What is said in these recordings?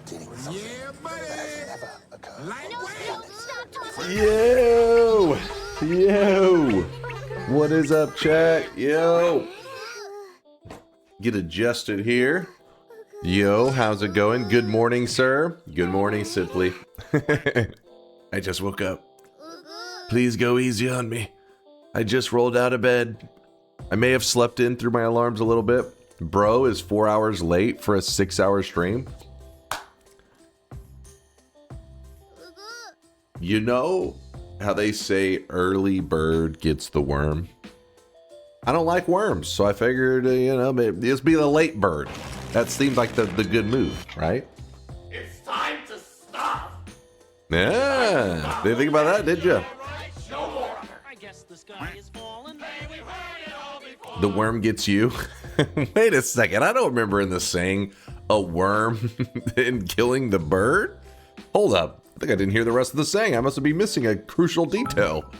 start dealing with something that has never occurred. Yo! Yo! What is up, chat? Yo! Get adjusted here. Yo, how's it going? Good morning, sir. Good morning, Simply. I just woke up. Please go easy on me. I just rolled out of bed. I may have slept in through my alarms a little bit. Bro is 4 hours late for a 6-hour stream. You know how they say early bird gets the worm? I don't like worms, so I figured, you know, this be the late bird. That seems like the good move, right? It's time to stop. Yeah, didn't think about that, did you? No more. I guess the sky is falling. The worm gets you. Wait a second, I don't remember in the saying a worm and killing the bird. Hold up, I think I didn't hear the rest of the saying. I must be missing a crucial detail.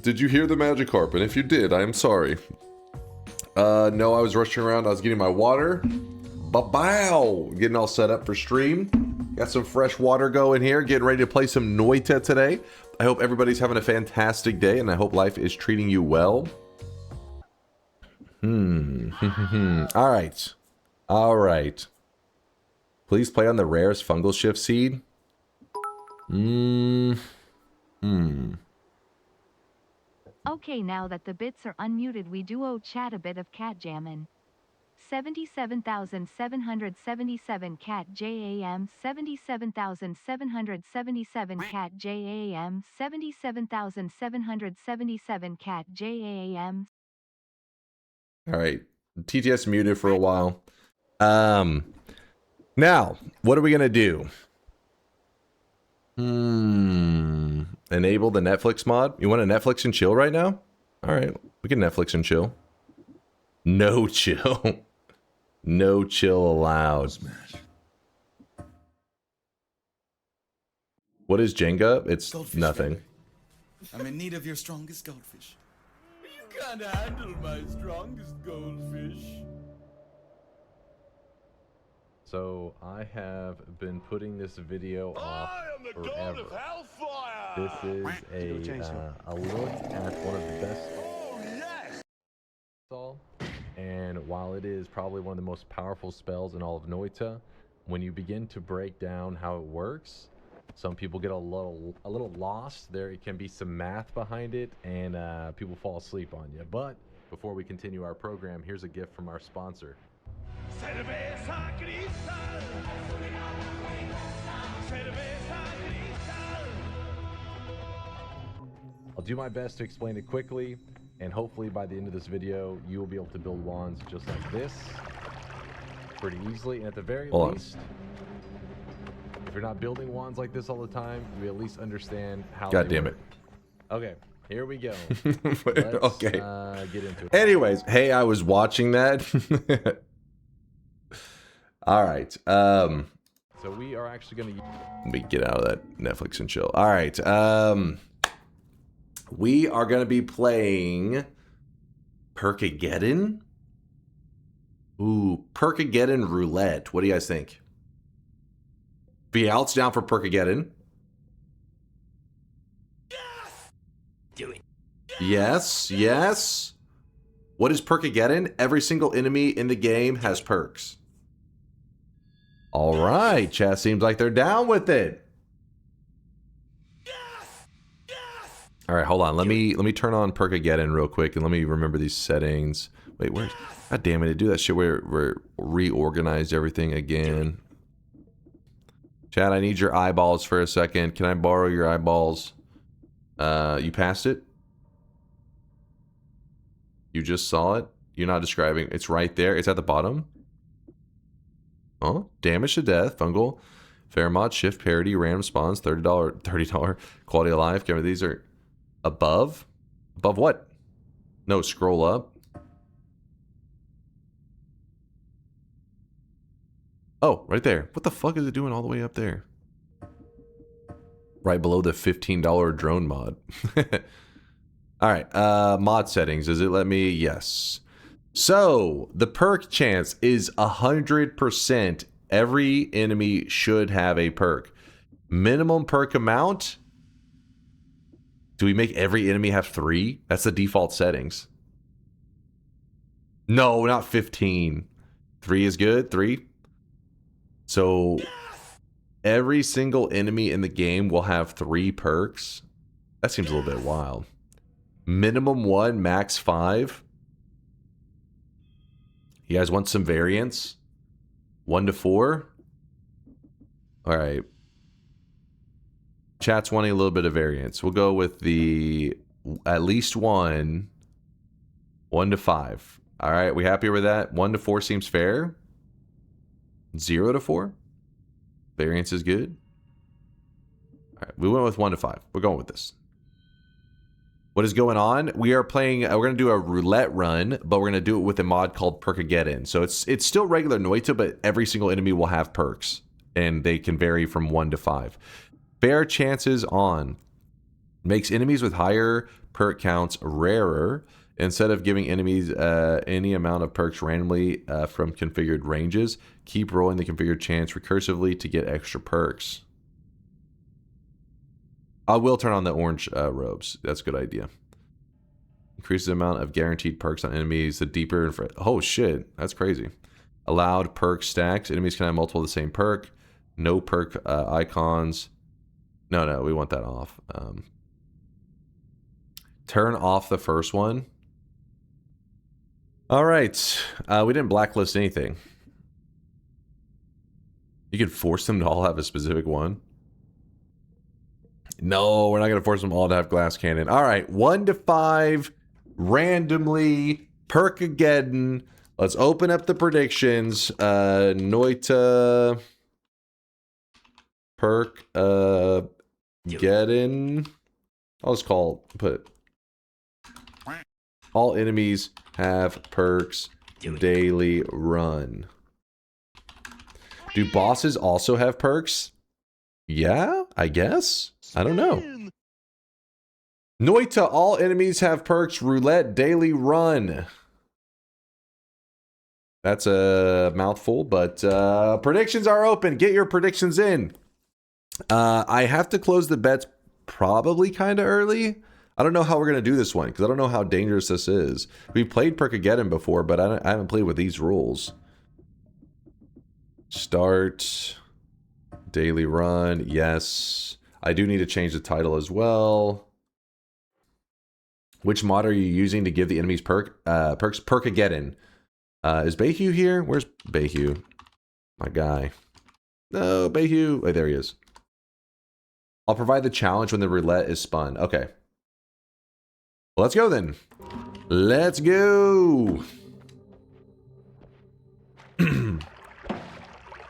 Did you hear the Magikarp? And if you did, I am sorry. No, I was rushing around. I was getting my water. Ba-bow! Getting all set up for stream. Got some fresh water going here. Getting ready to play some Noita today. I hope everybody's having a fantastic day, and I hope life is treating you well. All right. All right. Please play on the rarest fungal shift seed. Okay, now that the bits are unmuted, we do owe chat a bit of cat jammin'. 77,777 cat JAM, 77,777 cat JAM, 77,777 cat JAM. All right. TTS muted for a while. Now, what are we going to do? Enable the Netflix mod. You want to Netflix and chill right now? All right, we can Netflix and chill. No chill. No chill allowed. What is Jenga? It's Goldfish, nothing. baby. I'm in need of your strongest goldfish. You can't handle my strongest goldfish. So I have been putting this video off forever. This is a look at one of the best. And while it is probably one of the most powerful spells in all of Noita, when you begin to break down how it works, some people get a little lost. There can be some math behind it, and people fall asleep on you. But before we continue our program, here's a gift from our sponsor. Cerveza Cristal. Cerveza Cristal. I'll do my best to explain it quickly, and hopefully by the end of this video, you will be able to build wands just like this pretty easily. And at the very least, if you're not building wands like this all the time, you at least understand how. God damn it. Okay, here we go. Okay. Get into it. Anyways, hey, I was watching that. All right. So we are actually going to... Let me get out of that Netflix and chill. All right. We are going to be playing Perkageddon. Ooh, Perkageddon Roulette. What do you guys think? Bialt's down for Perkageddon. Yes! Do it. Yes, yes. What is Perkageddon? Every single enemy in the game has perks. All right, chat seems like they're down with it. Yes! Yes! All right, hold on. Let me turn on Perkageddon real quick and let me remember these settings. Wait, where's... God damn it, to do that shit where we reorganized everything again. Chat, I need your eyeballs for a second. Can I borrow your eyeballs? You passed it? You just saw it? You're not describing. It's right there. It's at the bottom. Oh, damage to death, fungal, fair mod, shift parity, random spawns, $30 quality of life. Camera, these are above. Above what? No, scroll up. Oh, right there. What the fuck is it doing all the way up there? Right below the $15 drone mod. All right, mod settings. Does it let me? Yes. So, the perk chance is 100% Every enemy should have a perk. Minimum perk amount. Do we make every enemy have 3? That's the default settings. No, not 15. 3 is good. 3. So every single enemy in the game will have 3 perks. That seems a little bit wild. Minimum 1, max 5. You guys want some variance? 1 to 4. All right. Chat's wanting a little bit of variance. We'll go with the at least 1. 1 to 5. All right, we happy with that? 1 to 4 seems fair. 0 to 4. Variance is good. All right, we went with 1 to 5. We're going with this. What is going on? We are playing, we're going to do a roulette run, but we're going to do it with a mod called Perkageddon. So it's still regular Noita, but every single enemy will have perks, and they can vary from 1 to 5. Fair chances on. Makes enemies with higher perk counts rarer. Instead of giving enemies any amount of perks randomly from configured ranges, keep rolling the configured chance recursively to get extra perks. I will turn on the orange robes. That's a good idea. Increases the amount of guaranteed perks on enemies. The deeper... Oh, shit. That's crazy. Allowed perk stacks. Enemies can have multiple of the same perk. No perk icons. No, we want that off. Turn off the first one. All right. We didn't blacklist anything. You can force them to all have a specific one. No, we're not going to force them all to have glass cannon. All right. 1 to 5. Randomly. Perkageddon. Let's open up the predictions. Noita. Perkageddon. I'll just put all enemies have perks daily run. Do bosses also have perks? Yeah, I guess. I don't know. Noita, all enemies have perks roulette daily run. That's a mouthful, but predictions are open. Get your predictions in. I have to close the bets probably kind of early. I don't know how we're going to do this one because I don't know how dangerous this is. We've played Perkageddon before, but I haven't played with these rules. Start. Daily run. Yes. I do need to change the title as well. Which mod are you using to give the enemies perks? Perkageddon. Is Bayhu here? Where's Bayhu? My guy. No, Bayhu. Wait, there he is. I'll provide the challenge when the roulette is spun. Okay. Well, let's go then. Let's go.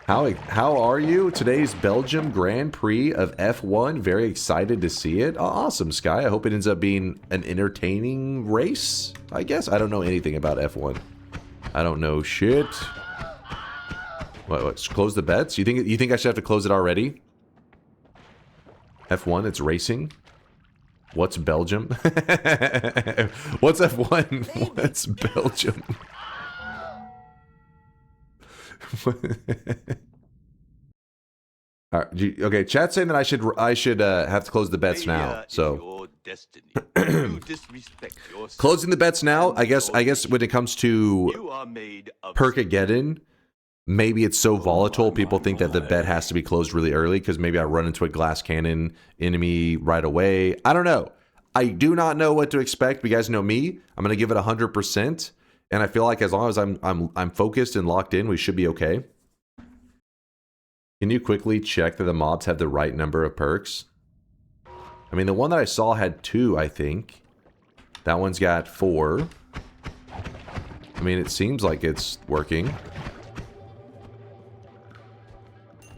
How are you? Today's Belgium Grand Prix of F1. Very excited to see it. Oh, awesome, Sky. I hope it ends up being an entertaining race, I guess. I don't know anything about F1. I don't know shit. What? Close the bets? You think I should have to close it already? F1, it's racing. What's Belgium? What's F1? What's Belgium? All right, okay, chat's saying that I should have to close the bets now. So closing the bets now. I guess when it comes to Perkageddon, maybe it's so volatile people think that the bet has to be closed really early because maybe I run into a glass cannon enemy right away. I don't know. I do not know what to expect. But you guys know me. I'm gonna give it 100%, and I feel like as long as I'm focused and locked in, we should be okay. Can you quickly check that the mobs have the right number of perks? I mean, the one that I saw had 2, I think. That one's got 4. I mean, it seems like it's working.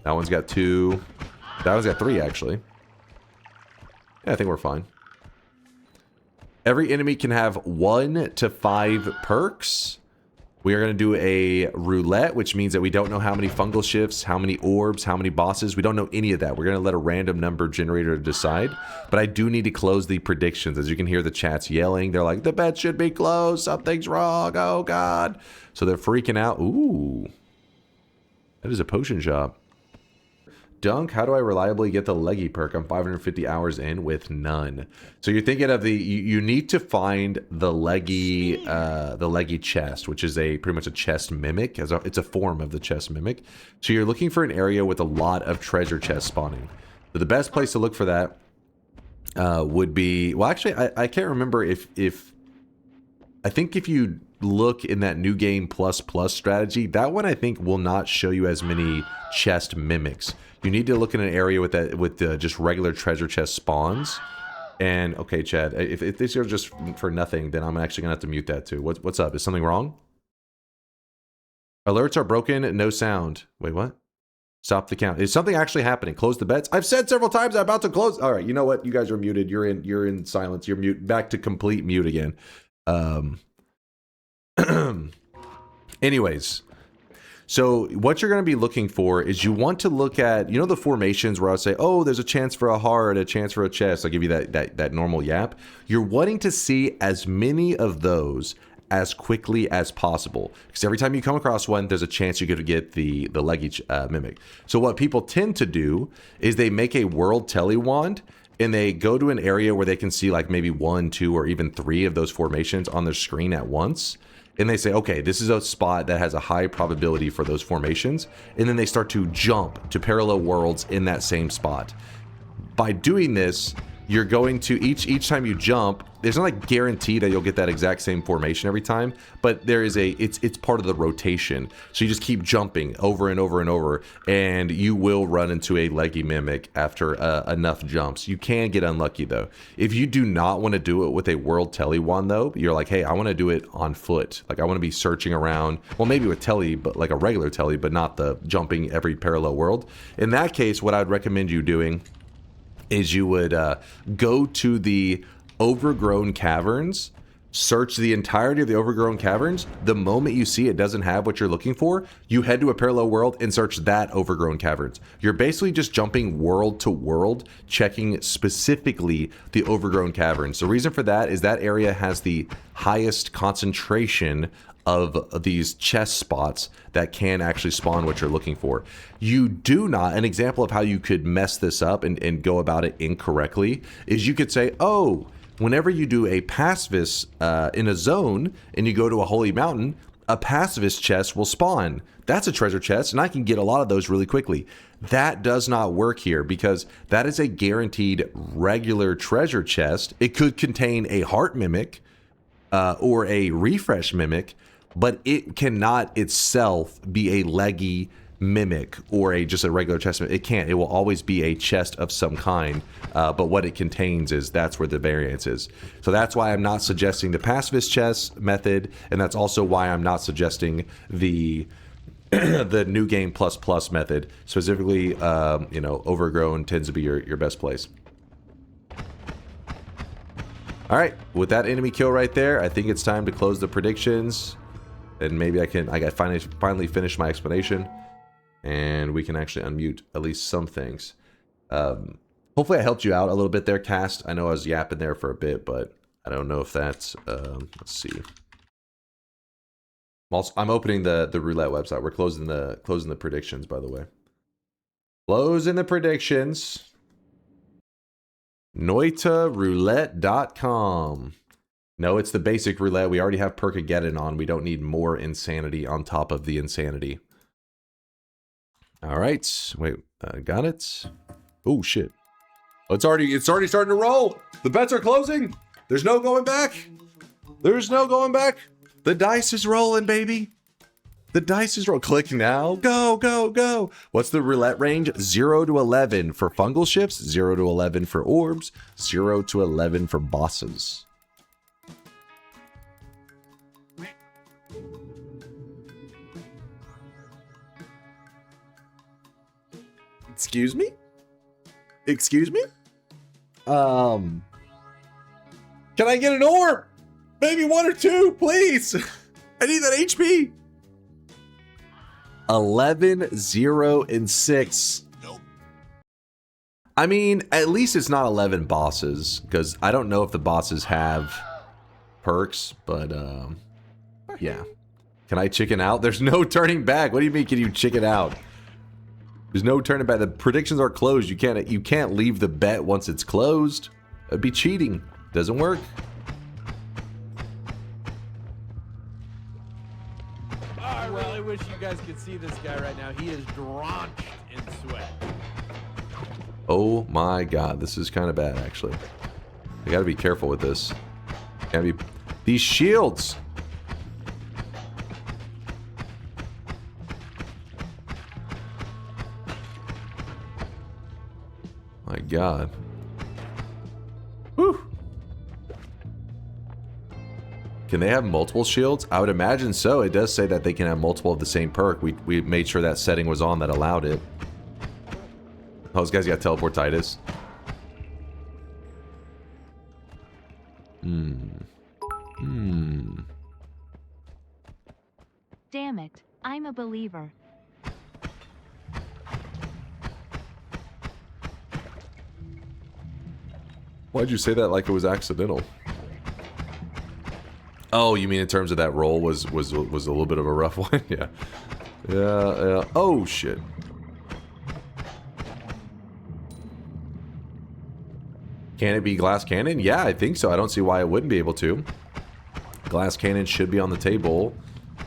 That one's got 2. That one's got 3, actually. Yeah, I think we're fine. Every enemy can have 1 to 5 perks. We are going to do a roulette, which means that we don't know how many fungal shifts, how many orbs, how many bosses. We don't know any of that. We're going to let a random number generator decide. But I do need to close the predictions. As you can hear the chats yelling. They're like, the bet should be closed. Something's wrong. Oh, God. So they're freaking out. Ooh. That is a potion shop. Dunk, how do I reliably get the leggy perk? I'm 550 hours in with none. So you're thinking of the, you need to find the leggy chest, which is pretty much a chest mimic. It's a form of the chest mimic. So you're looking for an area with a lot of treasure chests spawning. So the best place to look for that would be, well, actually, I can't remember if I think if you look in that new game plus strategy, that one I think will not show you as many chest mimics. You need to look in an area with just regular treasure chest spawns. And okay, Chad, if this is just for nothing, then I'm actually gonna have to mute that too. What's up? Is something wrong? Alerts are broken, no sound. Wait, what? Stop the count. Is something actually happening? Close the bets. I've said several times I'm about to close. All right, you know what? You guys are muted. You're in silence. You're mute. Back to complete mute again. Anyways, so what you're going to be looking for is you want to look at, you know, the formations where I'll say, oh, there's a chance for a heart, a chance for a chest. I'll give you that normal yap. You're wanting to see as many of those as quickly as possible, because every time you come across one, there's a chance you could get the leggy mimic. So what people tend to do is they make a world telly wand and they go to an area where they can see like maybe 1, 2, or even 3 of those formations on their screen at once. And they say, okay, this is a spot that has a high probability for those formations. And then they start to jump to parallel worlds in that same spot. By doing this, you're going to, each time you jump, there's not like guarantee that you'll get that exact same formation every time, but there is it's part of the rotation. So you just keep jumping over and over and over, and you will run into a leggy mimic after enough jumps. You can get unlucky though. If you do not want to do it with a world telly wand though, you're like, hey, I want to do it on foot. Like I want to be searching around, well, maybe with telly, but like a regular telly, but not the jumping every parallel world. In that case, what I'd recommend you doing is you would go to the overgrown caverns, search the entirety of the overgrown caverns. The moment you see it doesn't have what you're looking for, you head to a parallel world and search that overgrown caverns. You're basically just jumping world to world, checking specifically the overgrown caverns. The reason for that is that area has the highest concentration of these chest spots that can actually spawn what you're looking for. You do not, an example of how you could mess this up and go about it incorrectly is you could say, oh, whenever you do a pacifist in a zone and you go to a holy mountain, a pacifist chest will spawn. That's a treasure chest and I can get a lot of those really quickly. That does not work here because that is a guaranteed regular treasure chest. It could contain a heart mimic or a refresh mimic, but it cannot itself be a leggy mimic or just a regular chest mimic. It can't. It will always be a chest of some kind, but what it contains that's where the variance is. So that's why I'm not suggesting the pacifist chest method, and that's also why I'm not suggesting the the new game plus method. Specifically, you know, overgrown tends to be your best place. All right, with that enemy kill right there, I think it's time to close the predictions. And maybe I got finally finished my explanation, and we can actually unmute at least some things. Hopefully I helped you out a little bit there, Cast. I know I was yapping there for a bit, but I don't know if that's, let's see. I'm opening the roulette website. We're closing the predictions, by the way. Closing the predictions. NoitaRoulette.com. No, it's the basic roulette. We already have Perkageddon on. We don't need more insanity on top of the insanity. All right. Wait, got it? Oh, shit. Oh, it's already starting to roll. The bets are closing. There's no going back. There's no going back. The dice is rolling, baby. The dice is rolling. Click now. Go, go, go. What's the roulette range? 0 to 11 for fungal ships, 0 to 11 for orbs, 0 to 11 for bosses. Excuse me? Excuse me? Can I get an orb? Maybe 1 or 2, please. I need that HP. 11, 0, and 6. Nope. I mean, at least it's not 11 bosses, because I don't know if the bosses have perks, but yeah. Can I chicken out? There's no turning back. What do you mean, can you chicken out? There's no turning back. The predictions are closed. You can't leave the bet once it's closed. That'd be cheating. Doesn't work. I really wish you guys could see this guy right now. He is drenched in sweat. Oh my god, this is kind of bad actually. I gotta be careful with this. Gotta be these shields. My god. Whew. Can they have multiple shields? I would imagine so. It does say that they can have multiple of the same perk. We made sure that setting was on that allowed it. Oh, this guy's got teleportitis. Damn it, I'm a believer. Why'd you say that like it was accidental? Oh, you mean in terms of that roll was a little bit of a rough one? Yeah. Yeah. Oh, shit. Can it be glass cannon? Yeah, I think so. I don't see why it wouldn't be able to. Glass cannon should be on the table.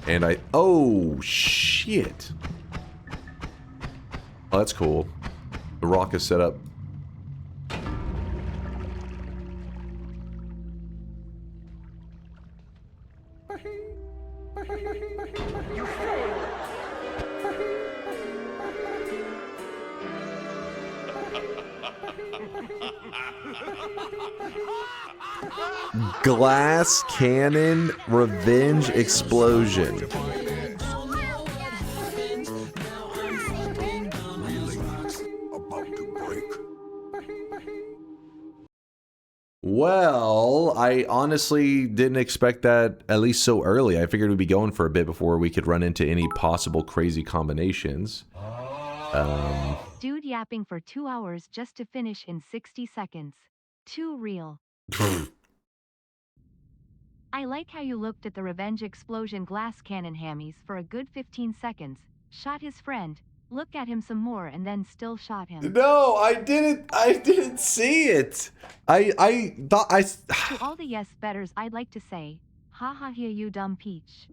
And oh, shit. Oh, that's cool. The rock is set up. Glass cannon revenge explosion. Well, I honestly didn't expect that at least so early. I figured we'd be going for a bit before we could run into any possible crazy combinations. Dude yapping for 2 hours just to finish in 60 seconds. Too real. I like how you looked at the revenge explosion glass cannon hammies for a good 15 seconds, shot his friend, looked at him some more and then still shot him. No, I didn't see it. I thought To all the yes betters I'd like to say, ha ha here you dumb peach.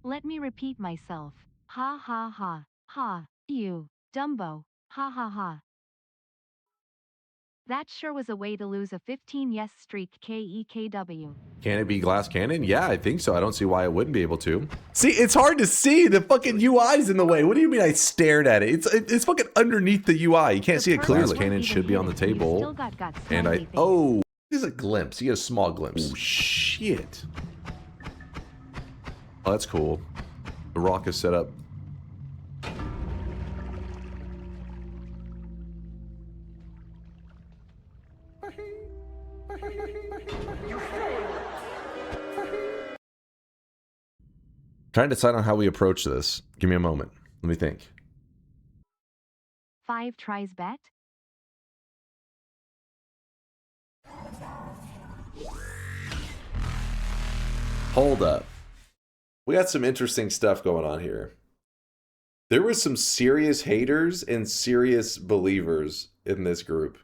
Let me repeat myself. Ha ha ha, ha, you, Dumbo, ha ha ha. That sure was a way to lose a 15 yes streak KEKW. Can it be glass cannon? Yeah, I think so. I don't see why it wouldn't be able to. See, it's hard to see. The fucking UI's in the way. What do you mean I stared at it? It's fucking underneath the UI. You can't see it clearly. Glass cannon should be on the table. And oh, this is a glimpse. You get a small glimpse. Oh, shit. Oh, that's cool. The rock is set up. Trying to decide on how we approach this. Give me a moment. Let me think. 5 tries bet? Hold up. We got some interesting stuff going on here. There were some serious haters and serious believers in this group.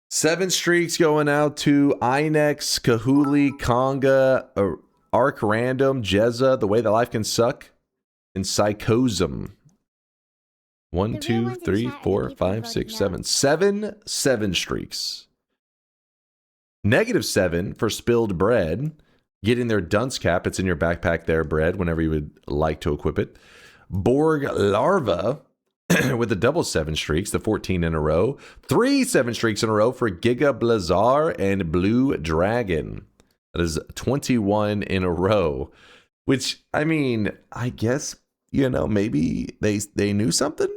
7 streaks going out to Inex, Kahuli, Conga, Arc Random, Jezza, The Way That Life Can Suck, and Psychosm. 1, 2, 3, 4, 5, 6, 7. 7 streaks. -7 for Spilled Bread. Getting their dunce cap. It's in your backpack there, Bread, whenever you would like to equip it. Borg Larva with the double 7 streaks, the 14 in a row. 3 7 streaks in a row for Giga Blazar and Blue Dragon. That is 21 in a row. Which, I mean, I guess, you know, maybe they knew something.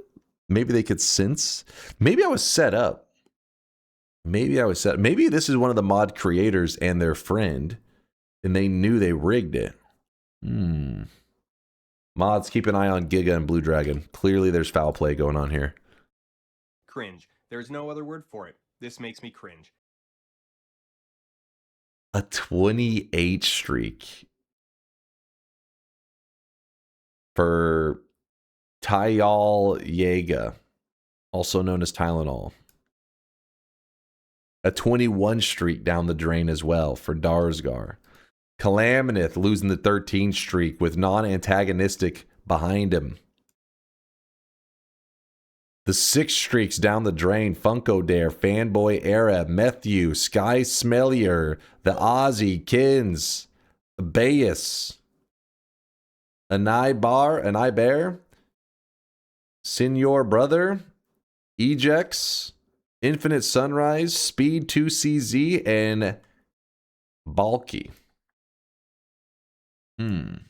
Maybe they could sense. Maybe I was set up. Maybe this is one of the mod creators and their friend, and they knew they rigged it. Mods, keep an eye on Giga and Blue Dragon. Clearly there's foul play going on here. Cringe. There's no other word for it. This makes me cringe. A 28 streak for Tyal Yaga, also known as Tylenol. A 21 streak down the drain as well for Darsgar. Calamineth losing the 13 streak with non-antagonistic behind him. The 6 streaks down the drain. Funko Dare, Fanboy Era, Matthew, Sky Smellier, the Aussie, Kins, Bayus, Anai Bear, Senor Brother, Ejex, Infinite Sunrise, Speed 2CZ, and Balky. Let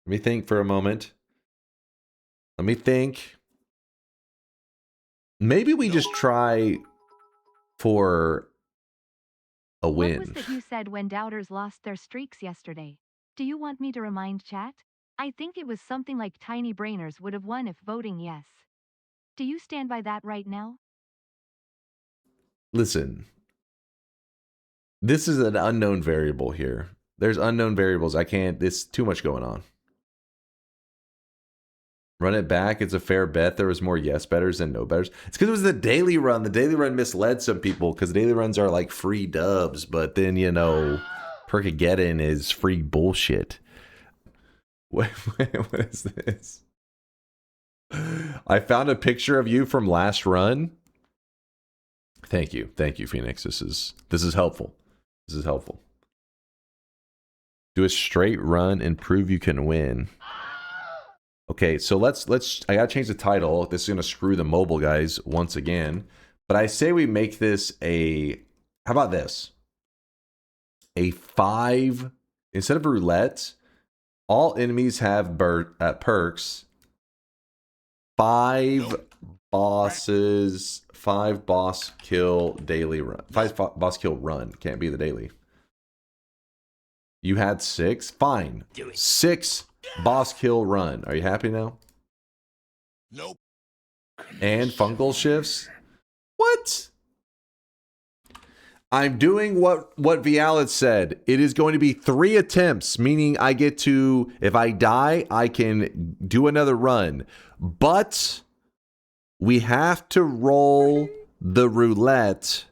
me think for a moment. Let me think. Maybe we just try for a win. What was that you said when doubters lost their streaks yesterday? Do you want me to remind chat? I think it was something like Tiny Brainers would have won if voting yes. Do you stand by that right now? Listen. This is an unknown variable here. There's unknown variables. I can't. There's too much going on. Run it back. It's a fair bet. There was more yes betters than no betters. It's because it was the daily run. The daily run misled some people because the daily runs are like free dubs. But then, you know, Perkageddon is free bullshit. What is this? I found a picture of you from last run. Thank you. Thank you, Phoenix. This is helpful. This is helpful. Do a straight run and prove you can win. Okay, so let's I gotta change the title. This is gonna screw the mobile guys once again. But I say we make this a, how about this? A 5, instead of roulette, all enemies have perks. 5 bosses, 5 boss kill daily run. 5 boss kill run, can't be the daily. You had 6? Fine. 6 boss kill run. Are you happy now? Nope. And fungal shifts? What? I'm doing what Vialet said. It is going to be 3 attempts, meaning I get to, if I die, I can do another run. But we have to roll the roulette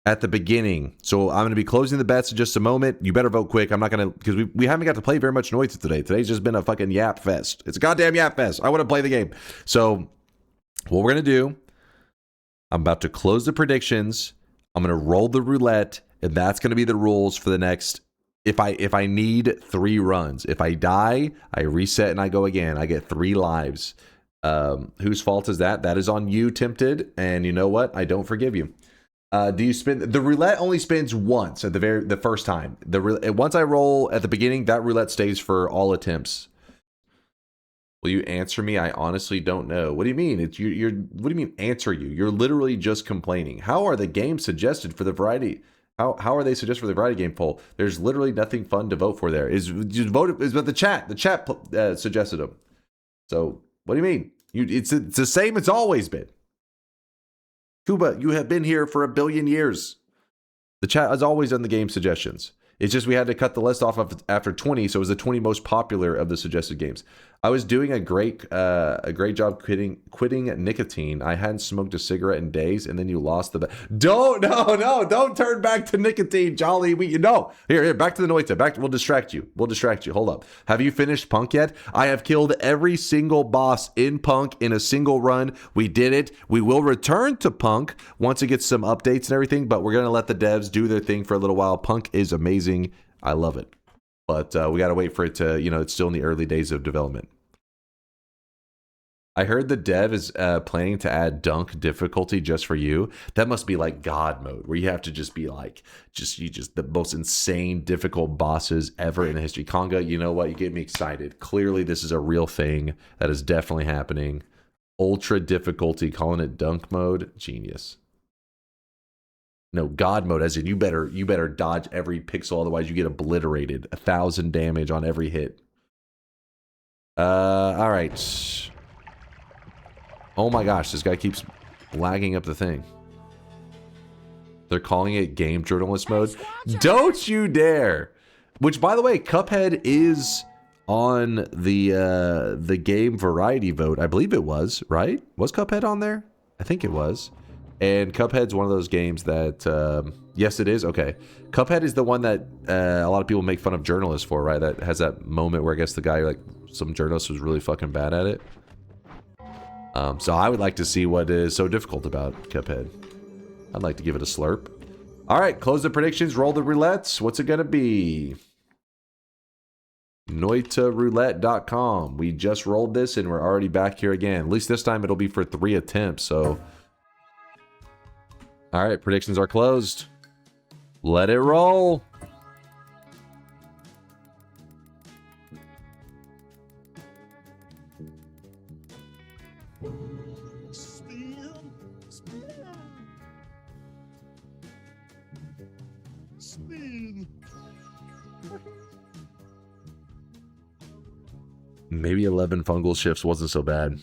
at the beginning. So I'm going to be closing the bets in just a moment. You better vote quick. I'm not going to, because we haven't got to play very much Noita today. Today's just been a fucking yap fest. It's a goddamn yap fest. I want to play the game. So what we're going to do, I'm about to close the predictions. I'm going to roll the roulette, and that's going to be the rules for the next, if I need 3 runs. If I die, I reset and I go again. I get 3 lives. Whose fault is that? That is on you, Tempted. And you know what? I don't forgive you. Do you spin? The roulette only spins once at the first time. Once I roll at the beginning, that roulette stays for all attempts. Will you answer me? I honestly don't know. What do you mean? What do you mean answer you? You're literally just complaining. How are the games suggested for the variety? How are they suggested for the variety game poll? There's literally nothing fun to vote for there. Is but the chat suggested them. So what do you mean? It's the same it's always been. Kuba, you have been here for 1 billion years. The chat has always done the game suggestions. It's just we had to cut the list off after 20, so it was the 20 most popular of the suggested games. I was doing a great job quitting nicotine. I hadn't smoked a cigarette in days, and then you lost the bet. Don't turn back to nicotine, Jolly. Here, back to the Noita. We'll distract you. Hold up. Have you finished Punk yet? I have killed every single boss in Punk in a single run. We did it. We will return to Punk once it gets some updates and everything, but we're gonna let the devs do their thing for a little while. Punk is amazing. I love it. But we got to wait for it to, it's still in the early days of development. I heard the dev is planning to add dunk difficulty just for you. That must be like God mode, where you have to just be like, the most insane difficult bosses ever in the history. Conga, you know what? You get me excited. Clearly, this is a real thing that is definitely happening. Ultra difficulty, calling it dunk mode. Genius. No, God mode, as in you better dodge every pixel, otherwise you get obliterated. 1,000 damage on every hit. All right. Oh my gosh, this guy keeps lagging up the thing. They're calling it game journalist mode. Don't you dare! Which, by the way, Cuphead is on the game variety vote. I believe it was, right? Was Cuphead on there? I think it was. And Cuphead's one of those games that, yes, it is. Okay. Cuphead is the one that a lot of people make fun of journalists for, right? That has that moment where I guess the guy, like, some journalist was really fucking bad at it. So I would like to see what is so difficult about Cuphead. I'd like to give it a slurp. All right, close the predictions, roll the roulettes. What's it gonna be? NoitaRoulette.com. We just rolled this and we're already back here again. At least this time it'll be for 3 attempts, so. All right, predictions are closed. Let it roll. Maybe 11 fungal shifts wasn't so bad.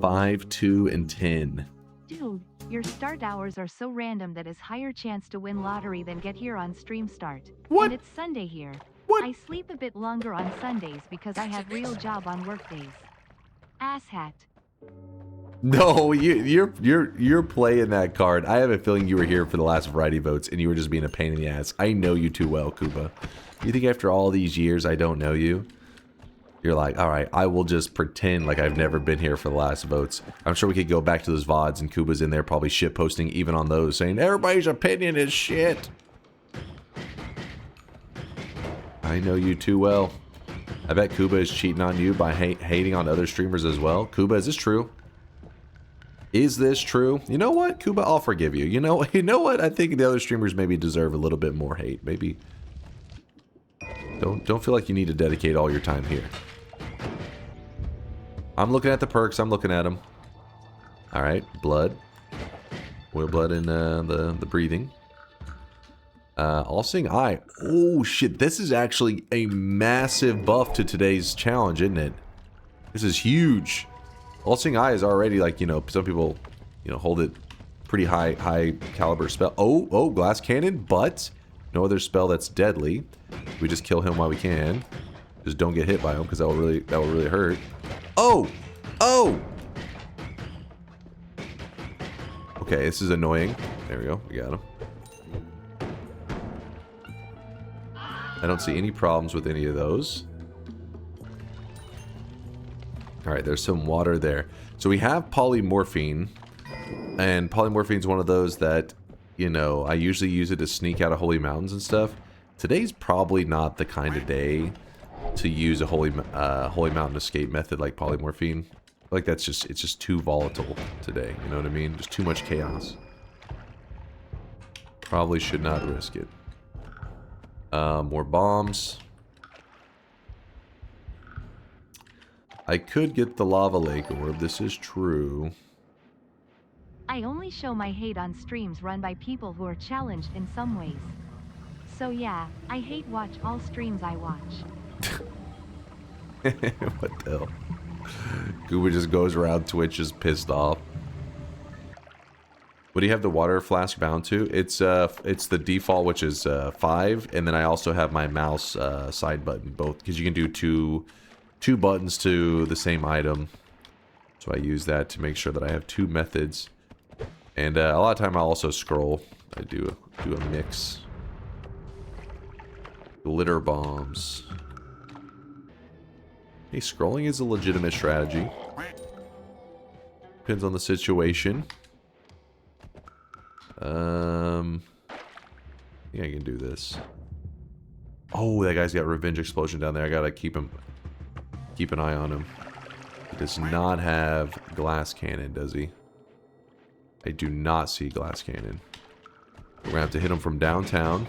5, 2, and 10. Dude, your start hours are so random that is higher chance to win lottery than get here on stream start. What? And it's Sunday here. What? I sleep a bit longer on Sundays because I have real job on workdays. Asshat. No, you're playing that card. I have a feeling you were here for the last variety votes and you were just being a pain in the ass. I know you too well, Kuba. You think after all these years I don't know you? You're like, all right, I will just pretend like I've never been here for the last votes. I'm sure we could go back to those VODs and Kuba's in there probably shit posting even on those, saying everybody's opinion is shit. I know you too well. I bet Kuba is cheating on you by hating on other streamers as well. Kuba, is this true? Is this true? You know what, Kuba, I'll forgive you. You know what? I think the other streamers maybe deserve a little bit more hate. Maybe. Don't feel like you need to dedicate all your time here. I'm looking at the perks. I'm looking at them. All right, blood, oil blood, and the breathing. All-Seeing Eye. Oh shit! This is actually a massive buff to today's challenge, isn't it? This is huge. All-Seeing Eye is already like, you know, some people, you know, hold it pretty high caliber spell. Oh, glass cannon, but no other spell that's deadly. We just kill him while we can. Just don't get hit by him because that will really hurt. Oh! Okay, this is annoying. There we go. We got him. I don't see any problems with any of those. Alright, there's some water there. So we have polymorphine. And polymorphine is one of those that, you know, I usually use it to sneak out of holy mountains and stuff. Today's probably not the kind of day to use a holy mountain escape method like polymorphine. Like it's just too volatile today. You know what I mean? Just too much chaos. Probably should not risk it. More bombs. I could get the lava lake orb. This is true. I only show my hate on streams run by people who are challenged in some ways. So yeah, I hate watch all streams I watch. What the hell? Gooba just goes around Twitch just pissed off. What do you have the water flask bound to? It's the default, which is 5, and then I also have my mouse side button, both, because you can do two buttons to the same item. So I use that to make sure that I have 2 methods. And a lot of time I'll also scroll. I do a mix. Glitter bombs. Hey, scrolling is a legitimate strategy. Depends on the situation. Yeah, I can do this. Oh, that guy's got Revenge Explosion down there. I gotta keep an eye on him. He does not have Glass Cannon, does he? I do not see Glass Cannon. We're gonna have to hit him from downtown.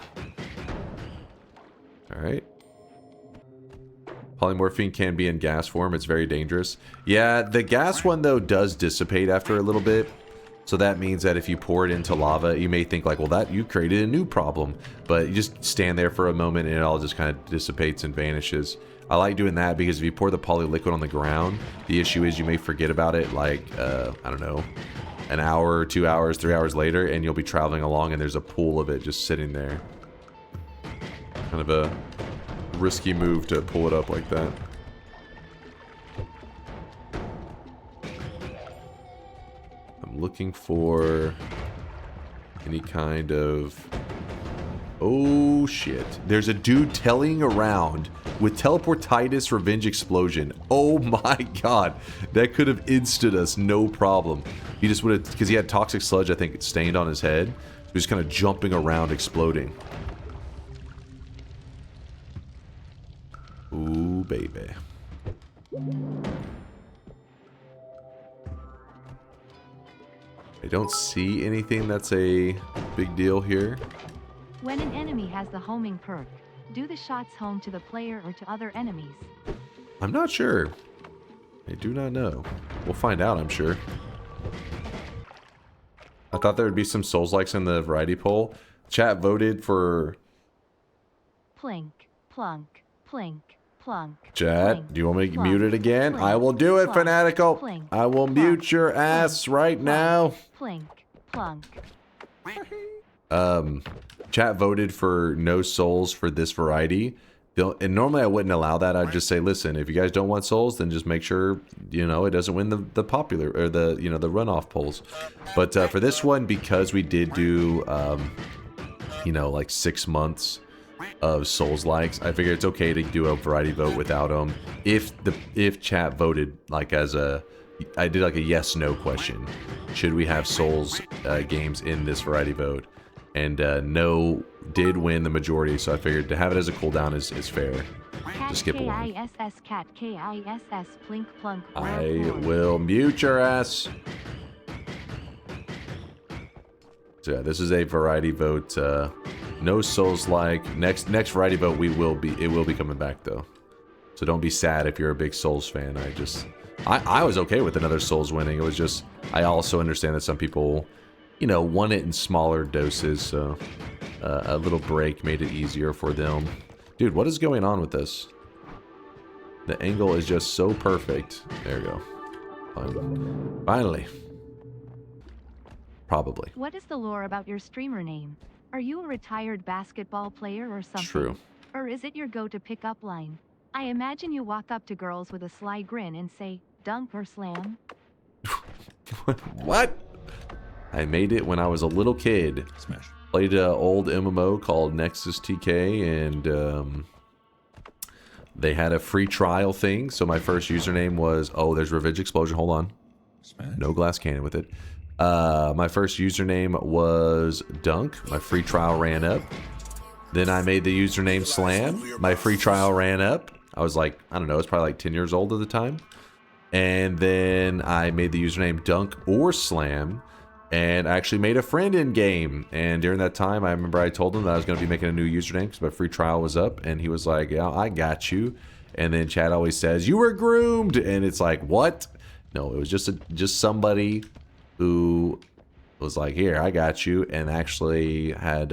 Alright. Polymorphine can be in gas form. It's very dangerous. Yeah, the gas one, though, does dissipate after a little bit. So that means that if you pour it into lava, you may think like, well, that you created a new problem. But you just stand there for a moment and it all just kind of dissipates and vanishes. I like doing that because if you pour the poly liquid on the ground, the issue is you may forget about it like, I don't know, an hour, 2 hours, 3 hours later, and you'll be traveling along and there's a pool of it just sitting there. Kind of a risky move to pull it up like that. I'm looking for any kind of... Oh shit. There's a dude telling around with teleportitis revenge explosion. Oh my god. That could have insted us, no problem. He just would have, because he had toxic sludge, I think, stained on his head. He was kind of jumping around, exploding. Ooh, baby. I don't see anything that's a big deal here. When an enemy has the homing perk, do the shots home to the player or to other enemies? I'm not sure. I do not know. We'll find out, I'm sure. I thought there would be some Souls-likes in the variety poll. Chat voted for... Plink, plunk, plink, plunk. Chat, plink, do you want me to plunk, mute it again? plink, I will do it, plunk, Fanatical. plink, I will plunk, mute your plink, ass right plunk, now. Plink, plunk. Chat voted for no souls for this variety. And normally I wouldn't allow that. I'd just say, listen, if you guys don't want souls, then just make sure, you know, it doesn't win the popular or the, you know, the runoff polls. But for this one, because we did do, you know, like 6 months of souls likes, I figured it's okay to do a variety vote without them. If chat voted like as a, I did like a yes no question. Should we have souls games in this variety vote? And no did win the majority, so I figured to have it as a cooldown is fair. Cat, To skip a one. K-I-S-S, cat, K-I-S-S, plink, plunk, I will mute your ass. So yeah, this is a variety vote. No souls like. Next variety vote it will be coming back though. So don't be sad if you're a big Souls fan. I was okay with another Souls winning. It was just I also understand that some people, you know, want it in smaller doses, so a little break made it easier for them. Dude, what is going on with this? The angle is just so perfect. There we go. Finally. Probably. What is the lore about your streamer name? Are you a retired basketball player or something? True. Or is it your go-to pickup line? I imagine you walk up to girls with a sly grin and say, DunkOrSlam. What? I made it when I was a little kid. Smash. Played an old MMO called Nexus TK, and they had a free trial thing. So my first username was, oh, there's Revenge Explosion. Hold on. Smash. No glass cannon with it. My first username was Dunk. My free trial ran up. Then I made the username Slam. My free trial ran up. I was like, I don't know, I was probably like 10 years old at the time. And then I made the username DunkOrSlam. And I actually made a friend in game. And during that time, I remember I told him that I was going to be making a new username because my free trial was up. And he was like, yeah, I got you. And then chat always says, you were groomed. And it's like, what? No, it was just somebody who was like, here, I got you. And actually had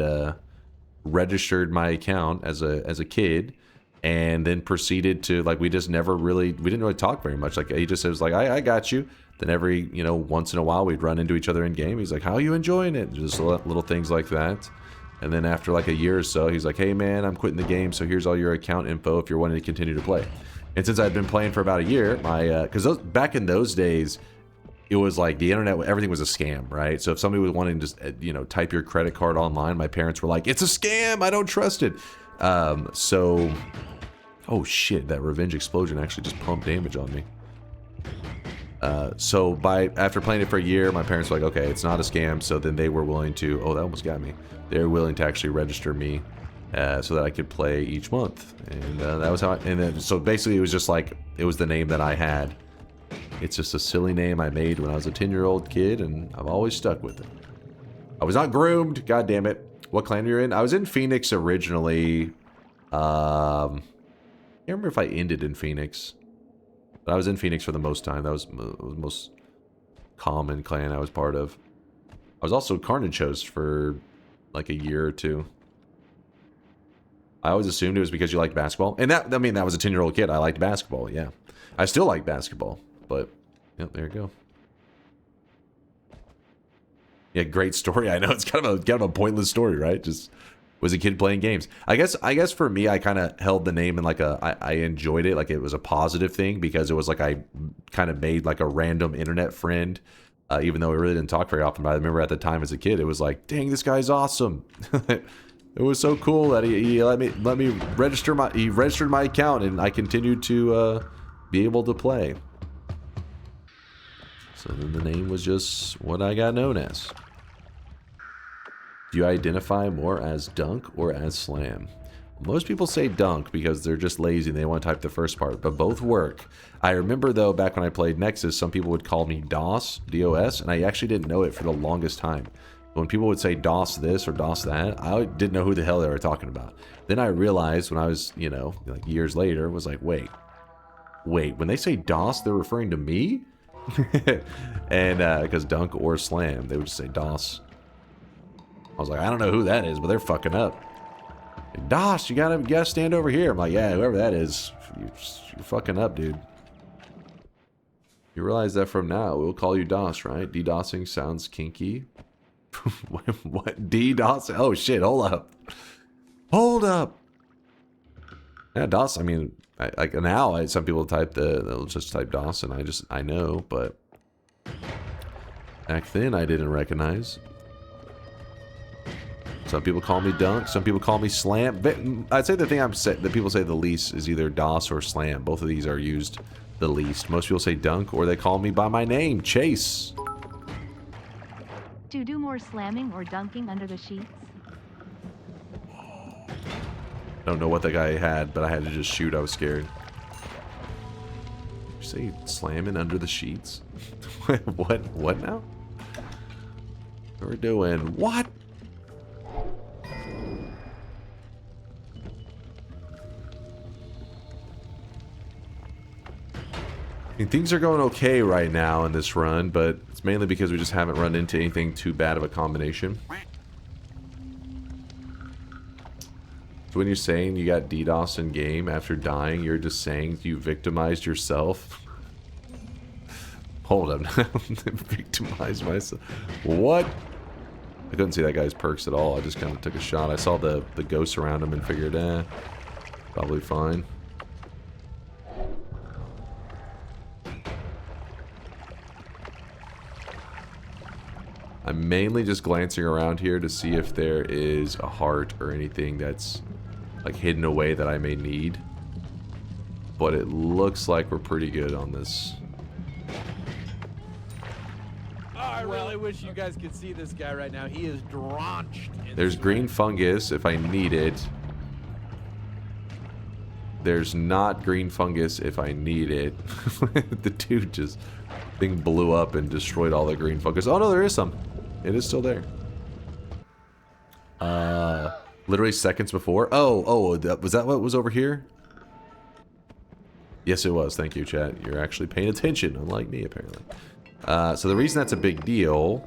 registered my account as a kid. And then proceeded to, like, we didn't really talk very much. Like, he just was like, I got you. Then every, you know, once in a while we'd run into each other in game. He's like, how are you enjoying it? Just little things like that. And then after like a year or so, he's like, hey man, I'm quitting the game. So here's all your account info if you're wanting to continue to play. And since I'd been playing for about a year, my, because back in those days, it was like the internet, everything was a scam, right? So if somebody was wanting to just, you know, type your credit card online, my parents were like, it's a scam, I don't trust it. So, oh shit, that Revenge Explosion actually just pumped damage on me. So after playing it for a year, my parents were like, okay, it's not a scam. So then they were willing to, oh, that almost got me. They were willing to actually register me so that I could play each month. And that was how and then, so basically it was just like, it was the name that I had. It's just a silly name I made when I was a 10-year-old kid, and I've always stuck with it. I was not groomed, god damn it. What clan you're in? I was in Phoenix originally. I can't remember if I ended in Phoenix. But I was in Phoenix for the most time. That was the most common clan I was part of. I was also Carnage host for like a year or two. I always assumed it was because you liked basketball. And that, I mean, that was a 10-year-old kid. I liked basketball, yeah. I still like basketball, but yep, there you go. Yeah, great story. I know it's kind of a pointless story, right? Just Was a kid playing games. I guess for me, I kind of held the name in like I enjoyed it, like it was a positive thing, because it was like I kind of made like a random internet friend, even though we really didn't talk very often. But I remember at the time as a kid, it was like, dang, this guy's awesome. It was so cool that he let me register he registered my account, and I continued to be able to play. So then the name was just what I got known as. Do you identify more as Dunk or as Slam? Most people say Dunk because they're just lazy and they want to type the first part, but both work. I remember though, back when I played Nexus, some people would call me DOS, D-O-S, and I actually didn't know it for the longest time. When people would say DOS this or DOS that, I didn't know who the hell they were talking about. Then I realized when I was, you know, like years later, was like, wait, when they say DOS, they're referring to me? And because DunkOrSlam, they would just say DOS. I was like, I don't know who that is, but they're fucking up. DOS, you gotta stand over here. I'm like, yeah, whoever that is, you're fucking up, dude. You realize that from now, we'll call you DOS, right? DDoSing sounds kinky. What? DDoS? Oh shit, hold up. Hold up. Yeah, DOS, I mean, like now, some people they'll just type DOS, and I know, but back then I didn't recognize. Some people call me Dunk. Some people call me Slam. I'd say the thing that people say the least is either DOS or Slam. Both of these are used the least. Most people say Dunk, or they call me by my name, Chase. To do more slamming or dunking under the sheets? Don't know what that guy had, but I had to just shoot. I was scared. Did you say slamming under the sheets? What now? What we're doing? What? I mean, things are going okay right now in this run, but it's mainly because we just haven't run into anything too bad of a combination. So when you're saying you got DDoS in game after dying, you're just saying you victimized yourself? Hold up now. Victimized myself. What? I couldn't see that guy's perks at all. I just kind of took a shot. I saw the ghosts around him and figured, probably fine. I'm mainly just glancing around here to see if there is a heart or anything that's like hidden away that I may need. But it looks like we're pretty good on this. Oh, I really wish you guys could see this guy right now. He is drenched in There's green fungus if I need it. There's not green fungus if I need it. The dude just thing blew up and destroyed all the green fungus. Oh no, there is some. It is still there. Literally seconds before. Oh, was that what was over here? Yes, it was. Thank you, chat. You're actually paying attention, unlike me, apparently. So the reason that's a big deal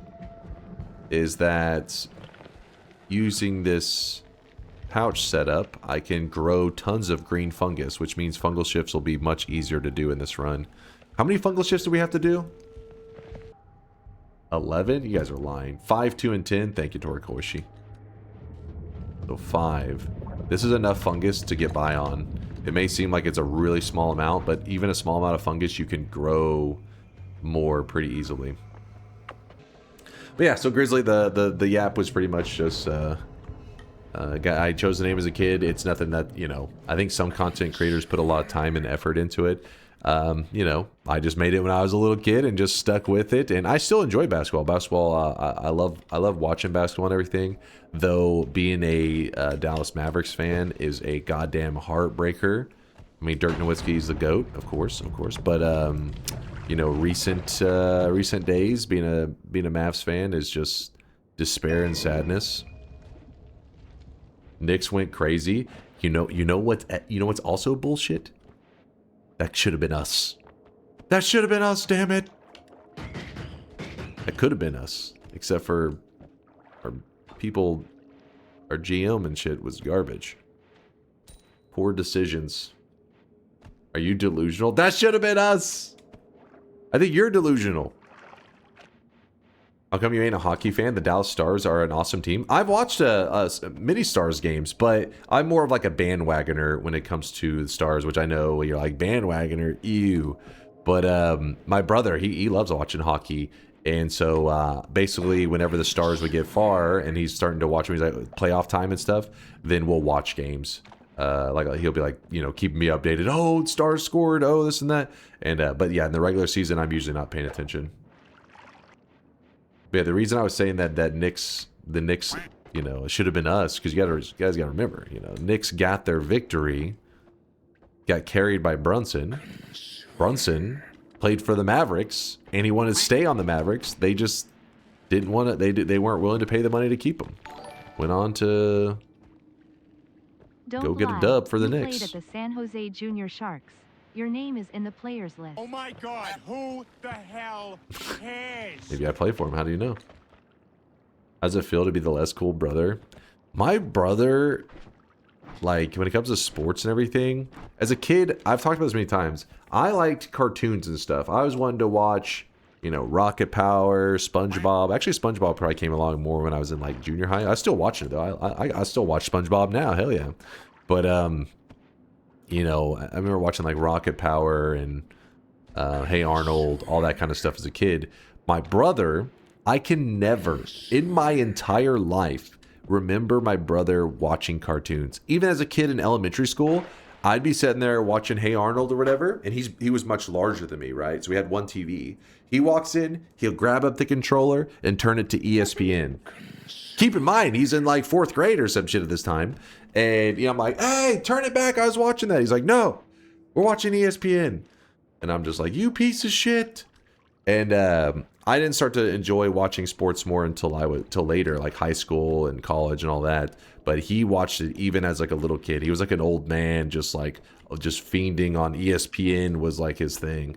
is that using this pouch setup, I can grow tons of green fungus, which means fungal shifts will be much easier to do in this run. How many fungal shifts do we have to do? 11? You guys are lying. 5, 2, and 10. Thank you, Torikoishi. So 5. This is enough fungus to get by on. It may seem like it's a really small amount, but even a small amount of fungus, you can grow more pretty easily. But yeah, so Grizzly, the yap was pretty much just... I chose the name as a kid. It's nothing that, you know, I think some content creators put a lot of time and effort into it. You know, I just made it when I was a little kid and just stuck with it. And I still enjoy basketball. I love watching basketball and everything. Though being a Dallas Mavericks fan is a goddamn heartbreaker. I mean, Dirk Nowitzki's the GOAT, of course. But you know, recent days being a Mavs fan is just despair and sadness. Knicks went crazy. You know what's also bullshit? That should have been us. That should have been us, damn it. That could have been us. Except for our people, our GM and shit was garbage. Poor decisions. Are you delusional? That should have been us. I think you're delusional. How come you ain't a hockey fan? The Dallas Stars are an awesome team. I've watched many Stars games, but I'm more of like a bandwagoner when it comes to the Stars, which I know you're like, bandwagoner, ew. But my brother, he loves watching hockey. And so basically whenever the Stars would get far and he's starting to watch them, he's like playoff time and stuff, then we'll watch games. Like he'll be like, you know, keeping me updated. Oh, Stars scored. Oh, this and that. And but yeah, in the regular season, I'm usually not paying attention. But yeah, the reason I was saying that the Knicks, you know, it should have been us, because you guys got to remember, you know, Knicks got their victory, got carried by Brunson. Brunson played for the Mavericks, and he wanted to stay on the Mavericks. They just didn't want to. They weren't willing to pay the money to keep him. Went on to go get a dub for the Knicks. Played at the San Jose Junior Sharks. Your name is in the players list. Oh my god, who the hell cares? Maybe I play for him. How do you know? How does it feel to be the less cool brother? My brother, like, when it comes to sports and everything, as a kid, I've talked about this many times, I liked cartoons and stuff. I was wanting to watch, you know, Rocket Power, SpongeBob. Actually, SpongeBob probably came along more when I was in, like, junior high. I still watch it, though. I still watch SpongeBob now. Hell yeah. But, you know, I remember watching, like, Rocket Power and Hey Arnold, all that kind of stuff as a kid. My brother, I can never, in my entire life, remember my brother watching cartoons. Even as a kid in elementary school, I'd be sitting there watching Hey Arnold or whatever, and he was much larger than me, right? So we had one TV. He walks in, he'll grab up the controller and turn it to ESPN. Keep in mind, he's in like 4th grade or some shit at this time. And you know, I'm like, hey, turn it back. I was watching that. He's like, no, we're watching ESPN. And I'm just like, you piece of shit. And I didn't start to enjoy watching sports more until later, like high school and college and all that. But he watched it even as like a little kid. He was like an old man, just fiending on ESPN was like his thing.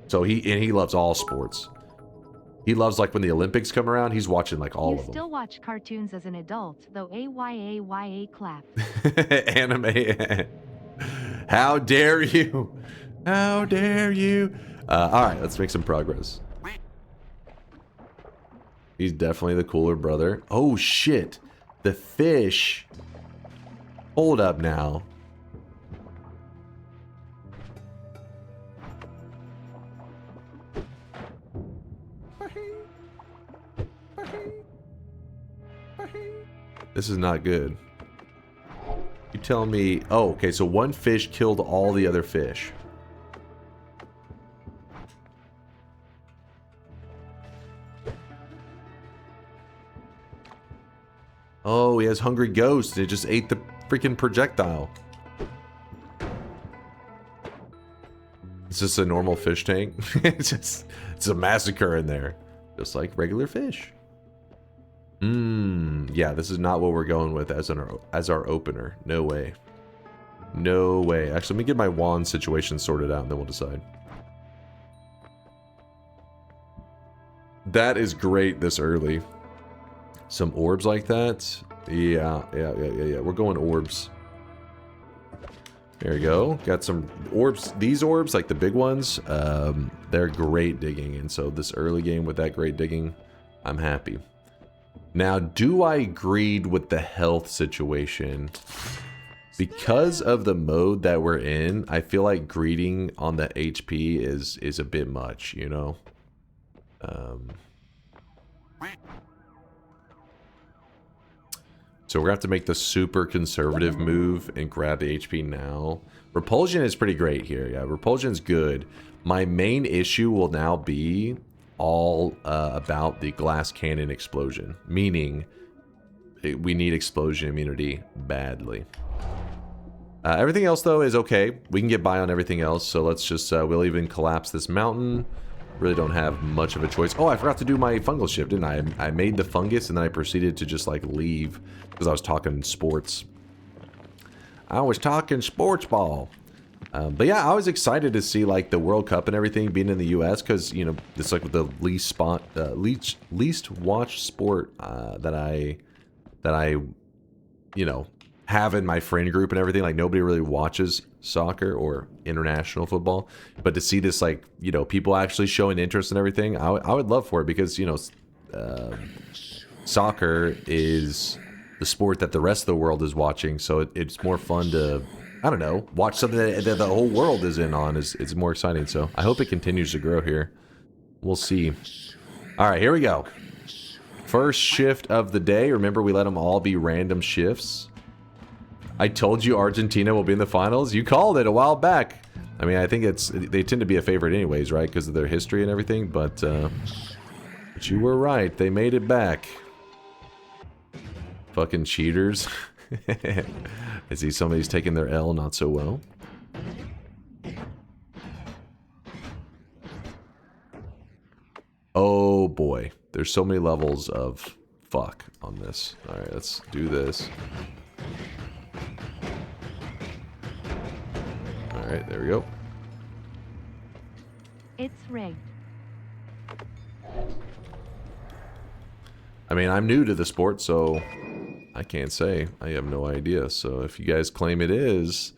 So he loves all sports. He loves, like, when the Olympics come around, he's watching, like, all of them. You still watch cartoons as an adult, though AYAYA clap. Anime. How dare you? How dare you? All right, let's make some progress. He's definitely the cooler brother. Oh, shit. The fish. Hold up now. This is not good. You tell me... Oh, okay, so one fish killed all the other fish. Oh, he has Hungry Ghost. It just ate the freaking projectile. It's just a normal fish tank. it's a massacre in there. Just like regular fish. Yeah, this is not what we're going with as our opener. No way. No way. Actually, let me get my wand situation sorted out and then we'll decide. That is great this early. Some orbs like that. Yeah. We're going orbs. There we go. Got some orbs. These orbs, like the big ones, they're great digging. And so this early game with that great digging, I'm happy. Now, do I greed with the health situation? Because of the mode that we're in, I feel like greeding on the HP is a bit much, you know? So we're going to have to make the super conservative move and grab the HP now. Repulsion is pretty great here. Yeah, Repulsion's good. My main issue will now be all about the glass cannon explosion. Meaning, we need explosion immunity badly. Everything else, though, is okay. We can get by on everything else. So let's just, we'll even collapse this mountain. Really don't have much of a choice. Oh, I forgot to do my fungal shift, didn't I? I made the fungus and then I proceeded to just like leave because I was talking sports. I was talking sports ball. But yeah, I was excited to see like the World Cup and everything being in the U.S. because, you know, it's like the least watched sport that I, you know, have in my friend group and everything. Like, nobody really watches soccer or international football, but to see this, like, you know, people actually showing interest and everything, I would love for it, because, you know, soccer is the sport that the rest of the world is watching, so it's more fun to, I don't know, watch something that the whole world is in on. It's more exciting. So I hope it continues to grow here. We'll see. All right, here we go. First shift of the day. Remember, we let them all be random shifts. I told you Argentina will be in the finals. You called it a while back. I mean, I think they tend to be a favorite anyways, right? Because of their history and everything. But you were right. They made it back. Fucking cheaters. I see somebody's taking their L not so well. Oh boy. There's so many levels of fuck on this. Alright, let's do this. Alright, there we go. It's rigged. I mean, I'm new to the sport, so I can't say. I have no idea. So if you guys claim it is,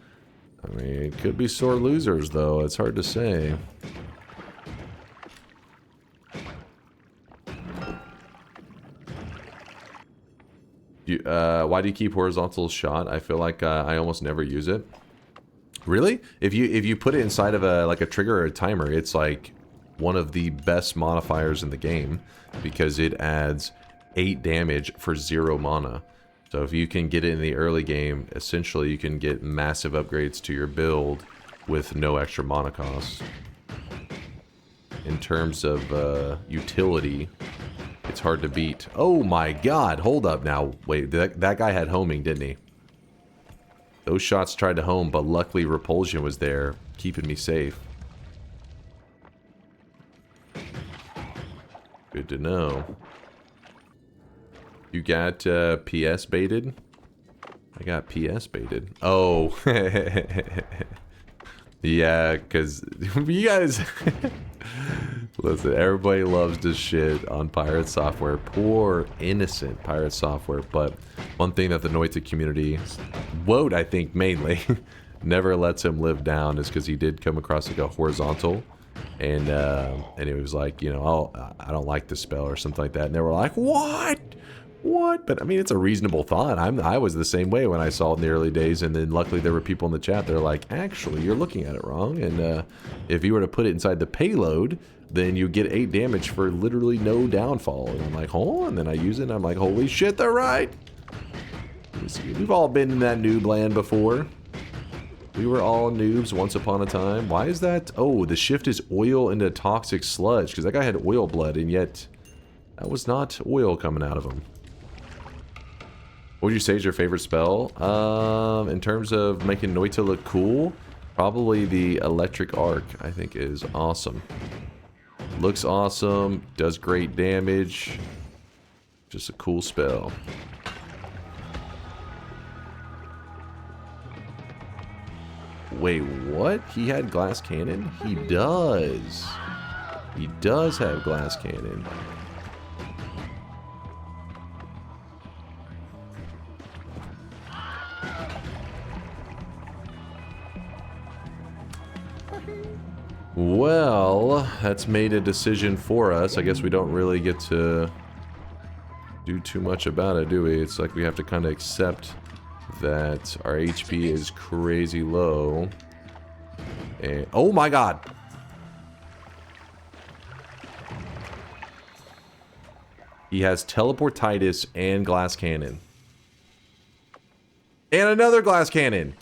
I mean, it could be sore losers, though. It's hard to say. Why do you keep horizontal shot? I feel like I almost never use it. Really? If you put it inside of a trigger or a timer, it's like one of the best modifiers in the game, because it adds 8 damage for 0 mana. So if you can get it in the early game, essentially you can get massive upgrades to your build with no extra mana cost. In terms of utility, it's hard to beat. Oh my god, hold up now. Wait, that guy had homing, didn't he? Those shots tried to home, but luckily Repulsion was there, keeping me safe. Good to know. You got PS baited? I got PS baited. Oh. Yeah, because you guys... Listen, everybody loves to shit on pirate software. Poor, innocent pirate software. But one thing that the Noita community, Woad, I think, mainly, never lets him live down is because he did come across like a horizontal. And it was like, you know, oh, I don't like this spell or something like that. And they were like, what? What? But I mean, it's a reasonable thought. I was the same way when I saw it in the early days, and then luckily there were people in the chat. They're like, actually, you're looking at it wrong. And if you were to put it inside the payload, then you get 8 damage for literally no downfall. And I'm like, oh, and then I use it, and I'm like, holy shit, they're right. We've all been in that noob land before. We were all noobs once upon a time. Why is that? Oh, the shift is oil into toxic sludge, because that guy had oil blood, and yet that was not oil coming out of him. What would you say is your favorite spell? In terms of making Noita look cool, probably the electric arc, I think, is awesome. Looks awesome, does great damage. Just a cool spell. Wait, what? He had glass cannon? He does. He does have glass cannon. Well, that's made a decision for us. I guess we don't really get to do too much about it, do we? It's like we have to kind of accept that our HP is crazy low. And oh my god! He has teleportitis and glass cannon. And another glass cannon!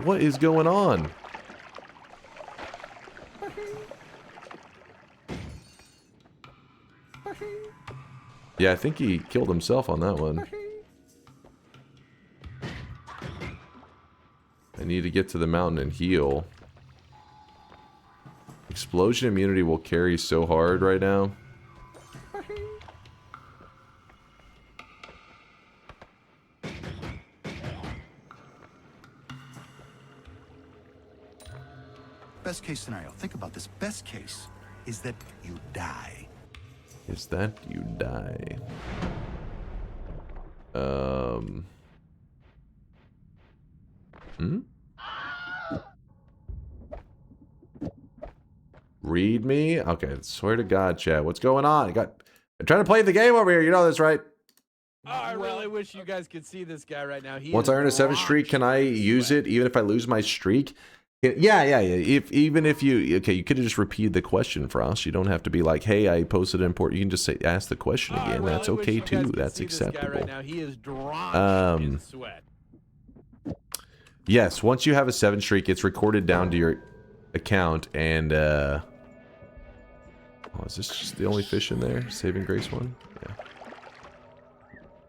What is going on? Yeah, I think he killed himself on that one. I need to get to the mountain and heal. Explosion immunity will carry so hard right now. Best case scenario. Think about this. Best case is that you die. is that you die. Read me? Okay, swear to God, chat. What's going on? I'm trying to play the game over here. You know this, right? Oh, I really wish you guys could see this guy right now. He Once is I earn a 7 streak, can I use sweat. it even if I lose my streak? Yeah. Even if you... Okay, you could have just repeated the question, Frost. You don't have to be like, hey, I posted an import. You can just say, ask the question Oh, I again. really That's wish okay, you guys too. could That's see this guy acceptable. right now. He is drenched in sweat. Yes, once you have a 7 streak, it's recorded down to your account, and, oh, is this just the only fish in there? Saving Grace one? Yeah.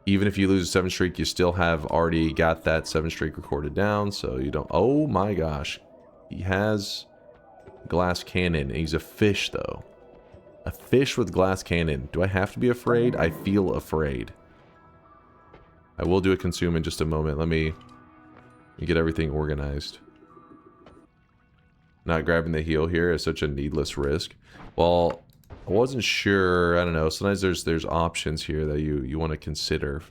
Even if you lose a 7 streak, you still have already got that 7 streak recorded down, so you don't... Oh my gosh. He has glass cannon. He's a fish, though. A fish with glass cannon. Do I have to be afraid? I feel afraid. I will do a consume in just a moment. Let me get everything organized. Not grabbing the heal here is such a needless risk. Well, I wasn't sure. I don't know. Sometimes there's options here that you want to consider.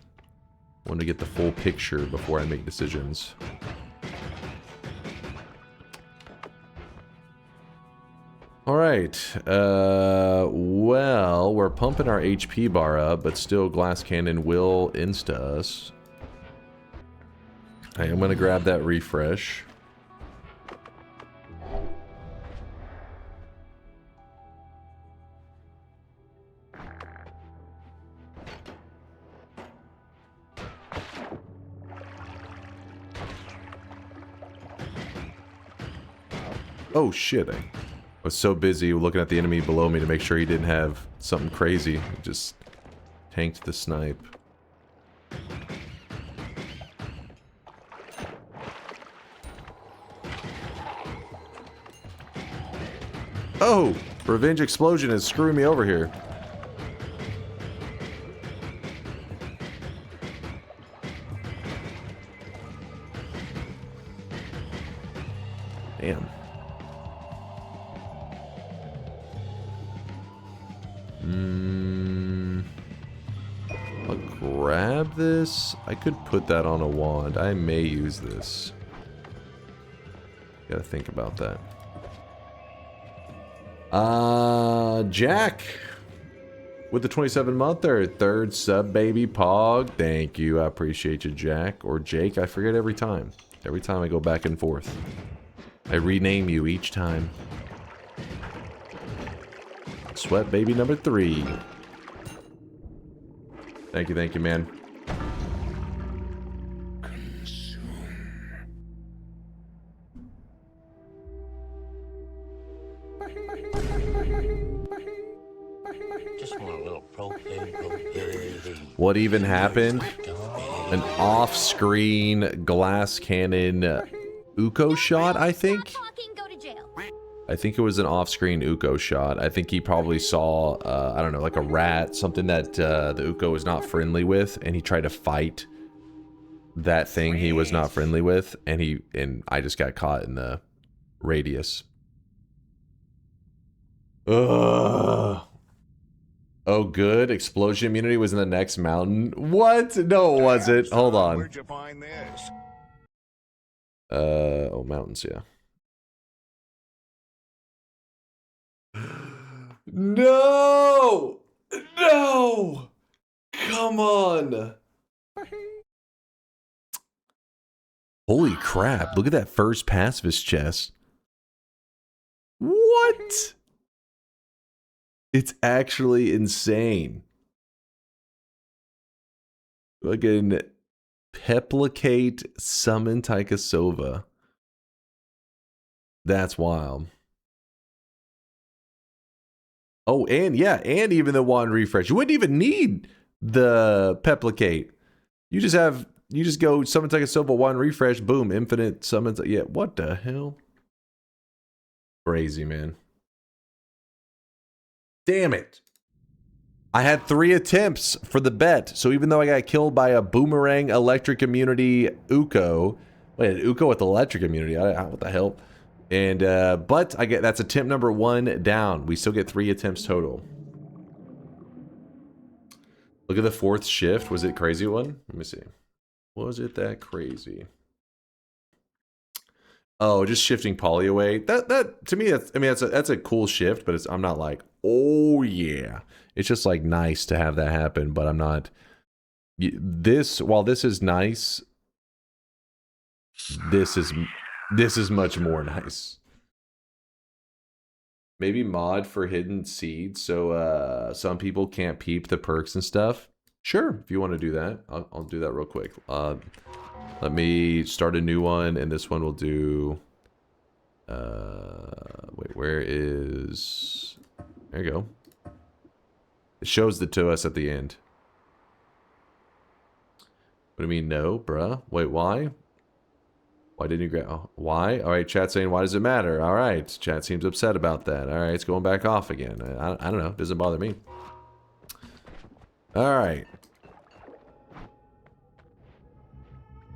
I want to get the full picture before I make decisions. All right. Well, we're pumping our HP bar up, but still glass cannon will insta us. I am going to grab that refresh. Oh shit, I was so busy looking at the enemy below me to make sure he didn't have something crazy. He just tanked the snipe. Oh! Revenge explosion is screwing me over here. Damn. I'll grab this. I could put that on a wand. I may use this. Gotta think about that. Jack with the 27-month or third sub, baby Pog. Thank you. I appreciate you, Jack. Or Jake. I forget every time. Every time I go back and forth. I rename you each time. Sweat baby number 3. Thank you, man. Just want a little propane. What even happened? An off-screen glass cannon Uko shot, I think? I think it was an off-screen Uko shot. I think he probably saw, I don't know, like a rat, something that the Uko was not friendly with, and he tried to fight that thing he was not friendly with, and I just got caught in the radius. Ugh. Oh, good. Explosion immunity was in the next mountain. What? No, it wasn't. Hold on. Where'd you find this? Oh, mountains, yeah. No! No! Come on! Holy crap, look at that first pacifist chest. What? It's actually insane. Fucking Peplicate Summon Taikasova. That's wild. Oh, and yeah, and even the wand refresh. You wouldn't even need the Peplicate. You just go summon Taikasova, wand refresh, boom, infinite summons. Yeah, what the hell? Crazy, man. Damn it. I had 3 attempts for the bet. So even though I got killed by a boomerang electric immunity Uko. Wait, Uko with electric immunity. What the hell? And but that's attempt number 1 down. We still get 3 attempts total. Look at the 4th shift. Was it crazy one? Let me see. Was it that crazy? Oh, just shifting poly away. That to me, that's a cool shift, but I'm not like, oh yeah. It's just like nice to have that happen, but I'm not. While this is nice, this is much more nice. Maybe mod for hidden seeds, so some people can't peep the perks and stuff. Sure, if you want to do that, I'll do that real quick. Let me start a new one, and this one will do. Wait, where is? There you go. It shows it to us at the end. What do you mean, no, bruh? Wait, why? Why didn't you grab? Oh, why? All right, chat saying, why does it matter? All right, chat seems upset about that. All right, it's going back off again. I don't know. It doesn't bother me. All right.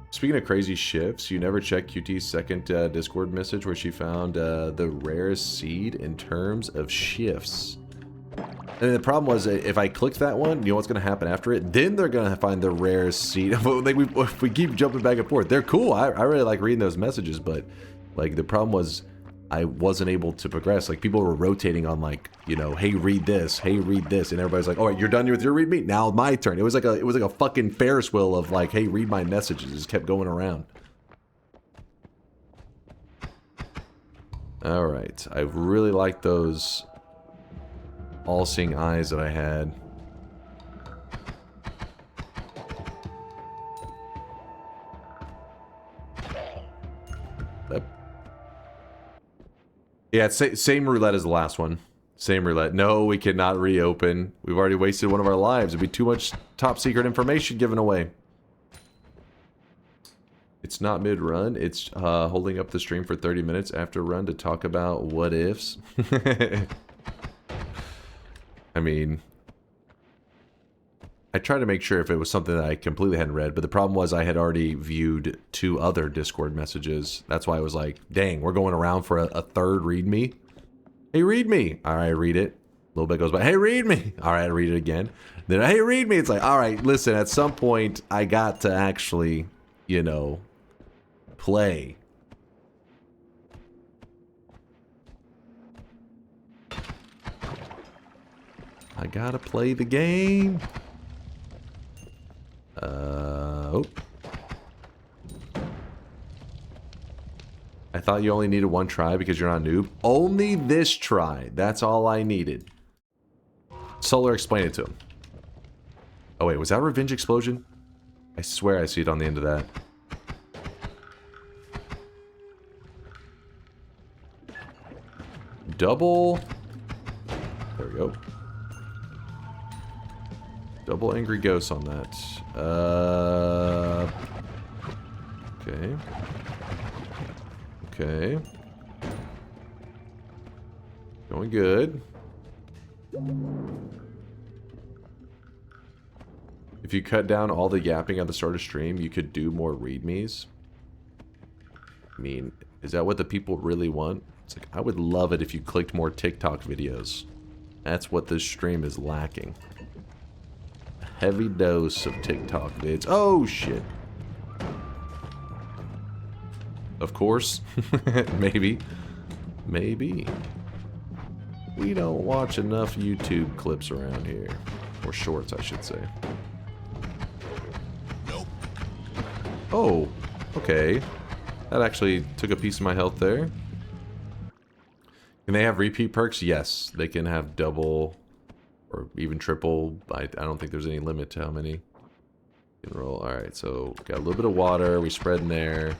Speaking of crazy shifts, you never checked QT's second Discord message where she found the rarest seed in terms of shifts. And the problem was, if I clicked that one, you know what's going to happen after it? Then they're going to find the rarest seed. Like if we keep jumping back and forth, they're cool. I really like reading those messages, but like the problem was I wasn't able to progress. Like people were rotating on like, you know, hey, read this, hey, read this. And everybody's like, all right, you're done with your read me. Now my turn. It was like a fucking Ferris wheel of like, hey, read my messages. It just kept going around. All right. I really like those all-seeing eyes that I had. Yeah, it's same roulette as the last one. Same roulette. No, we cannot reopen. We've already wasted one of our lives. It'd be too much top secret information given away. It's not mid-run. It's holding up the stream for 30 minutes after run to talk about what ifs. I mean, I tried to make sure if it was something that I completely hadn't read, but the problem was I had already viewed 2 other Discord messages. That's why I was like, dang, we're going around for a third read me. Hey, read me. All right, read it. A little bit goes by. Hey, read me. All right, read it again. Then, hey, read me. It's like, all right, listen, at some point I got to actually, you know, play. I gotta play the game. Oh. I thought you only needed 1 try because you're not a noob. Only this try. That's all I needed. Solar, explain it to him. Oh wait, was that Revenge Explosion? I swear I see it on the end of that. Double. There we go. Double Angry Ghost on that. Okay. Okay. Going good. If you cut down all the yapping at the start of stream, you could do more readmes. I mean, is that what the people really want? It's like, I would love it if you clicked more TikTok videos. That's what this stream is lacking. A heavy dose of TikTok vids. Oh, shit. Of course. Maybe. Maybe. We don't watch enough YouTube clips around here. Or shorts, I should say. Nope. Oh, okay. That actually took a piece of my health there. Can they have repeat perks? Yes. They can have double or even triple. I don't think there's any limit to how many you can roll. Alright, so got a little bit of water. We spread in there.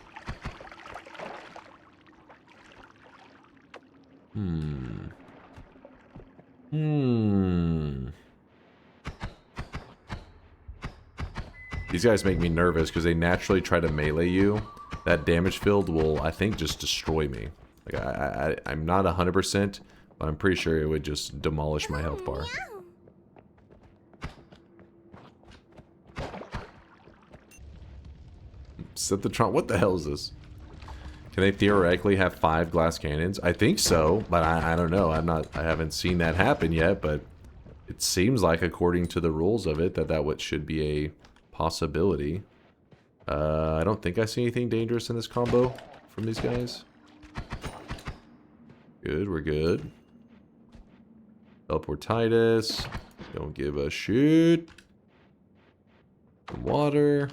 These guys make me nervous because they naturally try to melee you. That damage field will, I think, just destroy me. Like I'm not 100%, but I'm pretty sure it would just demolish my health bar. Set the Tron. What the hell is this? Can they theoretically have 5 glass cannons? I think so, but I don't know. I haven't seen that happen yet, but It seems like, according to the rules of it, that what should be a possibility. I don't think I see anything dangerous in this combo from these guys. Good, we're good. Teleportitis. Don't give a shit. Some water.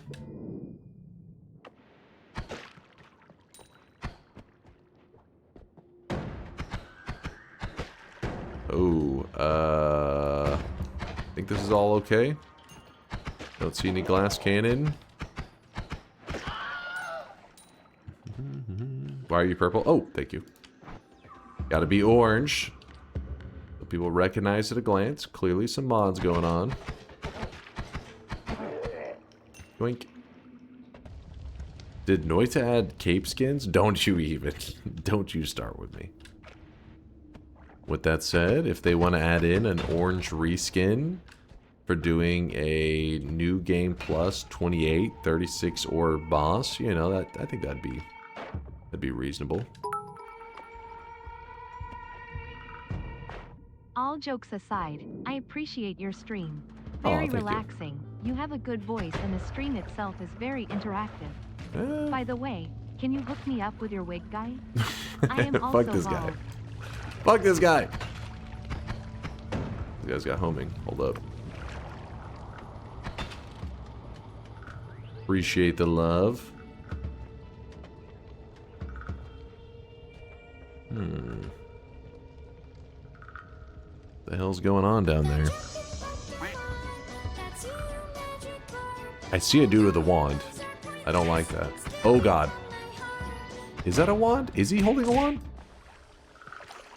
Oh, I think this is all okay. Don't see any glass cannon. Why are you purple? Oh, thank you. Gotta be orange. So people recognize at a glance. Clearly some mods going on. Yoink. Did Noita add cape skins? Don't you even. Don't you start with me. With that said, if they want to add in an orange reskin for doing a new game plus 28, 36 or boss, you know, I think that'd be reasonable. All jokes aside, I appreciate your stream. Aw, Very thank you. relaxing. You have a good voice and the stream itself is very interactive. By the way, can you hook me up with your wig guy? I am also Fuck this guy. bald. Fuck this guy. This guy's got homing. Hold up. Appreciate the love. The hell's going on down there? I see a dude with a wand. I don't like that. Oh god. Is that a wand? Is he holding a wand?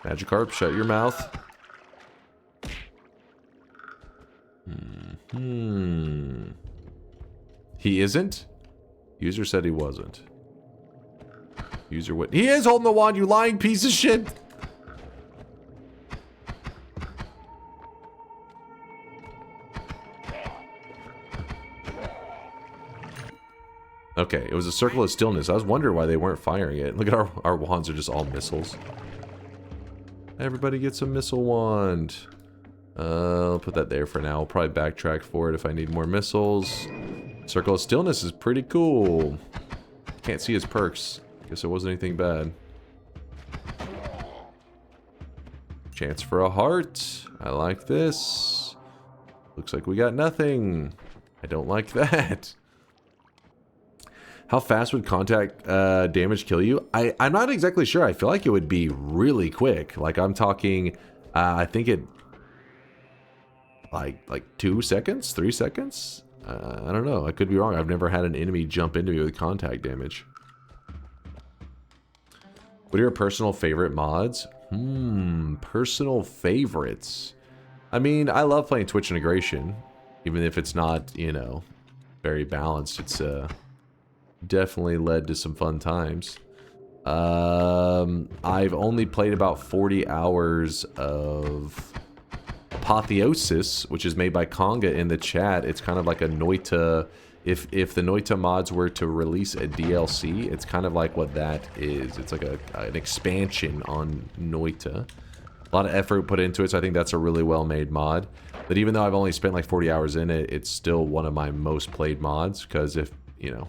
Magikarp, shut your mouth. He isn't? User said he wasn't. User what? He is holding the wand, you lying piece of shit! Okay, it was a circle of stillness. I was wondering why they weren't firing it. Look at our wands are just all missiles. Everybody gets a missile wand. I'll put that there for now. I'll probably backtrack for it if I need more missiles. Circle of stillness is pretty cool. Can't see his perks. Guess it wasn't anything bad. Chance for a heart. I like this. Looks like we got nothing. I don't like that. How fast would contact damage kill you? I'm not exactly sure. I feel like it would be really quick. Like I'm talking, I think it like 2 seconds, 3 seconds. I don't know. I could be wrong. I've never had an enemy jump into me with contact damage. What are your personal favorite mods? Personal favorites. I mean, I love playing Twitch integration, even if it's not, you know, very balanced. It's definitely led to some fun times. I've only played about 40 hours of Apotheosis, which is made by Conga in the chat. It's kind of like a Noita. If the Noita mods were to release a DLC, it's kind of like what that is. It's like an expansion on Noita. A lot of effort put into it, so I think that's a really well-made mod. But even though I've only spent like 40 hours in it, it's still one of my most played mods, because if, you know,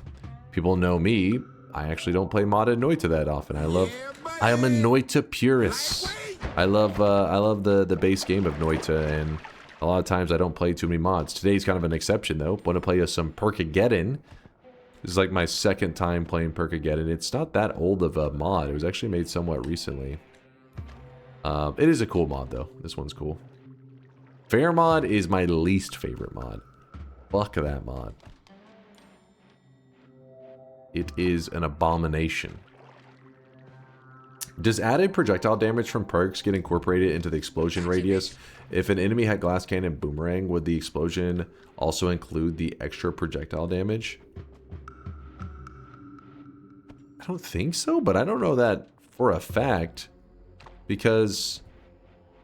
people know me, I actually don't play modded Noita that often. I am a Noita purist. I love the base game of Noita, and a lot of times I don't play too many mods. Today's kind of an exception though. Want to play some Perkageddon. This is like my second time playing Perkageddon. It's not that old of a mod. It was actually made somewhat recently. It is a cool mod though. This one's cool. Fair mod is my least favorite mod. Fuck that mod. It is an abomination. Does added projectile damage from perks get incorporated into the explosion radius? If an enemy had glass cannon boomerang, would the explosion also include the extra projectile damage? I don't think so, but I don't know that for a fact, because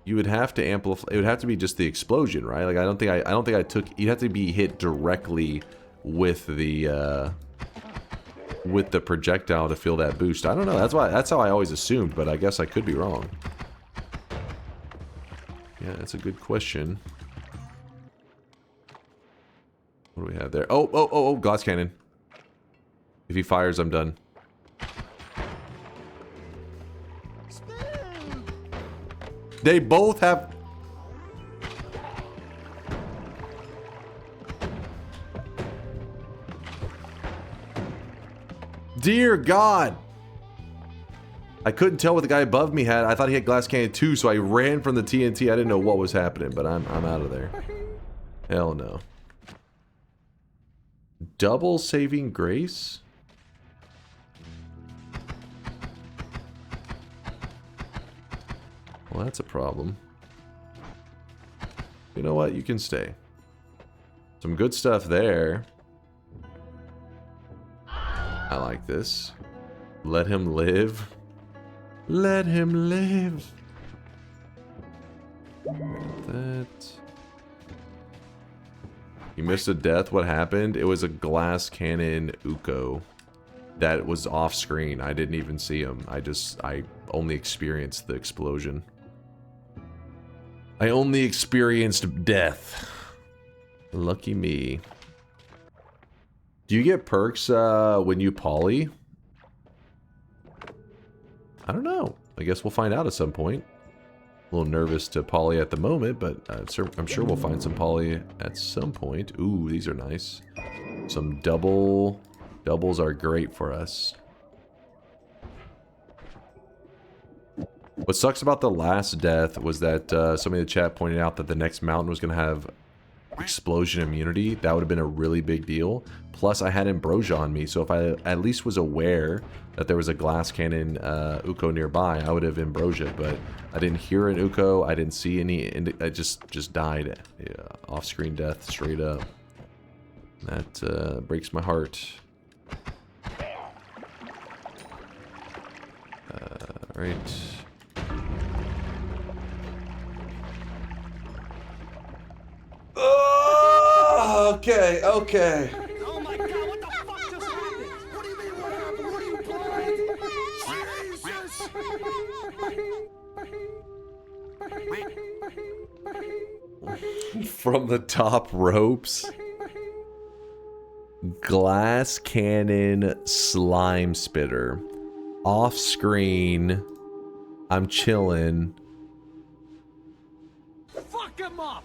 you would have to amplify. It would have to be just the explosion, right? Like I don't think I took. You'd have to be hit directly with the projectile to feel that boost. I don't know. That's how I always assumed, but I guess I could be wrong. Yeah, that's a good question. What do we have there? Oh, glass cannon. If he fires, I'm done. They both have... Dear God! I couldn't tell what the guy above me had. I thought he had glass cannon too, so I ran from the TNT. I didn't know what was happening, but I'm out of there. Hell no. Double saving grace? Well, that's a problem. You know what? You can stay. Some good stuff there. I like this. Let him live. Let him live. That. You missed a death. What happened? It was a glass cannon Uko that was off screen. I didn't even see him. I only experienced the explosion. I only experienced death. Lucky me. Do you get perks when you poly? I don't know. I guess we'll find out at some point. A little nervous to poly at the moment, but I'm sure we'll find some poly at some point. Ooh, these are nice. Some doubles are great for us. What sucks about the last death was that somebody in the chat pointed out that the next mountain was going to have explosion immunity. That would have been a really big deal. Plus, I had Ambrosia on me, so if I at least was aware that there was a glass cannon Uko nearby, I would have Ambrosia, but I didn't hear an Uko. I didn't see any. I just died. Yeah, off-screen death, straight up. That breaks my heart. Right. Oh, okay. Oh my god, what the fuck just happened? What do you mean what happened? What are you Jesus! From the top ropes. Glass cannon slime spitter. Off screen. I'm chilling. Fuck him up!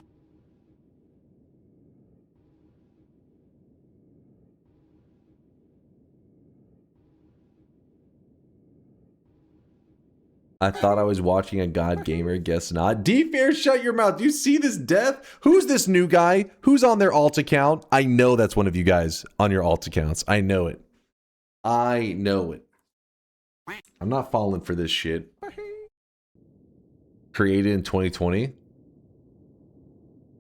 I thought I was watching a god gamer, guess not. D-Fair, shut your mouth. Do you see this death? Who's this new guy? Who's on their alt account? I know that's one of you guys on your alt accounts. I know it. I know it. I'm not falling for this shit. Created in 2020.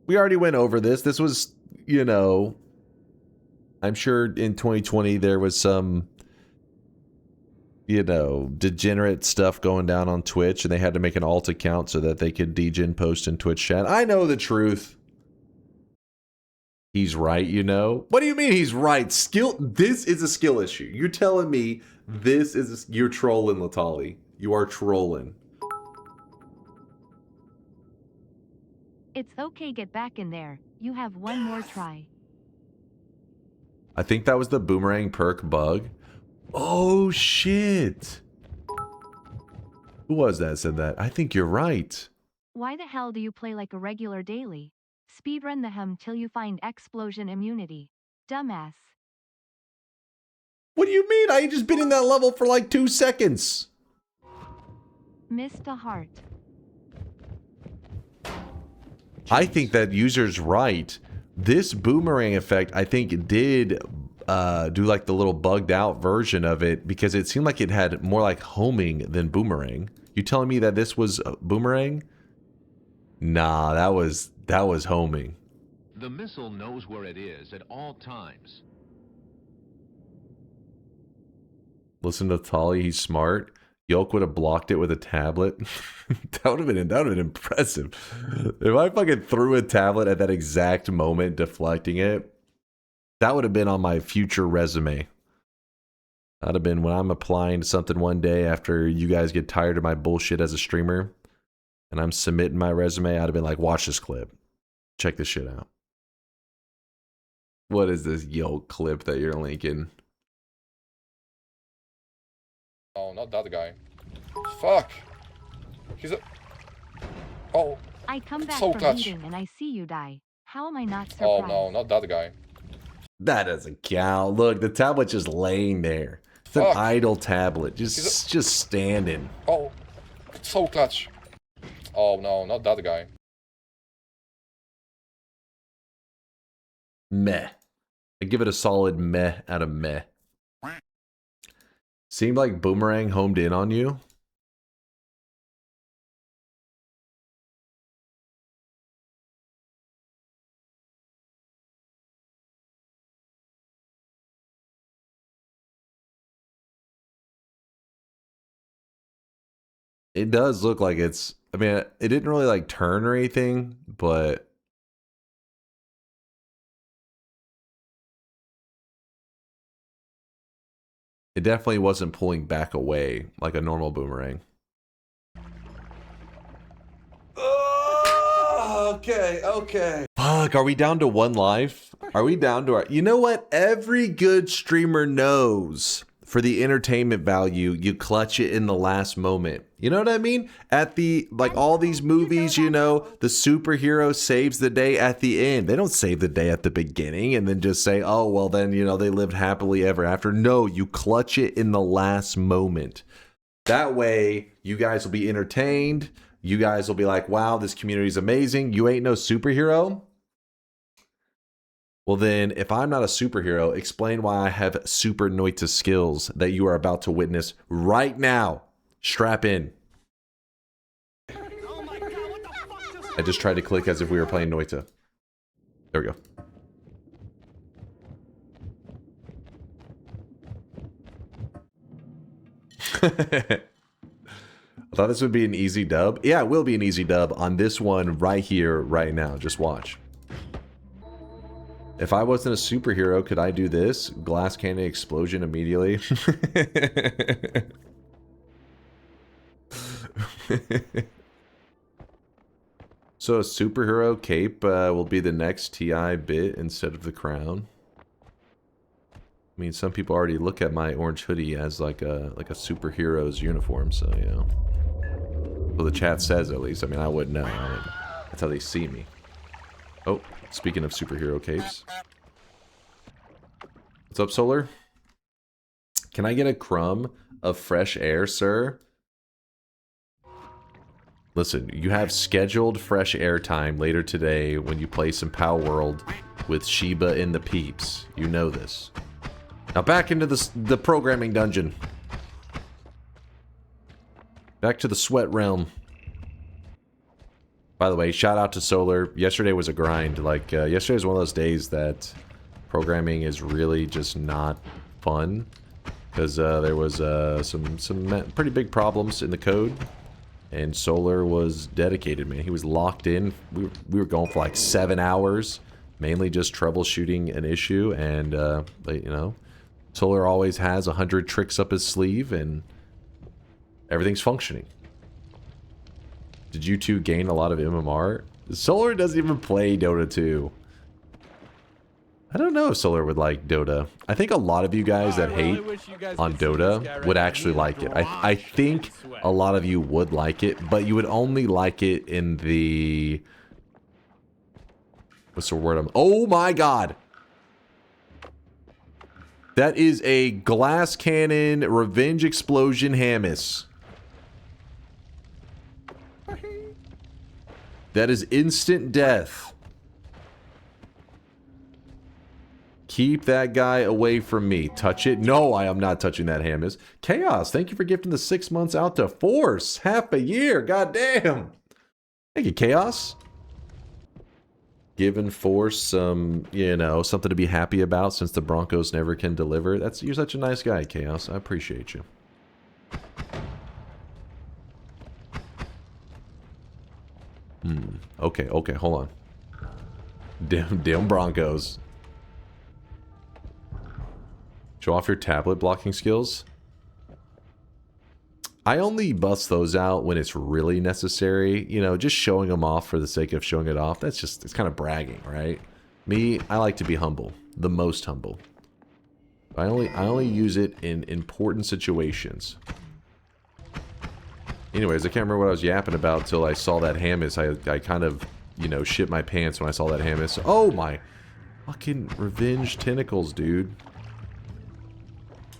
We already went over this. This was, you know, I'm sure in 2020 there was some, you know, degenerate stuff going down on Twitch, and they had to make an alt account so that they could degen post in Twitch chat. I know the truth. He's right, you know. What do you mean he's right? Skill. This is a skill issue. You're telling me this is you're trolling, Latali. You are trolling. It's okay, get back in there. You have one more try. I think that was the boomerang perk bug. Oh, shit. Who was that said that? I think you're right. Why the hell do you play like a regular daily? Speedrun the hem till you find explosion immunity. Dumbass. What do you mean? I ain't just been in that level for like 2 seconds. Missed a heart. I think that user's right. This boomerang effect, I think, did do like the little bugged out version of it, because it seemed like it had more like homing than boomerang. You telling me that this was boomerang? Nah, that was homing. The missile knows where it is at all times. Listen to Tali, he's smart. Yolk would have blocked it with a tablet. that would have been impressive. If I fucking threw a tablet at that exact moment, deflecting it, that would have been on my future resume. That'd have been when I'm applying to something one day after you guys get tired of my bullshit as a streamer, and I'm submitting my resume. I'd have been like, watch this clip. Check this shit out. What is this yoke clip that you're linking? Oh, not that guy. Fuck. He's a... Oh. I come back So from clutch. eating and I see you die. How am I not surprised? Oh no, not that guy. That doesn't count. Look, the tablet's just laying there. It's an Fuck. idle tablet, just standing. Oh. So clutch. Oh no, not that guy. Meh. I give it a solid meh out of meh. Seemed like Boomerang homed in on you. It does look like it's, I mean, it didn't really like turn or anything, but it definitely wasn't pulling back away like a normal boomerang. Okay. Fuck, are we down to 1 life? Are we down to our... You know what? Every good streamer knows for the entertainment value, you clutch it in the last moment. You know what I mean? At the, like all these movies, you know, the superhero saves the day at the end. They don't save the day at the beginning and then just say, oh, well then, you know, they lived happily ever after. No, you clutch it in the last moment. That way, you guys will be entertained. You guys will be like, wow, this community is amazing. You ain't no superhero. Well then, if I'm not a superhero, explain why I have super Noita skills that you are about to witness right now. Strap in. I just tried to click as if we were playing Noita. There we go. I thought this would be an easy dub. Yeah, it will be an easy dub on this one right here, right now. Just watch. If I wasn't a superhero, could I do this? Glass cannon explosion immediately. So a superhero cape will be the next TI bit instead of the crown. I mean, some people already look at my orange hoodie as like a superhero's uniform, so you know. Well, the chat says at least. I mean, I wouldn't know. That's how they see me. Oh, speaking of superhero capes. What's up, Solar? Can I get a crumb of fresh air, sir? Listen, you have scheduled fresh air time later today when you play some Pow World with Sheba and the Peeps. You know this. Now back into the programming dungeon. Back to the sweat realm. By the way, shout out to Solar. Yesterday was a grind. Like, yesterday was one of those days that programming is really just not fun. Because there was some pretty big problems in the code. And Solar was dedicated, man. He was locked in. We were going for like 7 hours. Mainly just troubleshooting an issue. And, you know, Solar always has 100 tricks up his sleeve. And everything's functioning. Did you two gain a lot of MMR? Solar doesn't even play Dota 2. I don't know if Solar would like Dota. I think a lot of you guys that hate on Dota would actually like it. I think a lot of you would like it, but you would only like it in the... What's the word? Oh my god! That is a glass cannon revenge explosion Hammis. That is instant death. Keep that guy away from me. Touch it? No, I am not touching that Hammis. Chaos, thank you for gifting the 6 months out to Force. Half a year, goddamn. Thank you, Chaos. Giving Force some, you know, something to be happy about since the Broncos never can deliver. You're such a nice guy, Chaos. I appreciate you. Okay, hold on. Damn Broncos. Show off your tablet blocking skills. I only bust those out when it's really necessary. You know, just showing them off for the sake of showing it off. That's just, it's kind of bragging, right? Me, I like to be humble. The most humble. I only use it in important situations. Anyways, I can't remember what I was yapping about until I saw that Hammis. I kind of, you know, shit my pants when I saw that Hammis. Oh my fucking revenge tentacles, dude.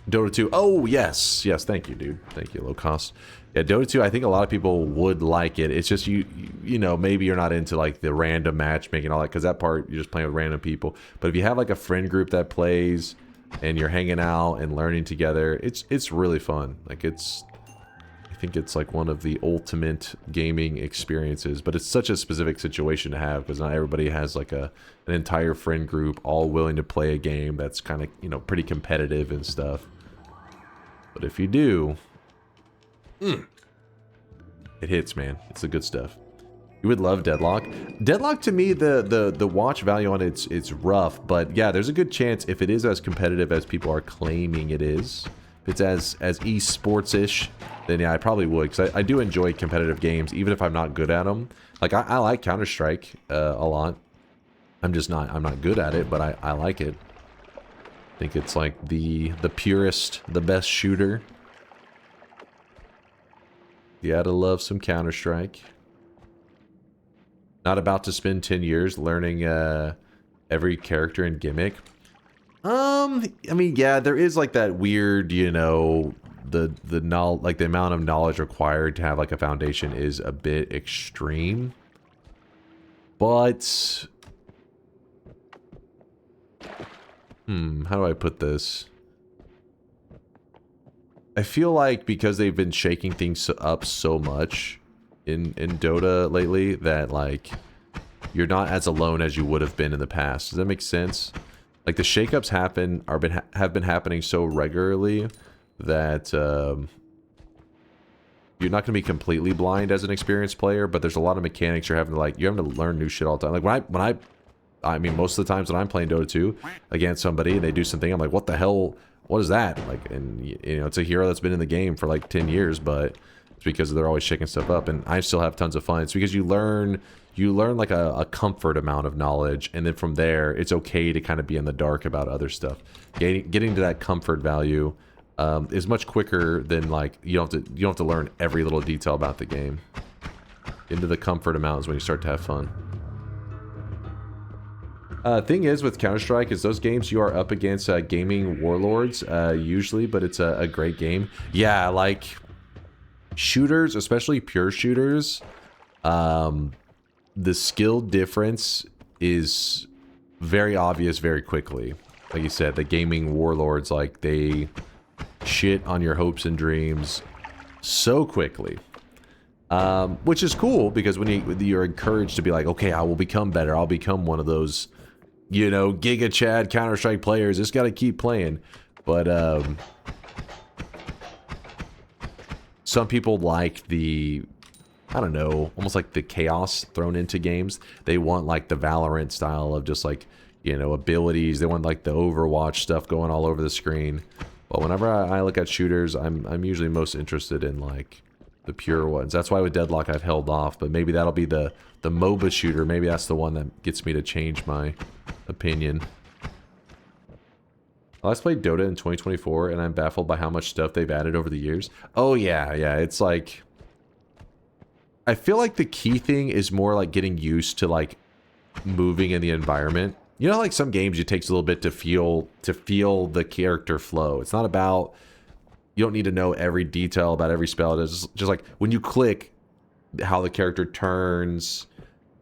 Dota 2. Oh, yes. Yes, thank you, dude. Thank you, low cost. Yeah, Dota 2, I think a lot of people would like it. It's just you know, maybe you're not into like the random matchmaking and all that, because that part, you're just playing with random people. But if you have like a friend group that plays and you're hanging out and learning together, it's really fun. Like I think it's like one of the ultimate gaming experiences, but it's such a specific situation to have because not everybody has like an entire friend group all willing to play a game that's kind of, you know, pretty competitive and stuff. But if you do, it hits, man. It's the good stuff. You would love Deadlock. Deadlock, to me, the watch value on it's rough, but yeah, there's a good chance if it is as competitive as people are claiming it is, if it's as esports-ish, then yeah, I probably would, because I do enjoy competitive games, even if I'm not good at them. Like, I like Counter-Strike a lot. I'm not good at it, but I like it. I think it's like the purest, the best shooter. You gotta love some Counter-Strike. Not about to spend 10 years learning every character and gimmick. I mean, yeah, there is like that weird, you know, the amount of knowledge required to have like a foundation is a bit extreme. But how do I put this? I feel like because they've been shaking things up so much in Dota lately that like you're not as alone as you would have been in the past. Does that make sense? Like the shakeups have been happening so regularly that you're not going to be completely blind as an experienced player, but there's a lot of mechanics you're having to learn new shit all the time. Like I mean, most of the times when I'm playing Dota 2 against somebody and they do something, I'm like, what the hell? What is that? Like, and you know, it's a hero that's been in the game for like 10 years, but it's because they're always shaking stuff up, and I still have tons of fun. It's because you learn like a comfort amount of knowledge, and then from there, it's okay to kind of be in the dark about other stuff. Getting to that comfort value is much quicker than like you don't have to learn every little detail about the game. Into the comfort amount is when you start to have fun. Thing is with Counter-Strike is those games you are up against gaming warlords usually, but it's a great game. Yeah, like shooters, especially pure shooters, the skill difference is very obvious very quickly. Like you said, the gaming warlords, like they shit on your hopes and dreams so quickly. Which is cool because when you're encouraged to be like, okay, I will become better. I'll become one of those, you know, Giga Chad Counter-Strike players. Just got to keep playing. But some people like the, I don't know, almost like the chaos thrown into games. They want like the Valorant style of just like, you know, abilities. They want like the Overwatch stuff going all over the screen. But whenever I look at shooters, I'm usually most interested in like the pure ones. That's why with Deadlock I've held off, but maybe that'll be the MOBA shooter. Maybe that's the one that gets me to change my opinion. I last played Dota in 2024, and I'm baffled by how much stuff they've added over the years. Oh yeah, it's like, I feel like the key thing is more like getting used to like moving in the environment. You know, like some games it takes a little bit to feel the character flow. It's not about, you don't need to know every detail about every spell. It's just like when you click, how the character turns,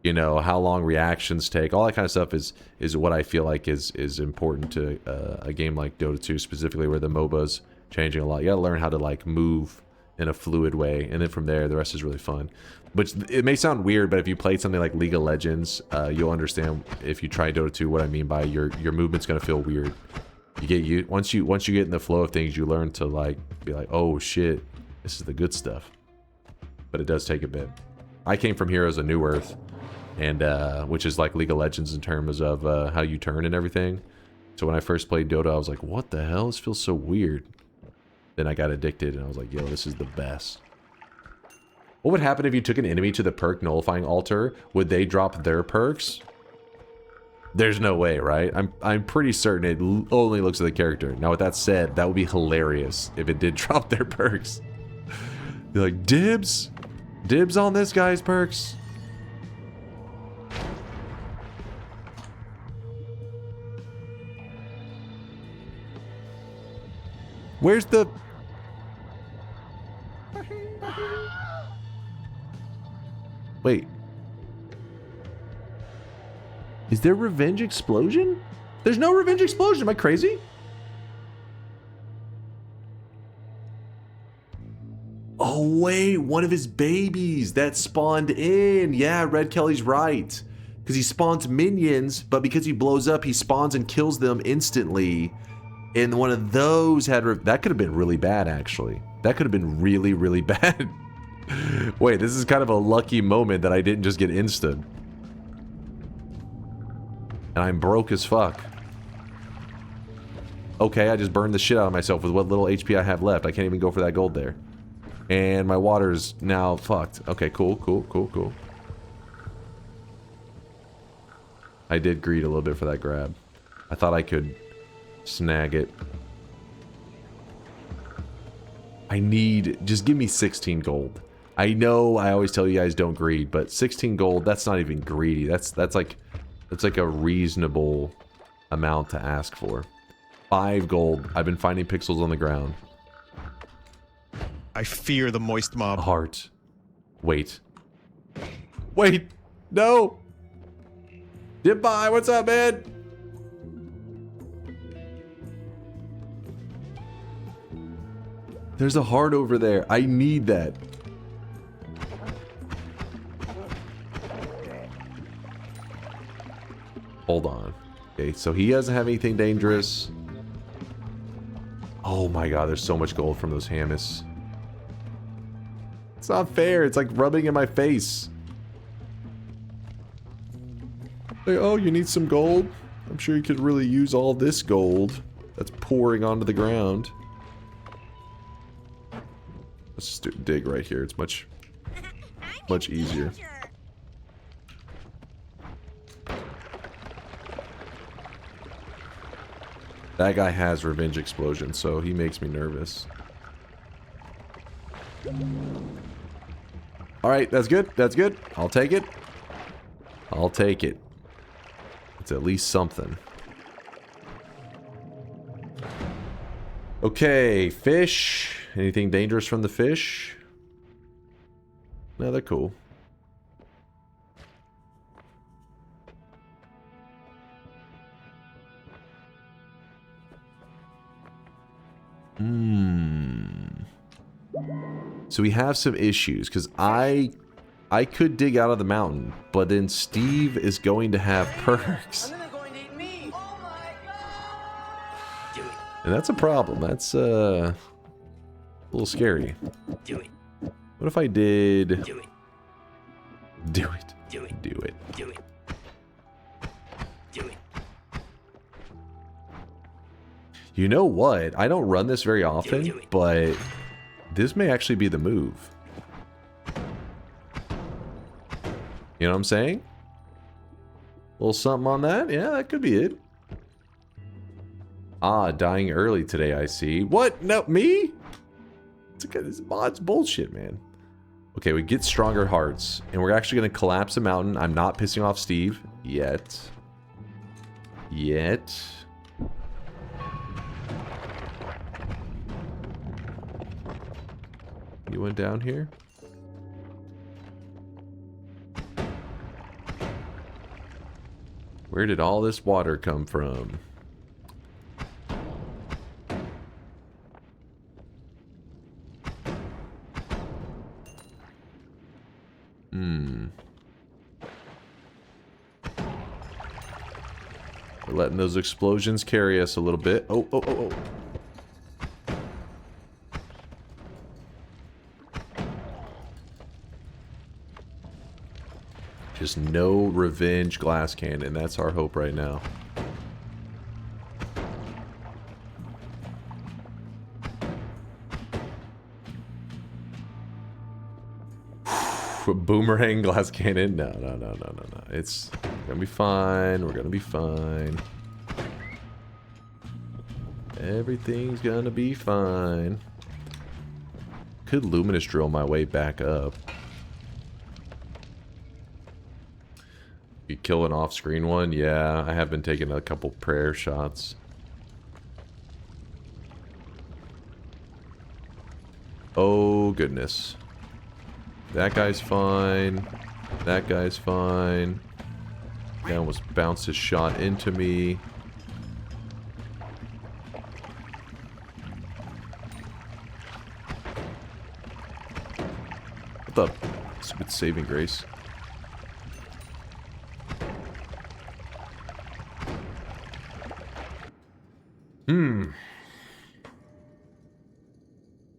you know, how long reactions take, all that kind of stuff is what I feel like is important to a game like Dota 2 specifically, where the MOBA's changing a lot. You gotta learn how to like move in a fluid way, and then from there the rest is really fun. Which it may sound weird, but if you played something like League of Legends, you'll understand if you try Dota 2 what I mean by your movement's gonna feel weird. Once you get in the flow of things, you learn to like be like, oh shit, this is the good stuff. But it does take a bit. I came from Heroes of New Earth, and which is like League of Legends in terms of how you turn and everything. So when I first played Dota, I was like, what the hell? This feels so weird. Then I got addicted, and I was like, yo, this is the best. What would happen if you took an enemy to the perk nullifying altar? Would they drop their perks? There's no way, right? I'm pretty certain it only looks at the character. Now, with that said, that would be hilarious if it did drop their perks. You're like, dibs? Dibs on this guy's perks? Where's the... Wait. Is there revenge explosion? There's no revenge explosion. Am I crazy? Oh, wait. One of his babies that spawned in. Yeah, Red Kelly's right. Because he spawns minions, but because he blows up, he spawns and kills them instantly. And one of those had... That could have been really bad, actually. That could have been really, really bad. Wait, this is kind of a lucky moment that I didn't just get instant. And I'm broke as fuck. Okay, I just burned the shit out of myself with what little HP I have left. I can't even go for that gold there. And my water's now fucked. Okay, cool, cool, cool, cool. I did greed a little bit for that grab. I thought I could snag it. I need... Just give me 16 gold. I know I always tell you guys don't greed, but 16 gold, that's not even greedy. That's like a reasonable amount to ask for. 5 gold. I've been finding pixels on the ground. I fear the moist mob. Heart. Wait. Wait! No! Goodbye, what's up, man? There's a heart over there. I need that. Hold on. Okay, so he doesn't have anything dangerous. Oh my god, there's so much gold from those hammis. It's not fair. It's like rubbing in my face. Like, oh, you need some gold? I'm sure you could really use all this gold that's pouring onto the ground. Let's just dig right here. It's much easier. That guy has revenge explosion, so he makes me nervous. Alright, that's good. That's good. I'll take it. I'll take it. It's at least something. Okay, fish. Anything dangerous from the fish? No, they're cool. So we have some issues, because I could dig out of the mountain, but then Steve is going to have perks. And that's a problem. That's a little scary. Do it. What if I did... Do it. Do it. Do it. Do it. Do it. Do it. You know what? I don't run this very often, but this may actually be the move. You know what I'm saying? A little something on that? Yeah, that could be it. Ah, dying early today, I see. What? No, me? It's okay. This mod's bullshit, man. Okay, we get stronger hearts, and we're actually going to collapse a mountain. I'm not pissing off Steve yet. Yet. You went down here? Where did all this water come from? We're letting those explosions carry us a little bit. Oh, oh, oh, oh. Just no revenge glass cannon. That's our hope right now. Boomerang glass cannon? No, no, no, no, no, no. It's We're gonna be fine. We're gonna be fine. Everything's gonna be fine. Could luminous drill my way back up. You kill an off-screen one? Yeah, I have been taking a couple prayer shots. Oh, goodness. That guy's fine. That guy's fine. He almost bounced his shot into me. What the? Stupid saving grace.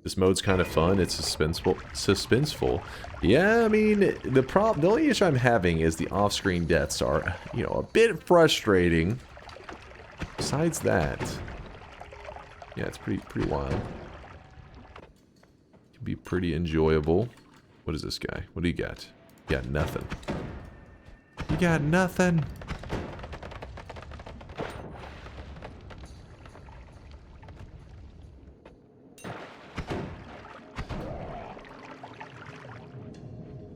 This mode's kind of fun. It's suspenseful. Yeah, I mean, the only issue I'm having is the off-screen deaths are, you know, a bit frustrating. Besides that, yeah, it's pretty wild. Can be pretty enjoyable. What is this guy? What do you got? You got nothing. You got nothing.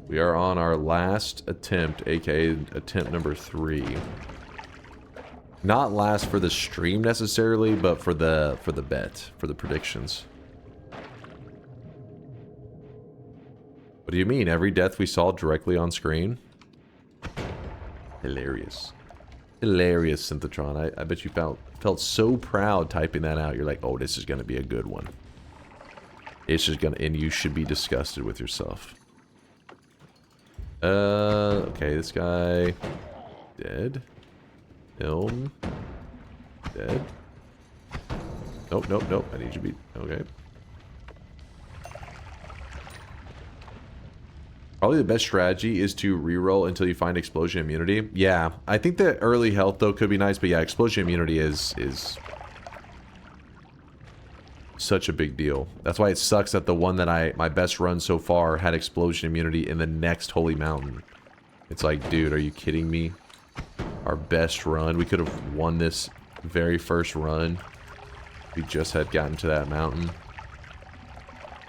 We are on our last attempt, aka attempt number 3. Not last for the stream necessarily, but for the bet, for the predictions. What do you mean? Every death we saw directly on screen? Hilarious. Hilarious, Synthetron. I bet you felt so proud typing that out. You're like, oh, this is gonna be a good one. It's just gonna, and you should be disgusted with yourself. Okay, this guy dead. Film dead. Nope, nope, nope. I need you to be okay. Probably the best strategy is to reroll until you find explosion immunity. Yeah, I think that early health though could be nice, but yeah, explosion immunity is such a big deal. That's why it sucks that the one that my best run so far had explosion immunity in the next holy mountain. It's like, dude, are you kidding me? Our best run. We could have won this very first run. We just had gotten to that mountain,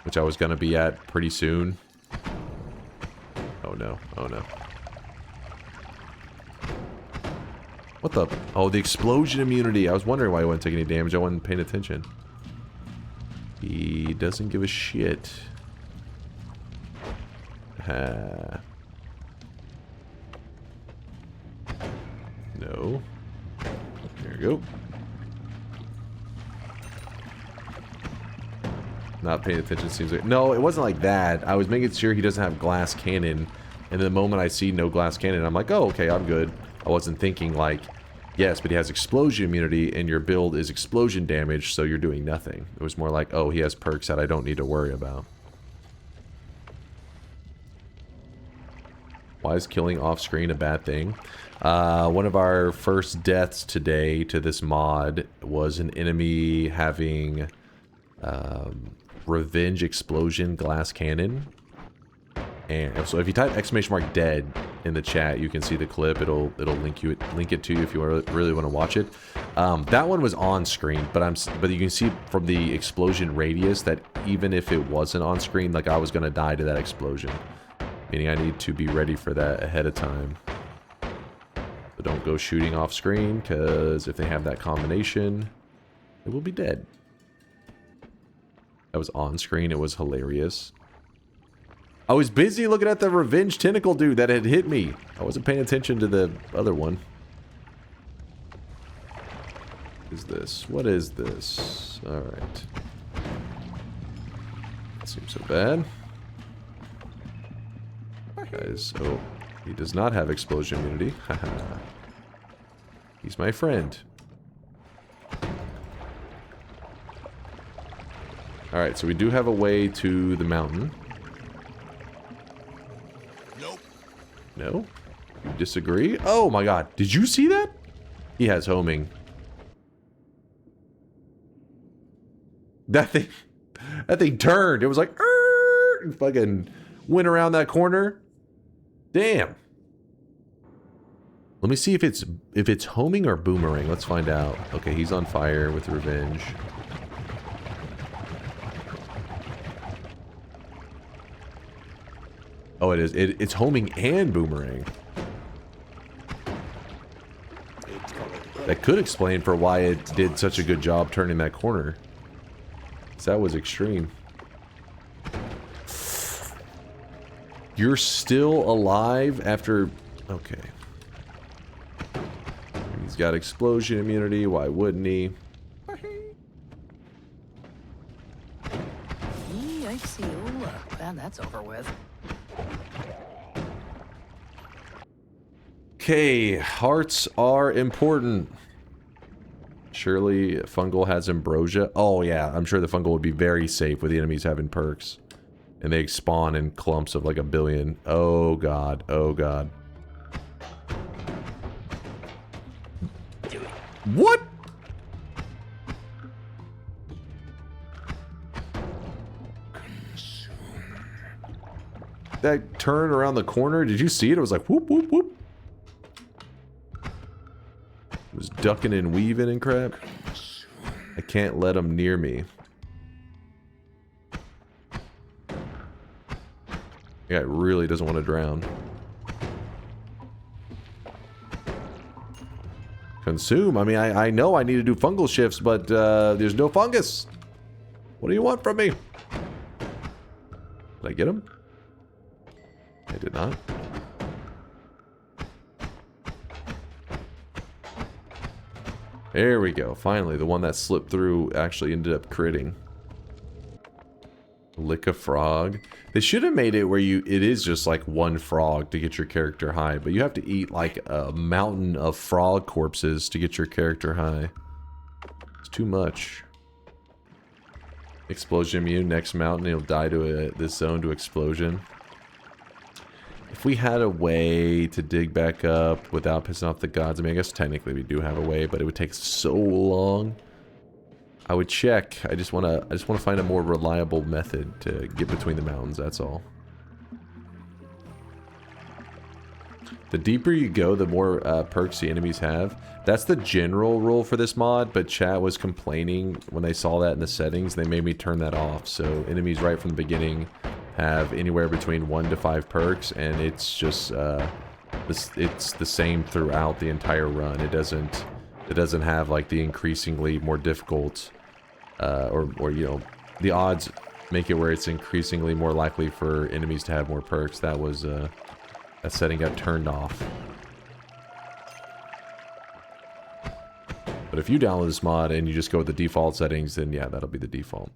which I was gonna be at pretty soon. Oh no, oh no. What the? Oh, the explosion immunity. I was wondering why he wasn't taking any damage. I wasn't paying attention. He doesn't give a shit. No. There you go. Not paying attention seems like... No, it wasn't like that. I was making sure he doesn't have glass cannon. And the moment I see no glass cannon, I'm like, oh, okay, I'm good. I wasn't thinking like... Yes, but he has explosion immunity, and your build is explosion damage, so you're doing nothing. It was more like, oh, he has perks that I don't need to worry about. Why is killing off-screen a bad thing? One of our first deaths today to this mod was an enemy having revenge explosion glass cannon. And so if you type !dead in the chat, you can see the clip. It'll link it to you if you really want to watch it. That one was on screen, but you can see from the explosion radius that even if it wasn't on screen, like I was gonna die to that explosion. Meaning I need to be ready for that ahead of time. So don't go shooting off screen, because if they have that combination, it will be dead. That was on screen. It was hilarious. I was busy looking at the revenge tentacle dude that had hit me. I wasn't paying attention to the other one. What is this? What is this? Alright. That seems so bad. Guys, oh, he does not have explosion immunity. Haha. He's my friend. Alright, so we do have a way to the mountain. Nope. No? You disagree? Oh my god. Did you see that? He has homing. That thing turned. It was like, and fucking went around that corner. Damn. Let me see if it's homing or boomerang. Let's find out. Okay, he's on fire with revenge. Oh, it is. It's homing and boomerang. That could explain for why it did such a good job turning that corner. 'Cause that was extreme. You're still alive after... Okay. He's got explosion immunity. Why wouldn't he? Yikesy, oh, glad that's over with. Okay, hearts are important. Surely fungal has ambrosia. Oh yeah, I'm sure the fungal would be very safe with the enemies having perks. And they spawn in clumps of like 1 billion. Oh god, oh god. What? That turn around the corner, did you see it? It was like whoop, whoop, whoop. It was ducking and weaving and crap. I can't let him near me. The guy really doesn't want to drown. Consume. I mean, I know I need to do fungal shifts, but there's no fungus. What do you want from me? Did I get him? I did not. There we go. Finally, the one that slipped through actually ended up critting. Lick a frog. They should have made it where it is just like one frog to get your character high, but you have to eat like a mountain of frog corpses to get your character high. It's too much. Explosion immune, next mountain, he'll die to this zone to explosion. If we had a way to dig back up without pissing off the gods, I mean, I guess technically we do have a way, but it would take so long. I would check. I just want to find a more reliable method to get between the mountains, that's all. The deeper you go, the more perks the enemies have. That's the general rule for this mod, but chat was complaining when they saw that in the settings. They made me turn that off. So enemies right from the beginning have anywhere between 1 to 5 perks, and it's just it's the same throughout the entire run. It doesn't have like the increasingly more difficult or you know, the odds make it where it's increasingly more likely for enemies to have more perks. That was that setting got turned off. But if you download this mod and you just go with the default settings, then yeah, that'll be the default.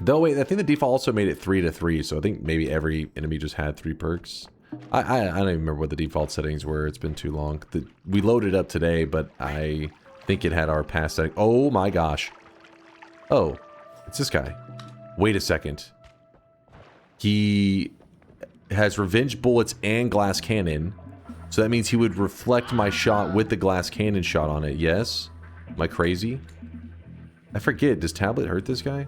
Though wait, I think the default also made it 3 to 3, so I think maybe every enemy just had 3 perks. I don't even remember what the default settings were. It's been too long. We loaded up today, but I think it had our past setting. Oh my gosh. Oh, it's this guy. Wait a second. He has revenge bullets and glass cannon. So that means he would reflect my shot with the glass cannon shot on it. Yes? Am I crazy? I forget. Does tablet hurt this guy?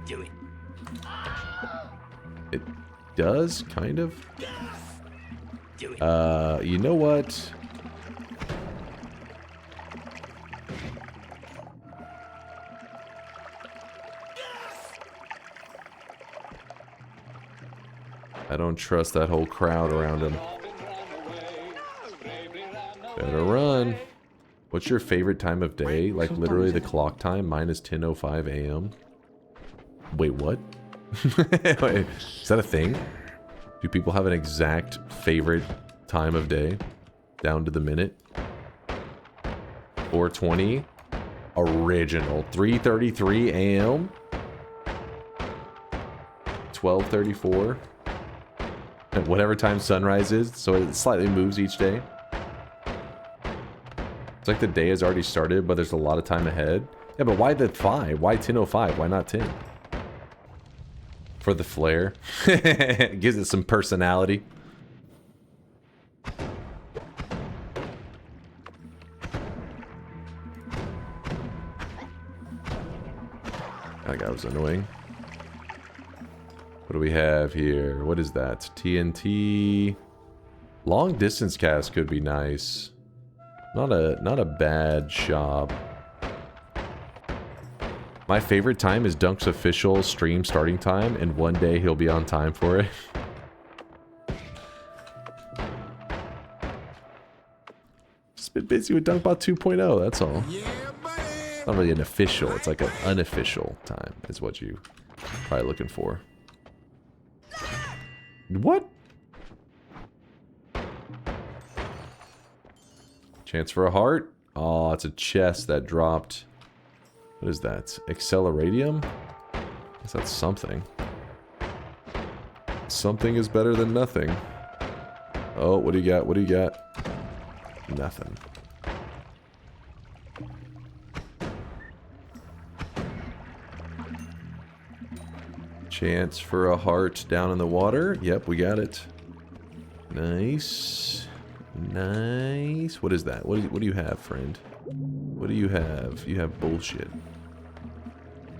Do it. It does, kind of. Do it. You know what? I don't trust that whole crowd around him. Better run. What's your favorite time of day? Like literally the clock time? Mine is 10:05 a.m. Wait, what? Wait, is that a thing? Do people have an exact favorite time of day? Down to the minute? 4:20? Original. 3:33 a.m. 12:34. Whatever time sunrise is, so it slightly moves each day. It's like the day has already started, but there's a lot of time ahead. Yeah, but why the 5? Why 10:05? Why not 10? For the flair. It gives it some personality. That guy was annoying. What do we have here? What is that? TNT. Long distance cast could be nice. Not a bad shop. My favorite time is Dunk's official stream starting time, and one day he'll be on time for it. Just been busy with Dunkbot 2.0, that's all. It's not really an official, it's like an unofficial time is what you probably looking for. What? Chance for a heart? Oh, it's a chest that dropped. What is that? Acceleradium? I guess that's something. Something is better than nothing. Oh, what do you got? What do you got? Nothing. Chance for a heart down in the water. Yep, we got it. Nice. Nice. What is that? What do you have, friend? What do you have? You have bullshit.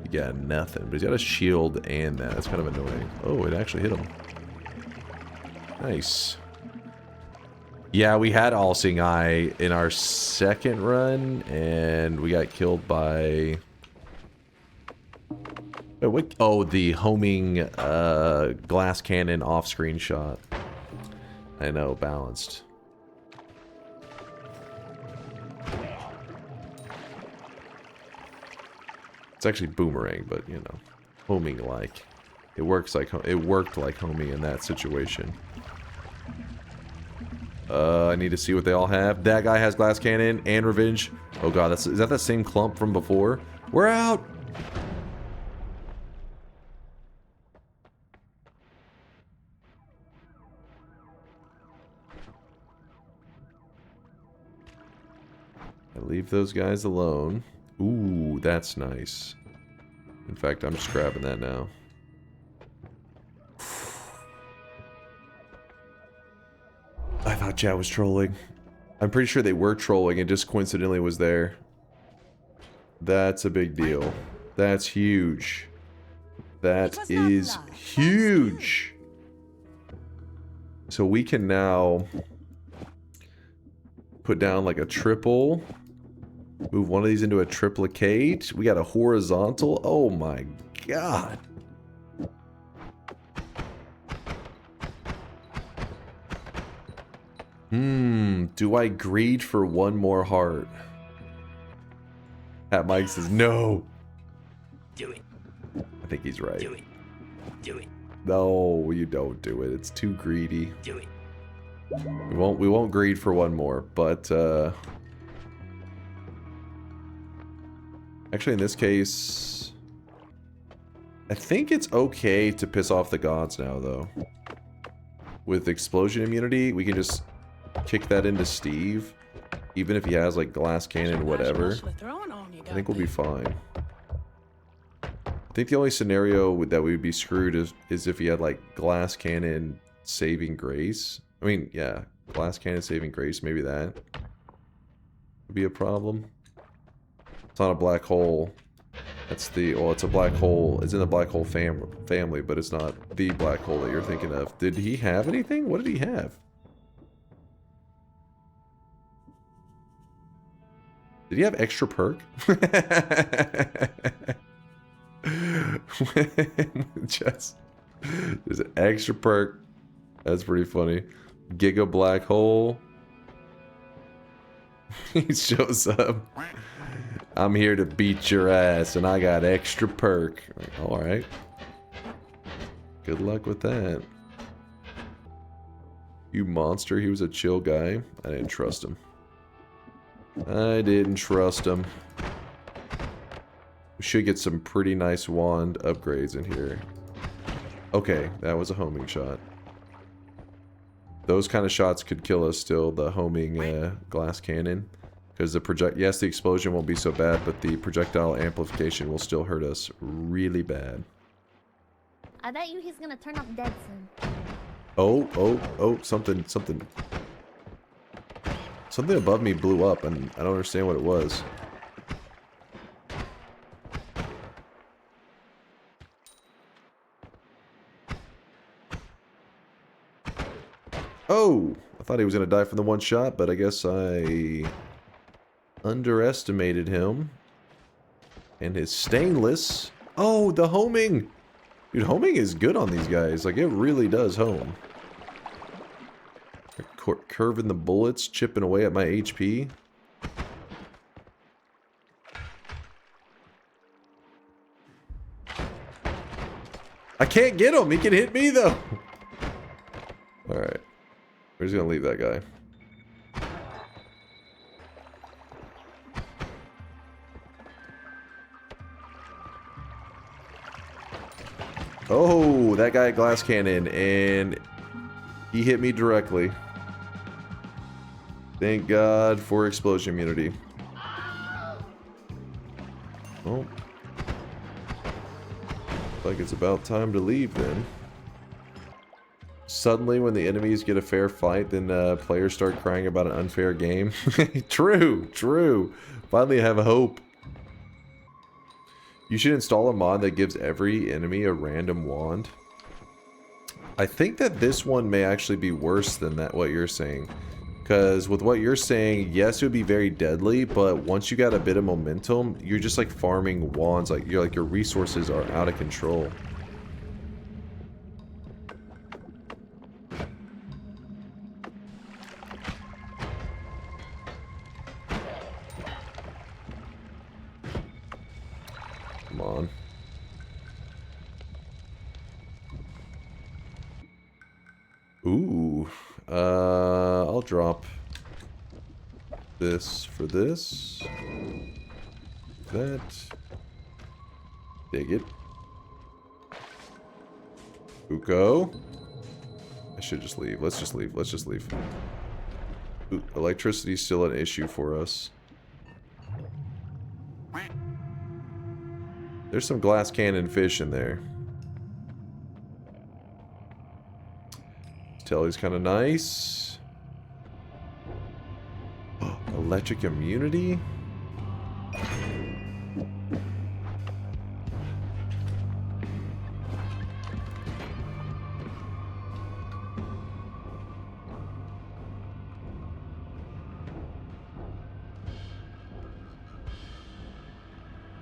You got nothing. But he's got a shield and that. That's kind of annoying. Oh, it actually hit him. Nice. Yeah, we had All-Seeing Eye in our second run, and we got killed by... Oh, what? Oh, the homing glass cannon off-screen shot. I know, balanced. It's actually boomerang, but you know, homing like. It works like it worked like homing in that situation. I need to see what they all have. That guy has glass cannon and revenge. Oh god, is that the same clump from before? We're out. I leave those guys alone. Ooh, that's nice. In fact, I'm just grabbing that now. I thought chat was trolling. I'm pretty sure they were trolling. It just coincidentally was there. That's a big deal. That's huge. That is huge. So we can now put down like a triple. Move one of these into a triplicate. We got a horizontal. Oh my god. Do I greed for one more heart? Hat Mike says no. Do it. I think he's right. Do it. Do it. No, you don't do it. It's too greedy. Do it. We won't greed for one more, but actually in this case I think it's okay to piss off the gods now though. With explosion immunity, we can just kick that into Steve, even if he has like glass cannon or whatever. I think we'll be fine. I think the only scenario that we would be screwed is if he had like glass cannon saving grace. I mean, yeah, glass cannon saving grace, maybe that would be a problem. It's not a black hole. That's the, well, it's a black hole. It's in the black hole family, but it's not the black hole that you're thinking of. Did he have anything? What did he have? Did he have extra perk? Just, there's an extra perk. That's pretty funny. Giga black hole. He shows up. I'm here to beat your ass, and I got extra perk. Alright. Good luck with that. You monster, he was a chill guy. I didn't trust him. I didn't trust him. We should get some pretty nice wand upgrades in here. Okay, that was a homing shot. Those kind of shots could kill us still, the homing glass cannon. Because the yes, the explosion won't be so bad, but the projectile amplification will still hurt us really bad. I bet you he's gonna turn up dead soon. Oh, something above me blew up, and I don't understand what it was. Oh, I thought he was going to die from the one shot, but I guess I underestimated him. And his stainless. Oh, the homing! Dude, homing is good on these guys. Like, it really does home. Curving the bullets, chipping away at my HP. I can't get him! He can hit me, though! Alright. We're just gonna leave that guy. Oh, that guy had glass cannon, and he hit me directly. Thank God for explosion immunity. Oh. Like it's about time to leave then. Suddenly when the enemies get a fair fight, then players start crying about an unfair game. True, true. Finally have a hope. You should install a mod that gives every enemy a random wand. I think that this one may actually be worse than that, what you're saying. Because with what you're saying, yes, it would be very deadly, but once you got a bit of momentum, you're just like farming wands. Like your resources are out of control. Come on. Ooh. I'll drop this for this. That. Dig it. Uko. I should just leave. Let's just leave. Let's just leave. Ooh, electricity's still an issue for us. There's some glass cannon fish in there. Telly's kind of nice. Electric immunity?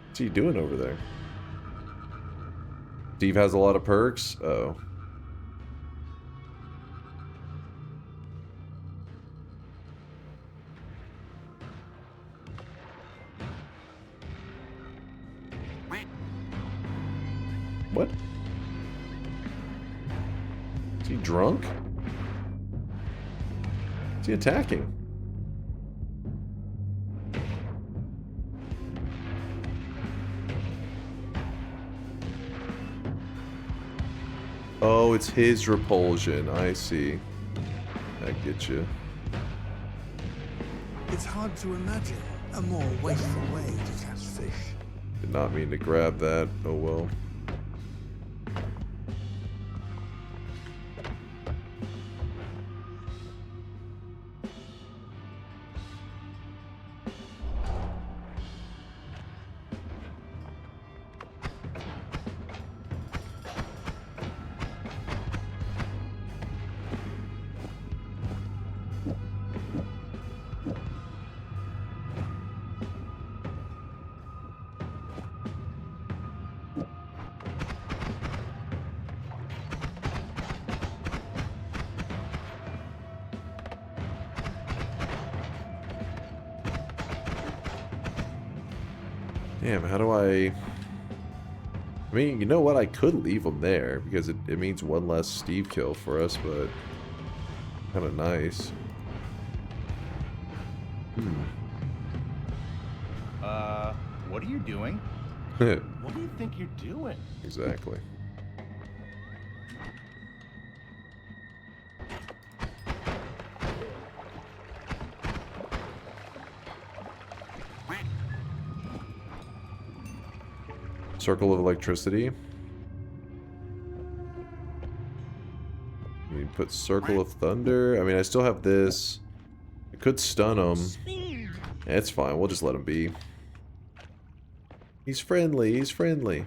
What's he doing over there? Steve has a lot of perks? Oh. What? Is he drunk? Is he attacking? Oh, it's his repulsion. I see. I get you. It's hard to imagine a more wasteful way to catch fish. Did not mean to grab that. Oh well. Damn, how do I mean, you know what? I could leave him there because it means one less Steve kill for us, but kind of nice. What are you doing? What do you think you're doing? Exactly. Circle of electricity. You put circle of thunder. I mean, I still have this. I could stun him. It's fine. We'll just let him be. He's friendly. He's friendly.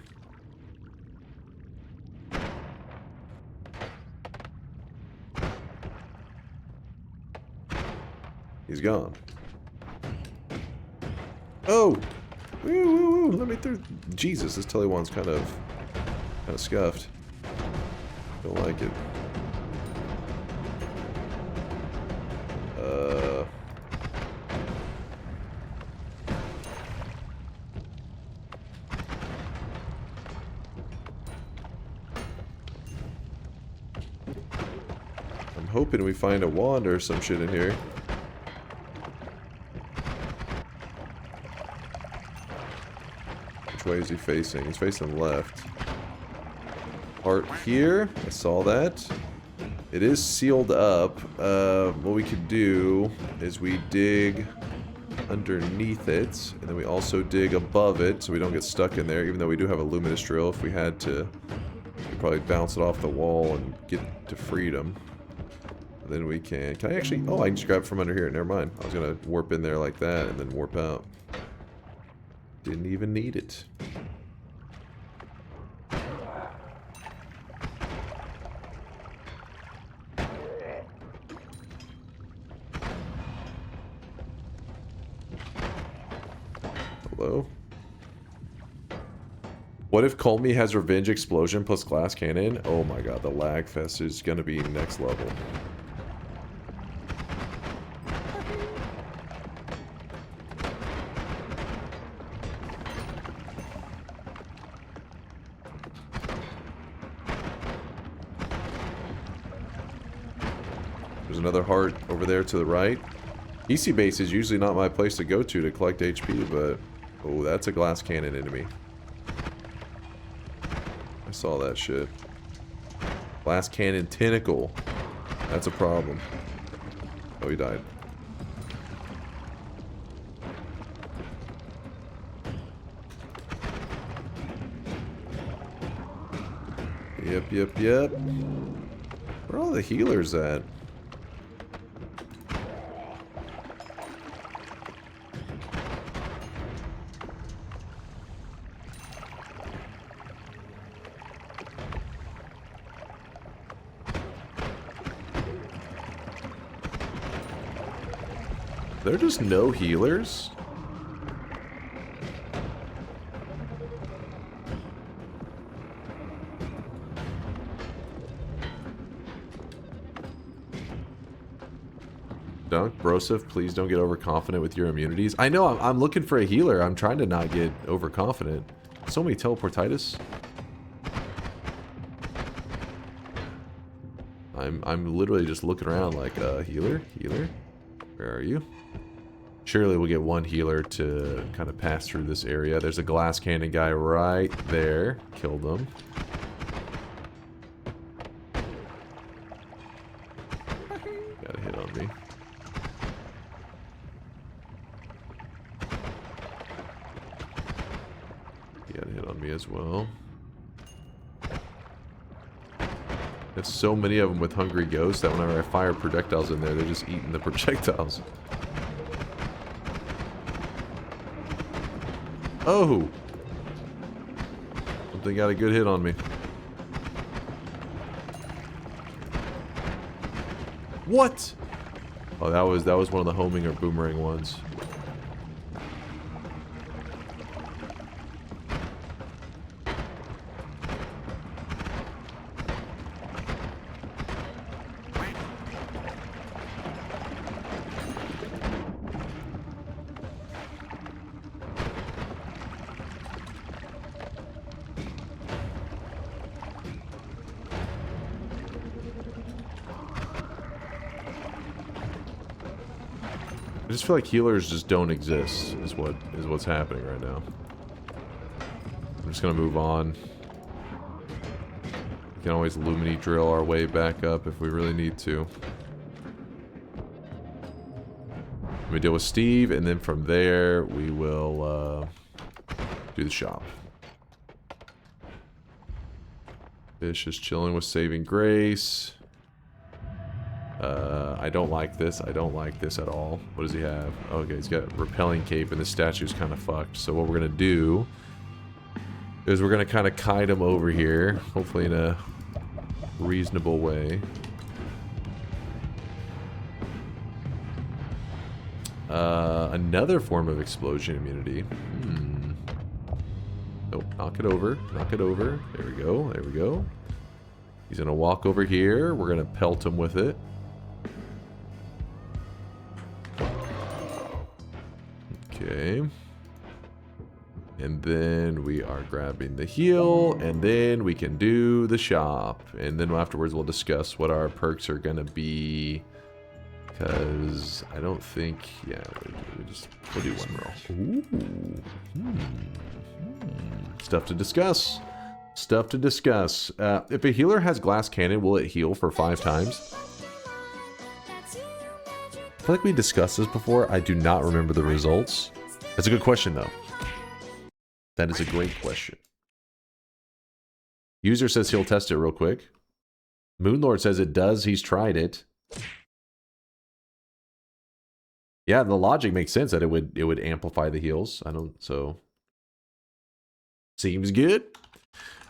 He's gone. Oh! Woo, woo, woo. Let me through. Jesus, this telly one's kind of scuffed. Don't like it. I'm hoping we find a wand or some shit in here. Which way is he facing? He's facing left. Heart here. I saw that. It is sealed up. What we could do is we dig underneath it, and then we also dig above it so we don't get stuck in there, even though we do have a luminous drill. If we had to, we'd probably bounce it off the wall and get to freedom. And then we can I actually, oh, I can just grab it from under here. Never mind. I was gonna warp in there like that and then warp out. Didn't even need it. Hello? What if Kolmi has Revenge Explosion plus Glass Cannon? Oh my god, the lag fest is gonna be next level. There's another heart over there to the right. EC base is usually not my place to go to collect HP, but... Oh, that's a glass cannon enemy. I saw that shit. Glass cannon tentacle. That's a problem. Oh, he died. Yep, yep, yep. Where are all the healers at? There are just no healers? Dunk, Broseph, please don't get overconfident with your immunities. I know, I'm looking for a healer. I'm trying to not get overconfident. So many teleportitis. I'm literally just looking around like, healer? Healer? Where are you? Surely we'll get one healer to kind of pass through this area. There's a glass cannon guy right there. Killed him. Got a hit on me. He got a hit on me as well. There's so many of them with hungry ghosts that whenever I fire projectiles in there, they're just eating the projectiles. Oh! Something got a good hit on me. What? Oh, that was one of the homing or boomerang ones. I just feel like healers just don't exist, is what's happening right now. I'm just gonna move on. We can always Lumini drill our way back up if we really need to. Let me deal with Steve, and then from there we will do the shop. Fish is chilling with Saving Grace. I don't like this. I don't like this at all. What does he have? Okay, he's got Repelling Cape, and the statue's kind of fucked. So what we're going to do is we're going to kind of kite him over here, hopefully in a reasonable way. Another form of explosion immunity. Nope, knock it over. Knock it over. There we go. There we go. He's gonna walk over here. We're gonna pelt him with it. Okay. And then we are grabbing the heal, and then we can do the shop. And then afterwards we'll discuss what our perks are gonna be. Because I don't think, yeah, we'll do one roll. Ooh. Stuff to discuss. Stuff to discuss. If a healer has glass cannon, will it heal for 5 times? I feel like we discussed this before. I do not remember the results. That's a good question, though. That is a great question. User says he'll test it real quick. Moonlord says it does. He's tried it. Yeah, the logic makes sense that it would amplify the heals. So seems good.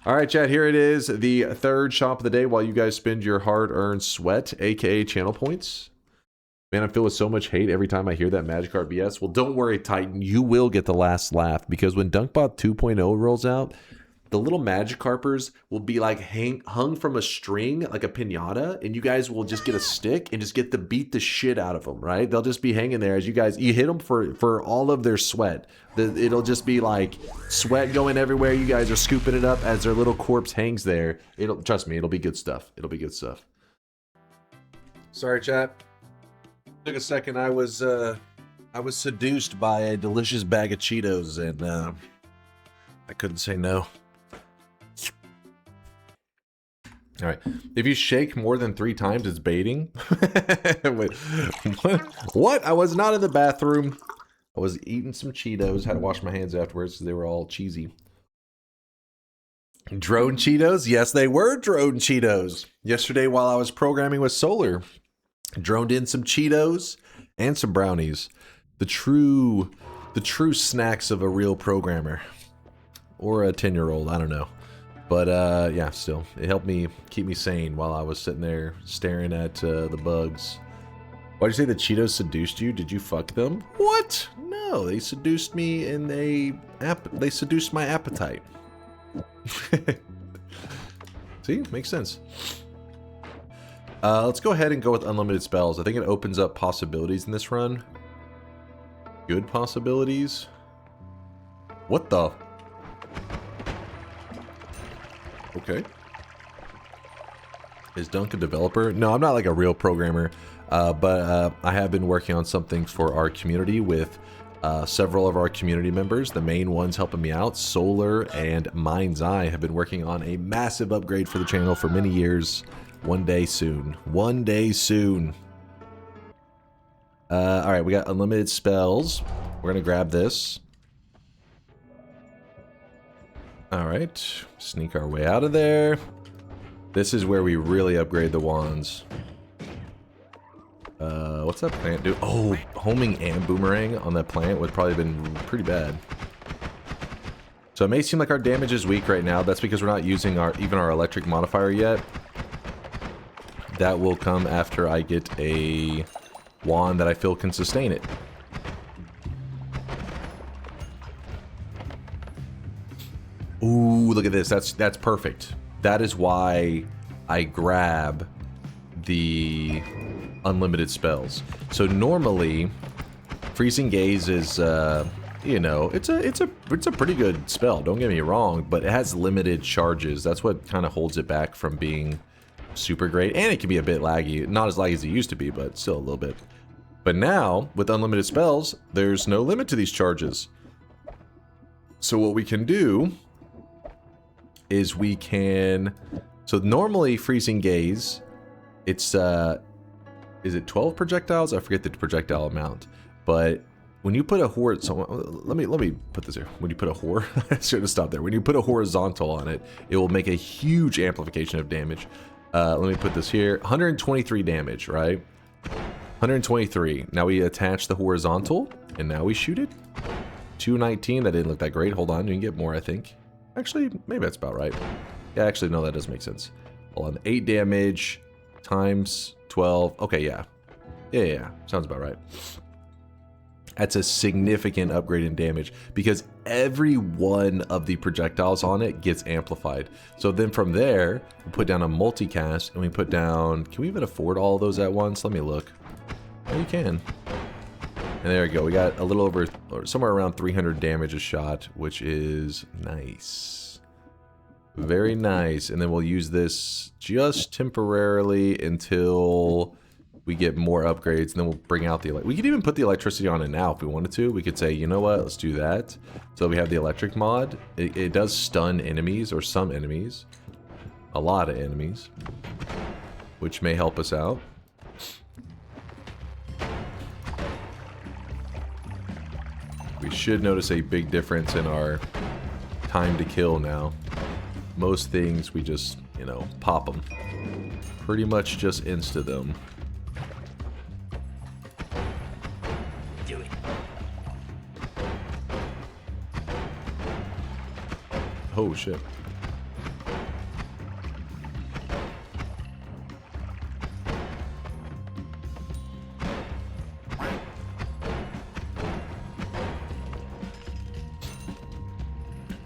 All right, chat, here it is, the third shop of the day while you guys spend your hard-earned sweat, aka channel points. Man, I'm filled with so much hate every time I hear that Magikarp BS. Well, don't worry, Titan, you will get the last laugh, because when Dunkbot 2.0 rolls out, the little Magikarpers will be like hung from a string, like a piñata, and you guys will just get a stick and just get to beat the shit out of them, right? They'll just be hanging there as you hit them for all of their sweat. It'll just be like sweat going everywhere. You guys are scooping it up as their little corpse hangs there. Trust me, it'll be good stuff. It'll be good stuff. Sorry, chat. Took a second. I was seduced by a delicious bag of Cheetos, and I couldn't say no. All right. If you shake more than 3 times, it's baiting. Wait, what? I was not in the bathroom. I was eating some Cheetos. Had to wash my hands afterwards because they were all cheesy. Drone Cheetos? Yes, they were drone Cheetos. Yesterday, while I was programming with Solar, droned in some Cheetos and some brownies. The true snacks of a real programmer. Or a 10-year-old, I don't know. But, yeah, still, it helped me keep me sane while I was sitting there staring at the bugs. Why'd you say the Cheetos seduced you? Did you fuck them? What? No, they seduced me and they seduced my appetite. See? Makes sense. Let's go ahead and go with unlimited spells. I think it opens up possibilities in this run. Good possibilities. What the... Okay. Is Dunk a developer? No, I'm not like a real programmer, but I have been working on something for our community with several of our community members. The main ones helping me out, Solar and Mind's Eye, have been working on a massive upgrade for the channel for many years. One day soon. One day soon. All right, we got unlimited spells. We're gonna grab this. Alright, sneak our way out of there. This is where we really upgrade the wands. What's that plant do? Oh, homing and boomerang on that plant would probably have been pretty bad. So it may seem like our damage is weak right now. That's because we're not using even our electric modifier yet. That will come after I get a wand that I feel can sustain it. Ooh, look at this. That's perfect. That is why I grab the unlimited spells. So normally, Freezing Gaze is, you know, it's a pretty good spell. Don't get me wrong, but it has limited charges. That's what kind of holds it back from being super great. And it can be a bit laggy. Not as laggy as it used to be, but still a little bit. But now, with unlimited spells, there's no limit to these charges. So what we can do is we can... So normally Freezing Gaze, it's, is it 12 projectiles? I forget the projectile amount. But when you put a horizontal... Let me put this here. When you put a I should have stopped there. When you put a horizontal on it, it will make a huge amplification of damage. Let me put this here. 123 damage, right? 123. Now we attach the horizontal, and now we shoot it. 219. That didn't look that great. Hold on, you can get more, I think. Actually, maybe that's about right. Yeah, actually, no, that does make sense. Hold on. 8 damage times 12. Okay, yeah. Yeah, sounds about right. That's a significant upgrade in damage because every one of the projectiles on it gets amplified. So then from there, we put down a multicast and we put down, can we even afford all of those at once? Let me look. Oh, you can. And there we go. We got a little over, or somewhere around 300 damage a shot, which is nice. Very nice. And then we'll use this just temporarily until we get more upgrades, and then we'll bring out the, we could even put the electricity on it now if we wanted to. We could say, you know what, let's do that. So we have the electric mod. It does stun enemies, or some enemies. A lot of enemies. Which may help us out. We should notice a big difference in our time to kill now. Most things we just, you know, pop them. Pretty much just insta them. Do it. Oh shit.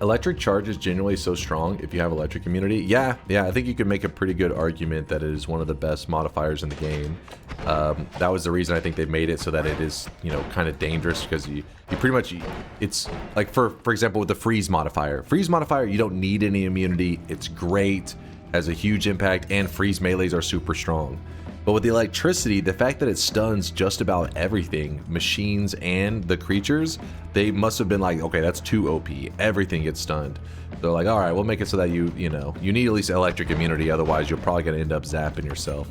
Electric charge is generally so strong if you have electric immunity. Yeah, I think you can make a pretty good argument that it is one of the best modifiers in the game. That was the reason I think they made it so that it is, you know, kind of dangerous, because you pretty much, it's like, for example, with the freeze modifier. Freeze modifier, you don't need any immunity. It's great, has a huge impact, and freeze melees are super strong. But with the electricity, the fact that it stuns just about everything, machines and the creatures, they must have been like, okay, that's too OP. Everything gets stunned. They're like, all right, we'll make it so that you know, you need at least electric immunity, otherwise you're probably going to end up zapping yourself.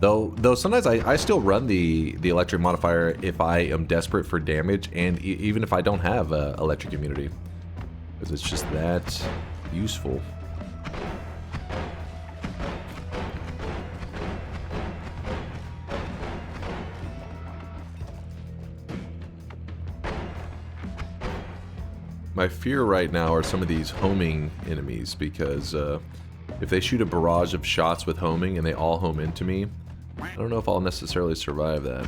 Though sometimes I still run the electric modifier if I am desperate for damage, and even if I don't have electric immunity, because it's just that useful. My fear right now are some of these homing enemies, because if they shoot a barrage of shots with homing and they all home into me, I don't know if I'll necessarily survive that.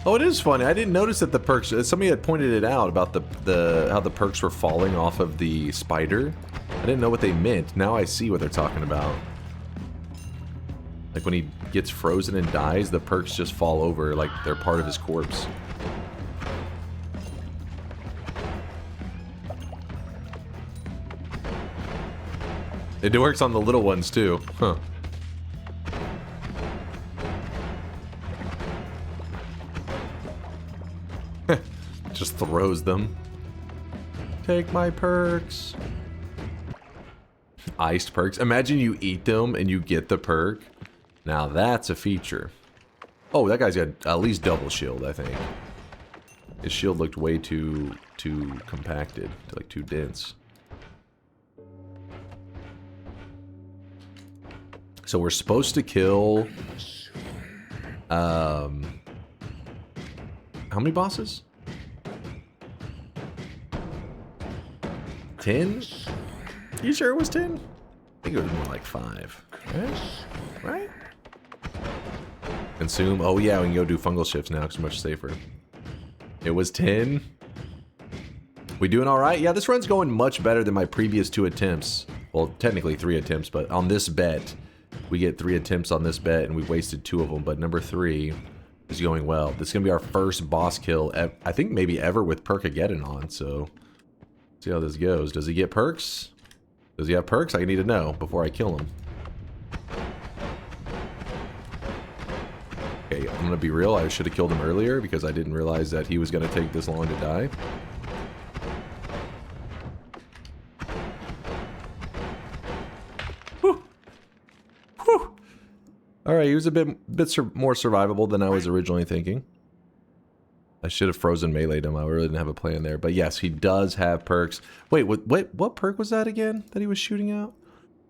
Oh, it is funny. I didn't notice that the perks. Somebody had pointed it out about how the perks were falling off of the spider. I didn't know what they meant. Now I see what they're talking about. Like when he gets frozen and dies, the perks just fall over like they're part of his corpse. It works on the little ones too, huh? Just throws them. Take my perks. Iced perks. Imagine you eat them and you get the perk. Now that's a feature. Oh, that guy's got at least double shield, I think. His shield looked way too compacted, like too dense. So we're supposed to kill how many bosses? 10? You sure it was 10? I think it was more like 5. Right? Consume. Oh yeah, we can go do fungal shifts now, 'cause it's much safer. It was 10. We doing all right? Yeah, this run's going much better than my previous 2 attempts. Well, technically 3 attempts, but on this bet, we get 3 attempts on this bet, and we wasted 2 of them. But number 3 is going well. This is gonna be our first boss kill, I think maybe ever, with Perkageddon on. So. See how this goes. Does he get perks? Does he have perks? I need to know before I kill him. Okay, I'm gonna be real. I should have killed him earlier because I didn't realize that he was gonna take this long to die. Whew. Whew. All right, he was a bit more survivable than I was originally thinking. I should have frozen meleeed him. I really didn't have a plan there. But yes, he does have perks. Wait, what perk was that again that he was shooting out?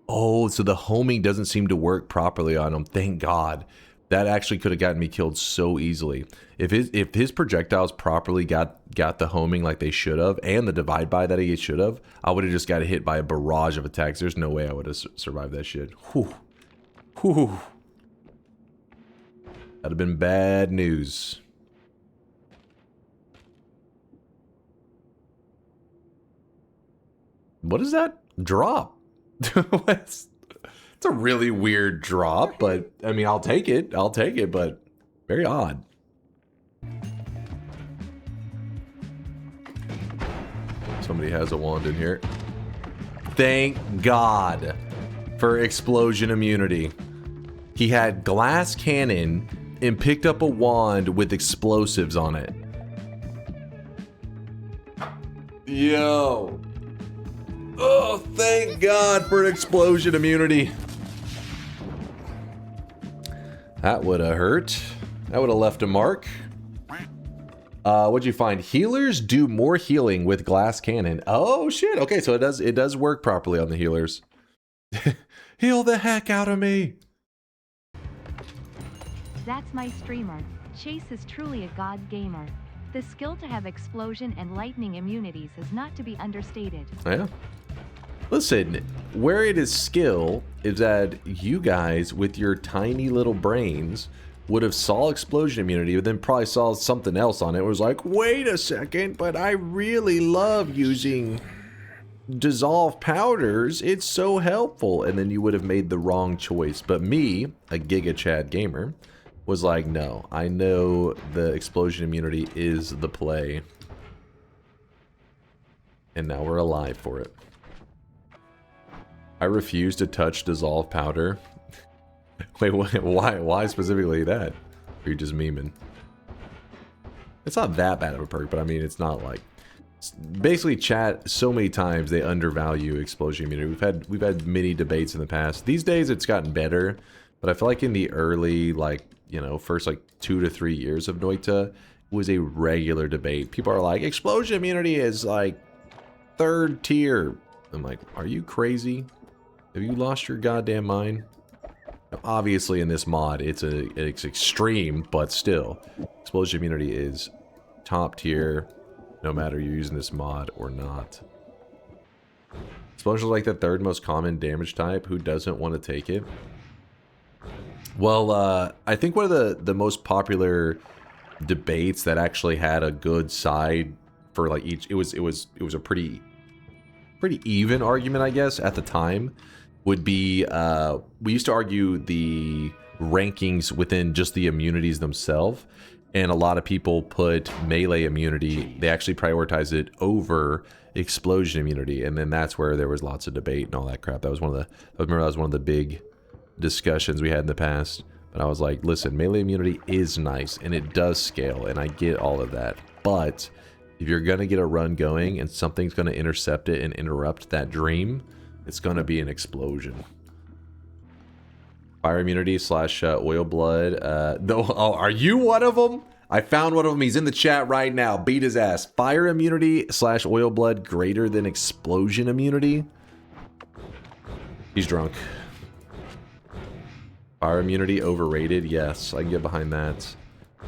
Oh, so the homing doesn't seem to work properly on him. Thank God. That actually could have gotten me killed so easily. If his projectiles properly got the homing like they should have, and the divide by that he should have, I would have just got hit by a barrage of attacks. There's no way I would have survived that shit. Whew. Whew. That'd have been bad news. What is that drop? It's a really weird drop, but I mean, I'll take it. I'll take it, but very odd. Somebody has a wand in here. Thank God for explosion immunity. He had glass cannon and picked up a wand with explosives on it. Yo. Oh, thank God for explosion immunity. That would have hurt. That would have left a mark. What'd you find? Healers do more healing with glass cannon. Oh shit. Okay, so it does work properly on the healers. Heal the heck out of me. That's my streamer. Chase is truly a god gamer. The skill to have explosion and lightning immunities is not to be understated. Yeah. Listen, where it is skill is that you guys with your tiny little brains would have saw explosion immunity, but then probably saw something else on it. It was like, wait a second, but I really love using dissolved powders. It's so helpful. And then you would have made the wrong choice. But me, a Giga Chad gamer, was like, no, I know the explosion immunity is the play. And now we're alive for it. I refuse to touch dissolved powder. Wait, why specifically that? Or are you just memeing? It's not that bad of a perk, but I mean, it's not like... Basically, chat, so many times they undervalue explosion immunity. We've had many debates in the past. These days, it's gotten better, but I feel like in the early, like, you know, first like 2 to 3 years of Noita, it was a regular debate. People are like, explosion immunity is like 3rd tier. I'm like, are you crazy? Have you lost your goddamn mind? Now, obviously, in this mod, it's extreme, but still, explosion immunity is top tier, no matter you're using this mod or not. Explosion is like the 3rd most common damage type. Who doesn't want to take it? Well, I think one of the most popular debates that actually had a good side for like each, it was a pretty even argument, I guess, at the time. Would be, we used to argue the rankings within just the immunities themselves, and a lot of people put melee immunity, they actually prioritized it over explosion immunity, and then that's where there was lots of debate and all that crap. That was I remember that was one of the big discussions we had in the past, but I was like, listen, melee immunity is nice, and it does scale, and I get all of that, but if you're gonna get a run going, and something's gonna intercept it and interrupt that dream, it's gonna be an explosion. Fire immunity / oil blood. Oh, are you one of them? I found one of them. He's in the chat right now. Beat his ass. Fire immunity / oil blood greater than explosion immunity. He's drunk. Fire immunity overrated. Yes, I can get behind that.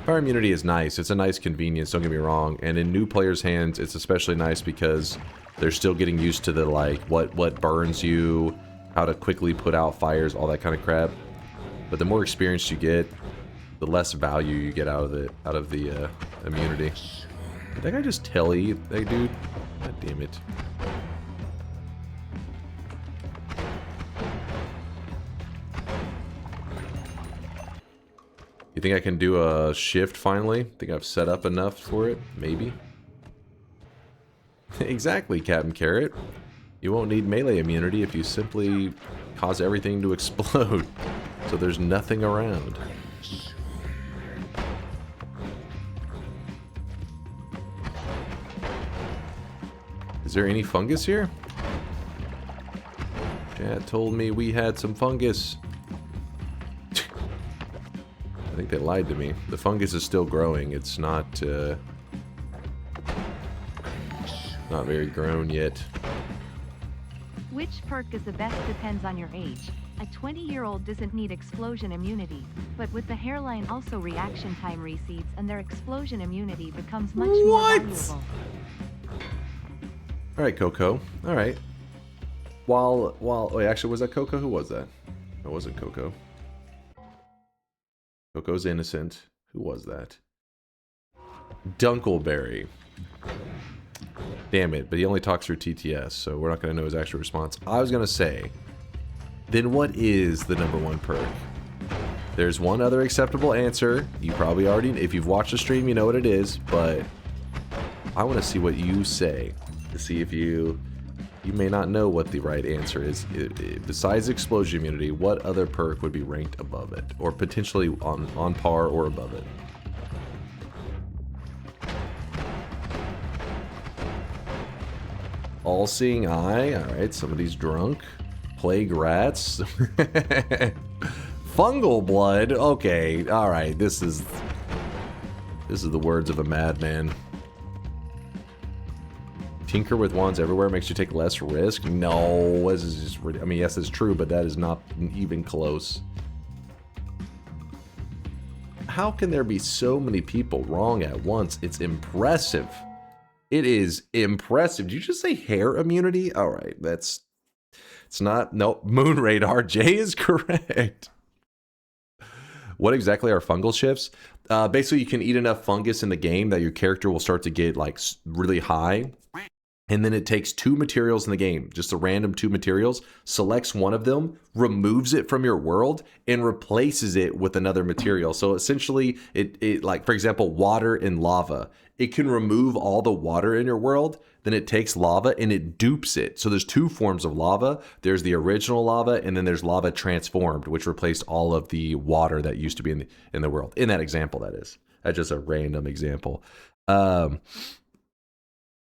Fire immunity is nice. It's a nice convenience, don't get me wrong. And in new players' hands, it's especially nice because they're still getting used to the, like, what burns you, how to quickly put out fires, all that kind of crap. But the more experience you get, the less value you get out of the immunity. Did that guy just telly that dude? God damn it. You think I can do a shift finally? Think I've set up enough for it? Maybe. Exactly, Captain Carrot. You won't need melee immunity if you simply cause everything to explode. So there's nothing around. Is there any fungus here? Chat told me we had some fungus. I think they lied to me. The fungus is still growing. It's not Not very grown yet. Which perk is the best depends on your age. A 20-year-old doesn't need explosion immunity, but with the hairline also reaction time recedes and their explosion immunity becomes much more valuable. Alright, Coco. Alright. Wait, actually, was that Coco? Who was that? It wasn't Coco. Coco's innocent. Who was that? Dunkleberry. Damn it, but he only talks through TTS, so we're not going to know his actual response. I was going to say, then what is the #1 perk? There's one other acceptable answer. You probably already, if you've watched the stream, you know what it is, but I want to see what you say to see if you may not know what the right answer is. Besides explosion immunity, what other perk would be ranked above it, or potentially on par or above it? All-seeing eye. All right, somebody's drunk. Plague rats. Fungal blood. Okay, all right. This is the words of a madman. Tinker with wands everywhere makes you take less risk. No, this is just. I mean, yes, it's true, but that is not even close. How can there be so many people wrong at once? It's impressive. It is impressive. Did you just say hair immunity? All right, it's not. No, Moon Radar. Jay is correct. What exactly are fungal shifts? Basically, you can eat enough fungus in the game that your character will start to get like really high. And then it takes 2 materials in the game, just a random 2 materials, selects one of them, removes it from your world, and replaces it with another material. So essentially, it like, for example, water and lava. It can remove all the water in your world, then it takes lava and it dupes it. So there's 2 forms of lava. There's the original lava, and then there's lava transformed, which replaced all of the water that used to be in the world. In that example, that is. That's just a random example.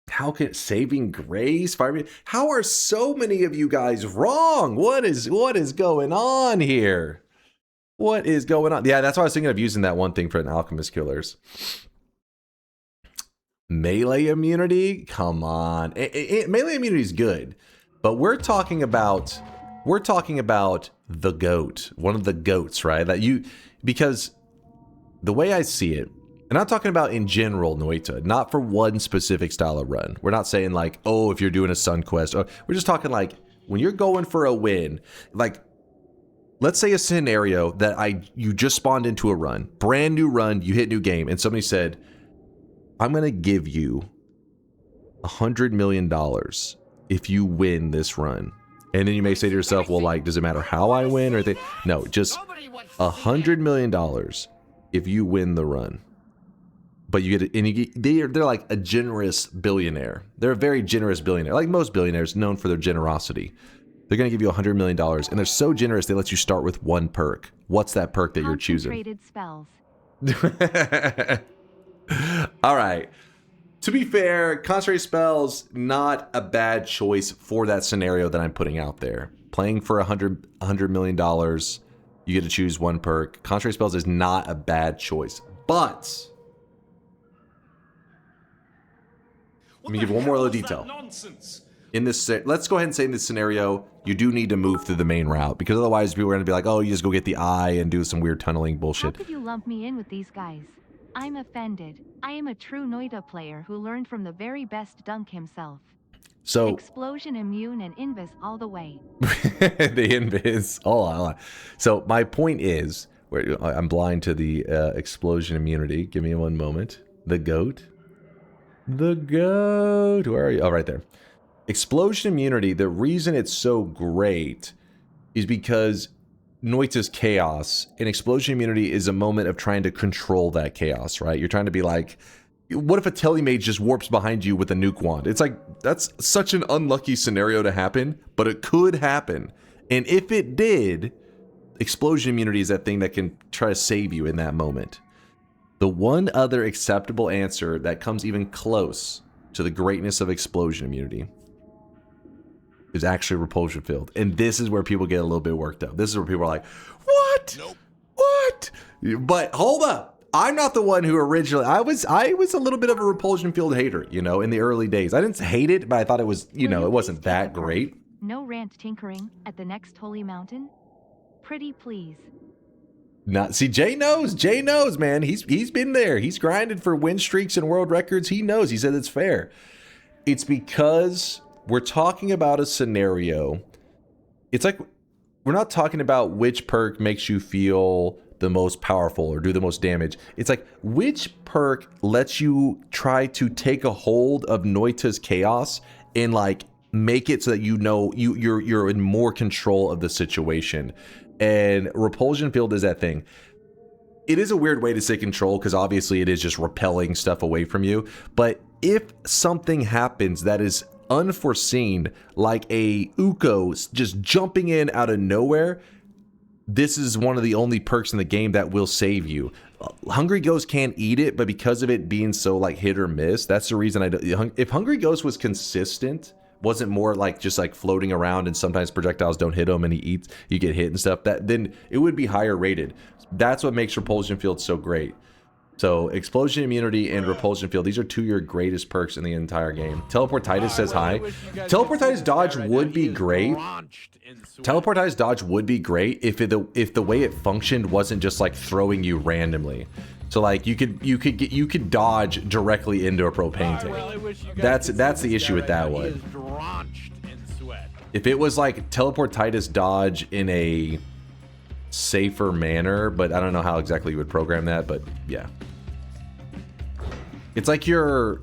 How can saving grace, fire? How are so many of you guys wrong? What is going on here? What is going on? Yeah, that's why I was thinking of using that one thing for an alchemist killers. Melee immunity? Come on. Melee immunity is good, but we're talking about the goat, one of the goats, right? Because the way I see it, and I'm talking about in general, Noita, not for one specific style of run. We're not saying like, oh, if you're doing a Sun Quest. We're just talking like, when you're going for a win, like, let's say a scenario that you just spawned into a run, brand new run, you hit new game, and somebody said, I'm going to give you $100 million if you win this run. And then you may say to yourself, well, like, does it matter how I win? Or no, just $100 million if you win the run. But you get it, and they're like a generous billionaire. They're a very generous billionaire. Like most billionaires, known for their generosity. They're going to give you $100 million, and they're so generous they let you start with 1 perk. What's that perk that you're choosing? Concentrated spells. All right. To be fair, concentrated spells, not a bad choice for that scenario that I'm putting out there. Playing for $100 million, you get to choose 1 perk. Concentrated spells is not a bad choice, but let me give one more little detail. In this, let's go ahead and say in this scenario, you do need to move through the main route, because otherwise people are going to be like, oh, you just go get the eye and do some weird tunneling bullshit. How could you lump me in with these guys? I'm offended. I am a true Noita player who learned from the very best Dunk himself. So explosion immune and invis all the way. The invis. Hold on. So my point is, I'm blind to the explosion immunity. Give me one moment. The goat. The goat. Where are you? Oh, right there. Explosion immunity, the reason it's so great is because Noita's chaos, and explosion immunity is a moment of trying to control that chaos, right? You're trying to be like, what if a telemage just warps behind you with a nuke wand? It's like, that's such an unlucky scenario to happen, but it could happen. And if it did, explosion immunity is that thing that can try to save you in that moment. The one other acceptable answer that comes even close to the greatness of explosion immunity is actually repulsion field. And this is where people get a little bit worked up. This is where people are like, what? Nope. What? But hold up. I'm not the one who originally, I was a little bit of a repulsion field hater, you know, in the early days. I didn't hate it, but I thought it was, you know, it wasn't that great. No rant tinkering at the next holy mountain? Pretty please. Not see, Jay knows, man. He's been there. He's grinded for win streaks and world records. He knows. He said it's fair. It's because we're talking about a scenario. It's like we're not talking about which perk makes you feel the most powerful or do the most damage. It's like which perk lets you try to take a hold of Noita's chaos and like make it so that you know you're in more control of the situation. And repulsion field is that thing. It is a weird way to say control because obviously it is just repelling stuff away from you. But if something happens that is unforeseen, like a Uko just jumping in out of nowhere, this is one of the only perks in the game that will save you. Hungry Ghost can't eat it, but because of it being so like hit or miss, that's the reason I don't. If Hungry Ghost was consistent, wasn't more like just like floating around and sometimes projectiles don't hit him and he eats, you get hit and stuff, that then it would be higher rated. That's what makes repulsion field so great. So explosion immunity and repulsion field, these are two of your greatest perks in the entire game. Teleportitis says hi. Teleportitis dodge would be great. Teleportitis dodge would be great if the way it functioned wasn't just like throwing you randomly. So like you could dodge directly into a propane tank. That's the issue with that one. If it was like teleportitis dodge in a safer manner, but I don't know how exactly you would program that, but yeah. It's like your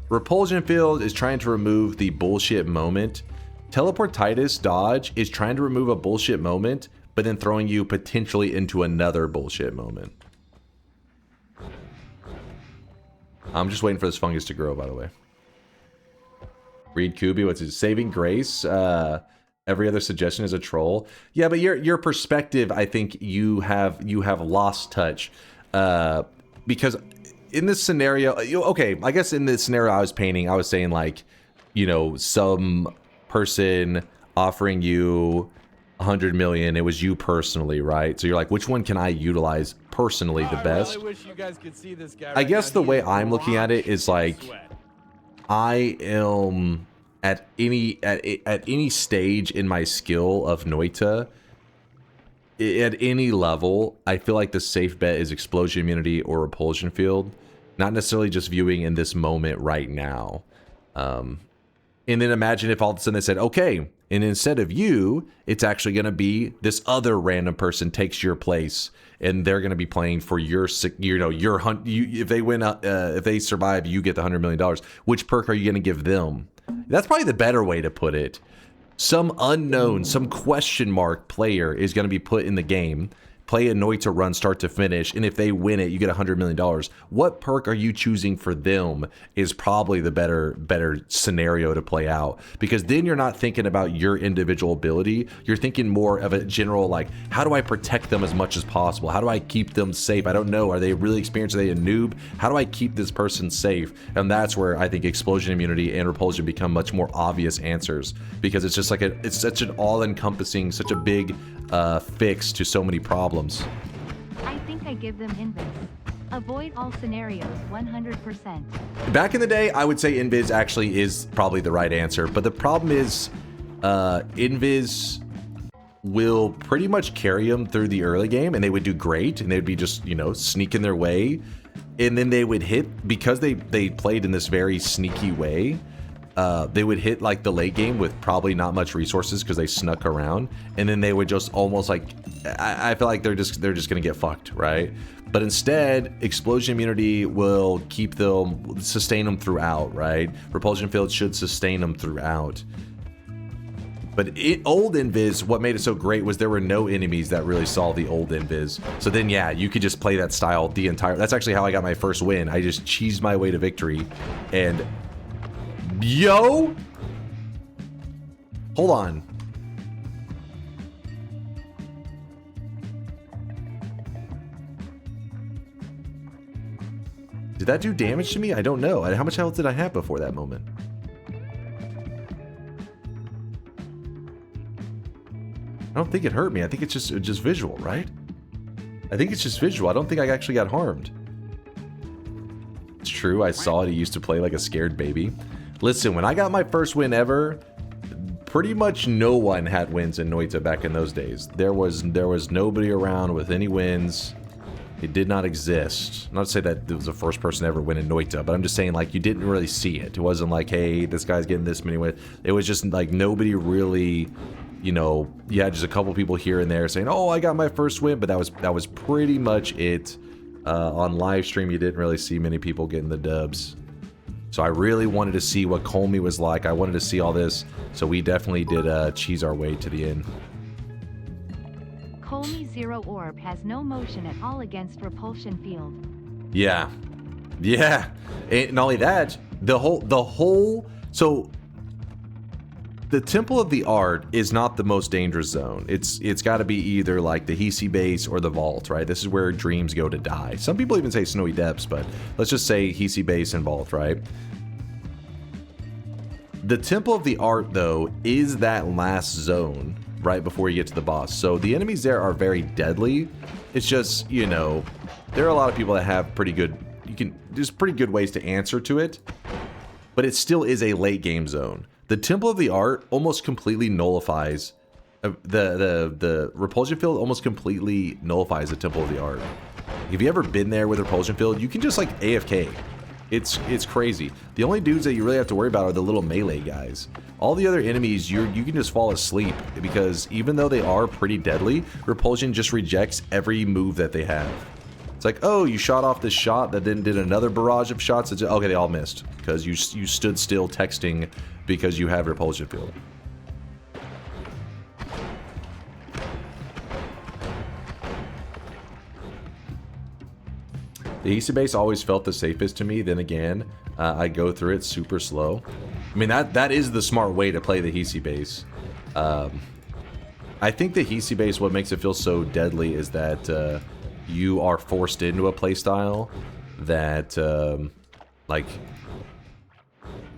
repulsion field is trying to remove the bullshit moment. Teleportitis dodge is trying to remove a bullshit moment, but then throwing you potentially into another bullshit moment. I'm just waiting for this fungus to grow, by the way. Read Kubi, what's his saving grace? Every other suggestion is a troll. Yeah, but your perspective, I think you have lost touch. Because in this scenario, okay, I guess in this scenario I was painting, I was saying like, you know, some person offering you 100 million, it was you personally, right? So you're like, which one can I utilize personally the best? I really wish you guys could see this guy. I guess the way I'm looking at it is like, I am at any stage in my skill of Noita, at any level, I feel like the safe bet is explosion immunity or repulsion field, not necessarily just viewing in this moment right now. And then imagine if all of a sudden they said, okay, and instead of you, it's actually going to be this other random person takes your place, and they're going to be playing for your, you know, your hunt. If they win, if they survive, you get the $100 million. Which perk are you going to give them? That's probably the better way to put it. Some unknown, some question mark player is going to be put in the game, play a Noita run start to finish, and if they win it, you get $100 million. What perk are you choosing for them is probably the better scenario to play out, because then you're not thinking about your individual ability. You're thinking more of a general, like, how do I protect them as much as possible? How do I keep them safe? I don't know. Are they really experienced? Are they a noob? How do I keep this person safe? And that's where I think explosion immunity and repulsion become much more obvious answers, because it's just like it's such an all-encompassing, such a big fix to so many problems. I think I give them invis. Avoid all scenarios 100%. Back in the day, I would say invis actually is probably the right answer, but the problem is invis will pretty much carry them through the early game, and they would do great, and they'd be just, you know, sneaking their way, and then they would hit, because they played in this very sneaky way. They would hit like the late game with probably not much resources because they snuck around, and then they would just almost like, I feel like they're just gonna get fucked, right? But instead, explosion immunity will keep them, sustain them throughout, right? Repulsion field should sustain them throughout. But old invis, what made it so great was there were no enemies that really saw the old invis. So then, yeah, you could just play that style the entire. That's actually how I got my first win. I just cheesed my way to victory, and. Yo! Hold on. Did that do damage to me? I don't know. How much health did I have before that moment? I don't think it hurt me. I think it's just visual, right? I think it's just visual. I don't think I actually got harmed. It's true, I saw it. He used to play like a scared baby. Listen, when I got my first win ever, pretty much no one had wins in Noita back in those days. There was nobody around with any wins. It did not exist. Not to say that it was the first person to ever win in Noita, but I'm just saying, like, you didn't really see it. It wasn't like, hey, this guy's getting this many wins. It was just like nobody really, you know, you had just a couple people here and there saying, oh, I got my first win, but that was pretty much it. On live stream, you didn't really see many people getting the dubs. So I really wanted to see what Kolmi was like. I wanted to see all this, so we definitely did cheese our way to the end. Kolmi Zero Orb has no motion at all against repulsion field. Yeah. Yeah. And not only that, so the Temple of the Art is not the most dangerous zone. It's got to be either like the hiisi base or the vault, right? This is where dreams go to die. Some people even say snowy depths, but let's just say hiisi base and vault, right? The Temple of the Art, though, is that last zone right before you get to the boss. So the enemies there are very deadly. It's just, you know, there are a lot of people that have pretty good, there's pretty good ways to answer to it, but it still is a late game zone. The Temple of the Art almost completely nullifies the repulsion field. Almost completely nullifies the Temple of the Art. Have you ever been there with repulsion field? You can just like AFK. It's crazy. The only dudes that you really have to worry about are the little melee guys. All the other enemies, you can just fall asleep because even though they are pretty deadly, repulsion just rejects every move that they have. It's like, oh, you shot off this shot that then did another barrage of shots. It's, okay, they all missed because you stood still texting because you have repulsion field. The hiisi base always felt the safest to me. Then again, I go through it super slow. I mean, that is the smart way to play the hiisi base. I think the hiisi base, what makes it feel so deadly is that you are forced into a playstyle that, like,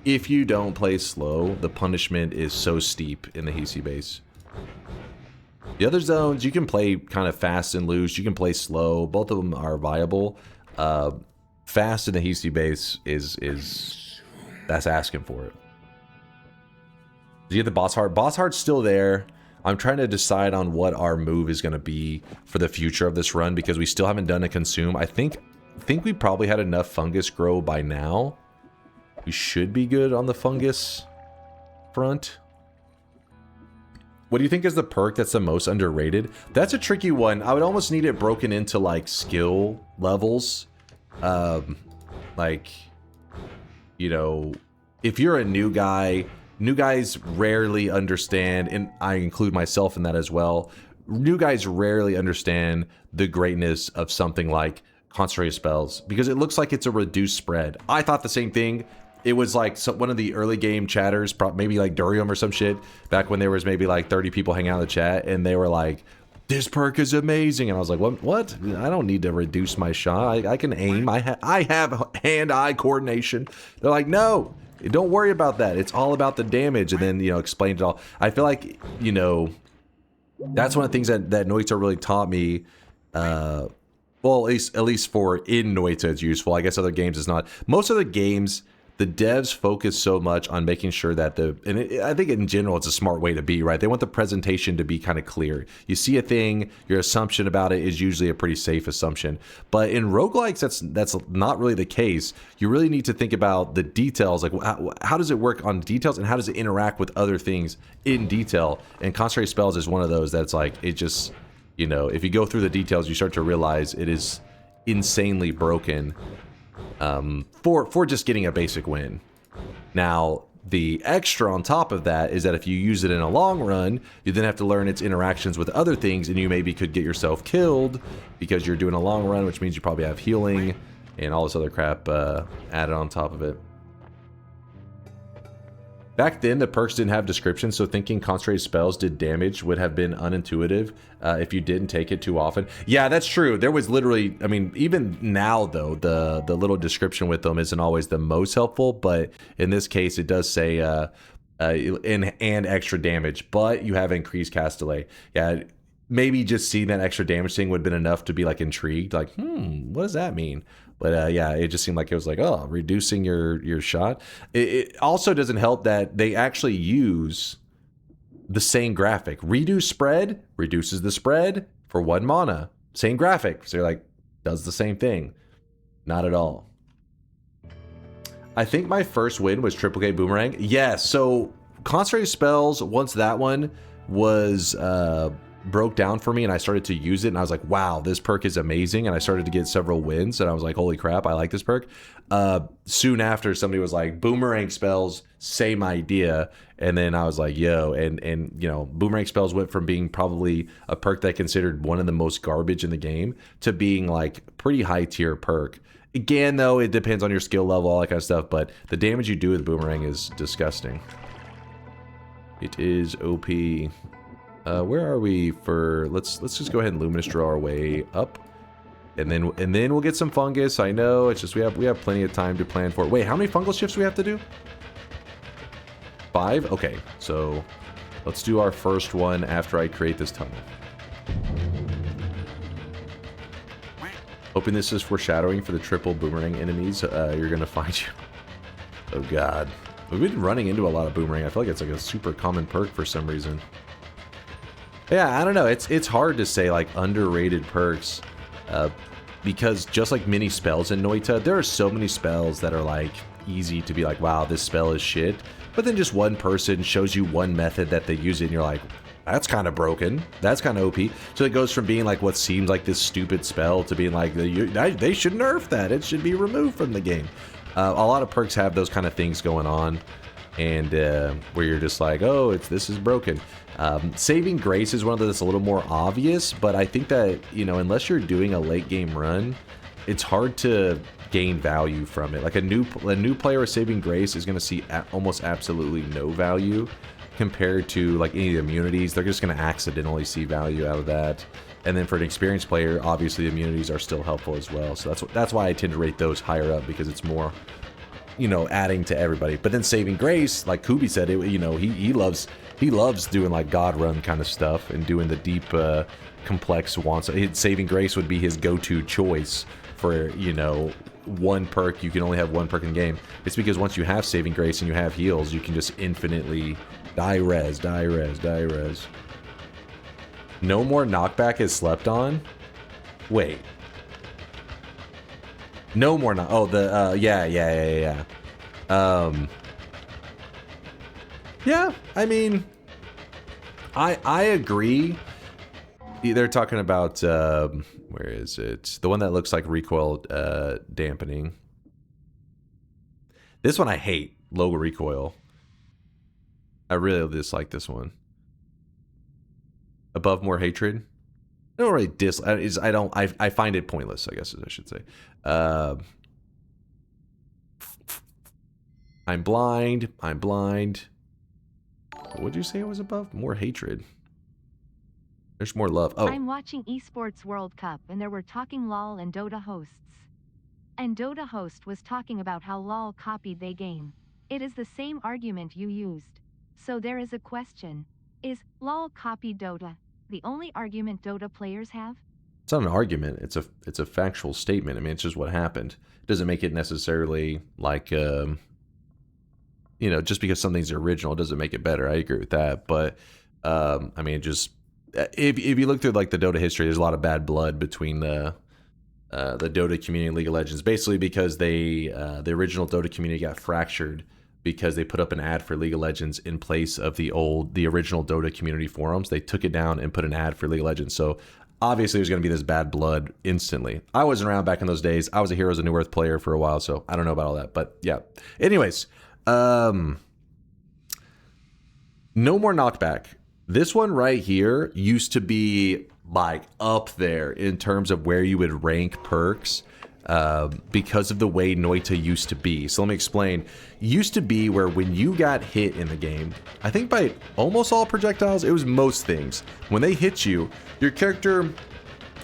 if you don't play slow, the punishment is so steep in the hiisi base. The other zones, you can play kind of fast and loose. You can play slow. Both of them are viable. Fast in the hiisi base is that's asking for it. Do you get the boss heart? Boss heart's still there. I'm trying to decide on what our move is going to be for the future of this run because we still haven't done a consume. I think we probably had enough fungus grow by now. We should be good on the fungus front. What do you think is the perk that's the most underrated? That's a tricky one. I would almost need it broken into like skill levels. Like, you know, if you're a new guy, new guys rarely understand, and I include myself in that as well. New guys rarely understand the greatness of something like concentrated spells because it looks like it's a reduced spread. I thought the same thing. It was like one of the early game chatters, maybe like Durium or some shit, back when there was maybe like 30 people hanging out in the chat, and they were like, this perk is amazing. And I was like, what? I don't need to reduce my shot. I can aim. I have hand-eye coordination. They're like, no, don't worry about that. It's all about the damage. And then, you know, explained it all. I feel like, you know, that's one of the things that Noita really taught me. Well, at least for in Noita, it's useful. I guess other games is not. Most other games, the devs focus so much on making sure that I think in general it's a smart way to be, right? They want the presentation to be kind of clear. You see a thing, your assumption about it is usually a pretty safe assumption. But in roguelikes, that's not really the case. You really need to think about the details, like how does it work on details and how does it interact with other things in detail? And concentrated spells is one of those that's like, it just, you know, if you go through the details, you start to realize it is insanely broken. For just getting a basic win. Now, the extra on top of that is that if you use it in a long run, you then have to learn its interactions with other things, and you maybe could get yourself killed because you're doing a long run, which means you probably have healing and all this other crap added on top of it. Back then, the perks didn't have descriptions, so thinking concentrated spells did damage would have been unintuitive if you didn't take it too often. Yeah, that's true. There was literally, I mean, even now, though, the little description with them isn't always the most helpful, but in this case, it does say and extra damage, but you have increased cast delay. Yeah, maybe just seeing that extra damage thing would have been enough to be like intrigued, like, what does that mean? But yeah, it just seemed like it was like, oh, reducing your shot. It also doesn't help that they actually use the same graphic. Reduce spread reduces the spread for 1 mana. Same graphic. So you're like, does the same thing. Not at all. I think my first win was Triple K Boomerang. Yeah, so Concentrated Spells, once that one was broke down for me and I started to use it and I was like, wow, this perk is amazing, and I started to get several wins and I was like, holy crap, I like this perk. Soon after, somebody was like, Boomerang Spells, same idea, and then I was like, yo, and you know, Boomerang Spells went from being probably a perk that I considered one of the most garbage in the game to being like pretty high tier perk. Again, though, it depends on your skill level, all that kind of stuff, but the damage you do with Boomerang is disgusting. It is OP. Where are we for? Let's just go ahead and Luminous draw our way up, and then we'll get some fungus. I know it's just we have plenty of time to plan for it. Wait, how many fungal shifts do we have to do? 5? Okay, so let's do our first one after I create this tunnel. Hoping this is foreshadowing for the triple boomerang enemies you're gonna find you. Oh god, we've been running into a lot of boomerang. I feel like it's like a super common perk for some reason. Yeah, I don't know. It's hard to say like underrated perks because just like many spells in Noita, there are so many spells that are like easy to be like, wow, this spell is shit. But then just one person shows you one method that they use it and you're like, that's kind of broken. That's kind of OP. So it goes from being like what seems like this stupid spell to being like, they should nerf that. It should be removed from the game. A lot of perks have those kind of things going on, and where you're just like, oh, this is broken. Saving Grace is one of those that's a little more obvious, but I think that, you know, unless you're doing a late game run, it's hard to gain value from it. Like a new player with Saving Grace is going to see almost absolutely no value compared to like any of the immunities. They're just going to accidentally see value out of that. And then for an experienced player, obviously the immunities are still helpful as well. So that's why I tend to rate those higher up, because it's more, you know, adding to everybody. But then Saving Grace, like Kubi said, you know, he loves doing like God Run kind of stuff and doing the deep, complex wants. Saving Grace would be his go-to choice for, you know, one perk. You can only have one perk in game. It's because once you have Saving Grace and you have heals, you can just infinitely die res. No more knockback is slept on. Wait. No more knock. Oh, the yeah. Yeah, I mean, I agree. They're talking about where is it? The one that looks like recoil dampening. This one I hate. Low recoil. I really dislike this one. Above more hatred. I don't really I find it pointless, I guess I should say. I'm blind. What did you say it was above? More hatred. There's more love. Oh. I'm watching Esports World Cup and there were talking LOL and Dota hosts. And Dota host was talking about how LOL copied they game. It is the same argument you used. So there is a question. Is LOL copied Dota the only argument Dota players have? It's not an argument. It's a factual statement. I mean, it's just what happened. It doesn't make it necessarily like, you know, just because something's original doesn't make it better. I agree with that. But, I mean, just if you look through like the Dota history, there's a lot of bad blood between the Dota community and League of Legends, basically because the original Dota community got fractured because they put up an ad for League of Legends in place of the original Dota community forums. They took it down and put an ad for League of Legends. So obviously there's going to be this bad blood instantly. I wasn't around back in those days. I was a Heroes of New Earth player for a while, so I don't know about all that. But yeah. Anyways, no more knockback. This one right here used to be like up there in terms of where you would rank perks. Because of the way Noita used to be. So let me explain. Used to be where when you got hit in the game, I think by almost all projectiles, it was most things. When they hit you, your character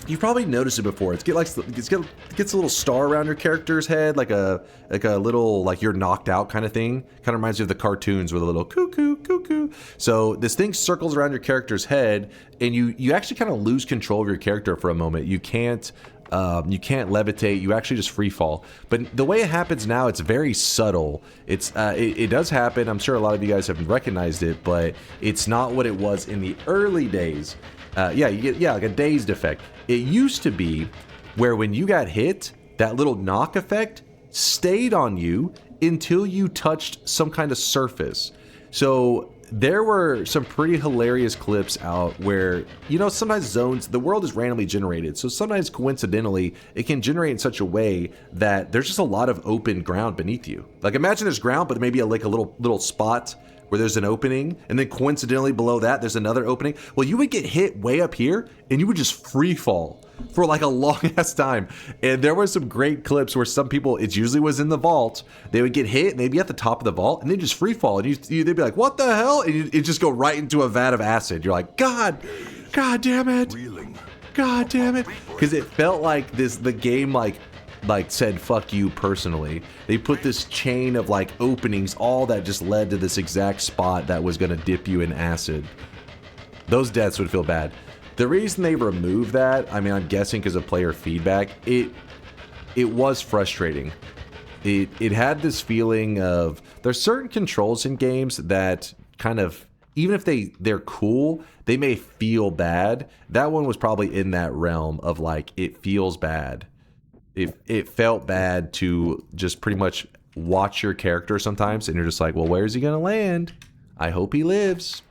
You've probably noticed it before. It gets a little star around your character's head, like a little, like you're knocked out kind of thing. Kind of reminds you of the cartoons with a little cuckoo, cuckoo. So this thing circles around your character's head, and you actually kind of lose control of your character for a moment. You can't levitate. You actually just free fall. But the way it happens now, it's very subtle. It does happen. I'm sure a lot of you guys have recognized it, but it's not what it was in the early days. Yeah, you get like a dazed effect. It used to be where when you got hit, that little knock effect stayed on you until you touched some kind of surface. So there were some pretty hilarious clips out where, you know, sometimes zones, the world is randomly generated. So sometimes coincidentally, it can generate in such a way that there's just a lot of open ground beneath you. Like imagine there's ground, but maybe like a little spot where there's an opening, and then coincidentally below that, there's another opening. Well, you would get hit way up here, and you would just free fall for like a long ass time. And there were some great clips where some people, it usually was in the vault, they would get hit, and they'd be at the top of the vault, and they'd just free fall, and they'd be like, what the hell? And you'd just go right into a vat of acid. You're like, God damn it. God damn it. Because it felt like the game like said fuck you personally. They put this chain of like openings, all that just led to this exact spot that was gonna dip you in acid. Those deaths would feel bad. The reason they removed that, I mean, I'm guessing because of player feedback, it was frustrating. It had this feeling of, there's certain controls in games that kind of, even if they're cool, they may feel bad. That one was probably in that realm of like, it feels bad. It felt bad to just pretty much watch your character sometimes, and you're just like, well, where's he gonna land? I hope he lives.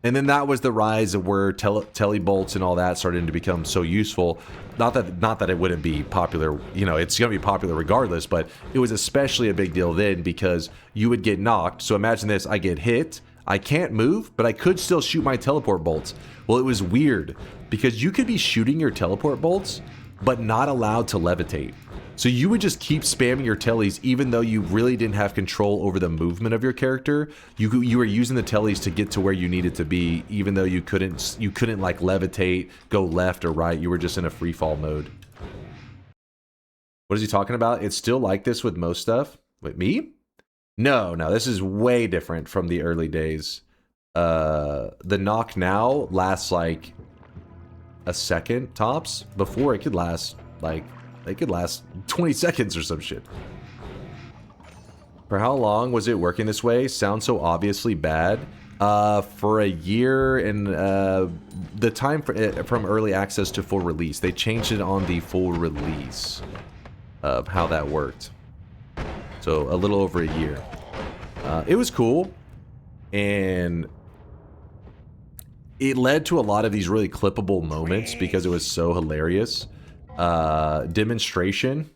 And then that was the rise of where tele bolts and all that started to become so useful. Not that it wouldn't be popular, you know, it's gonna be popular regardless, but it was especially a big deal then because you would get knocked. So imagine this, I get hit, I can't move, but I could still shoot my teleport bolts. Well, it was weird because you could be shooting your teleport bolts but not allowed to levitate. So you would just keep spamming your tellies even though you really didn't have control over the movement of your character. You were using the tellies to get to where you needed to be, even though you couldn't like levitate, go left or right. You were just in a free fall mode. What is he talking about? It's still like this with most stuff. Wait, me? No, this is way different from the early days. The knock now lasts like a second tops. Before it could last like, it could last 20 seconds or some shit. For how long was it working this way? Sounds so obviously bad. For a year, and the time from early access to full release. They changed it on the full release of how that worked. So a little over a year. It was cool, and it led to a lot of these really clippable moments because it was so hilarious. Demonstration.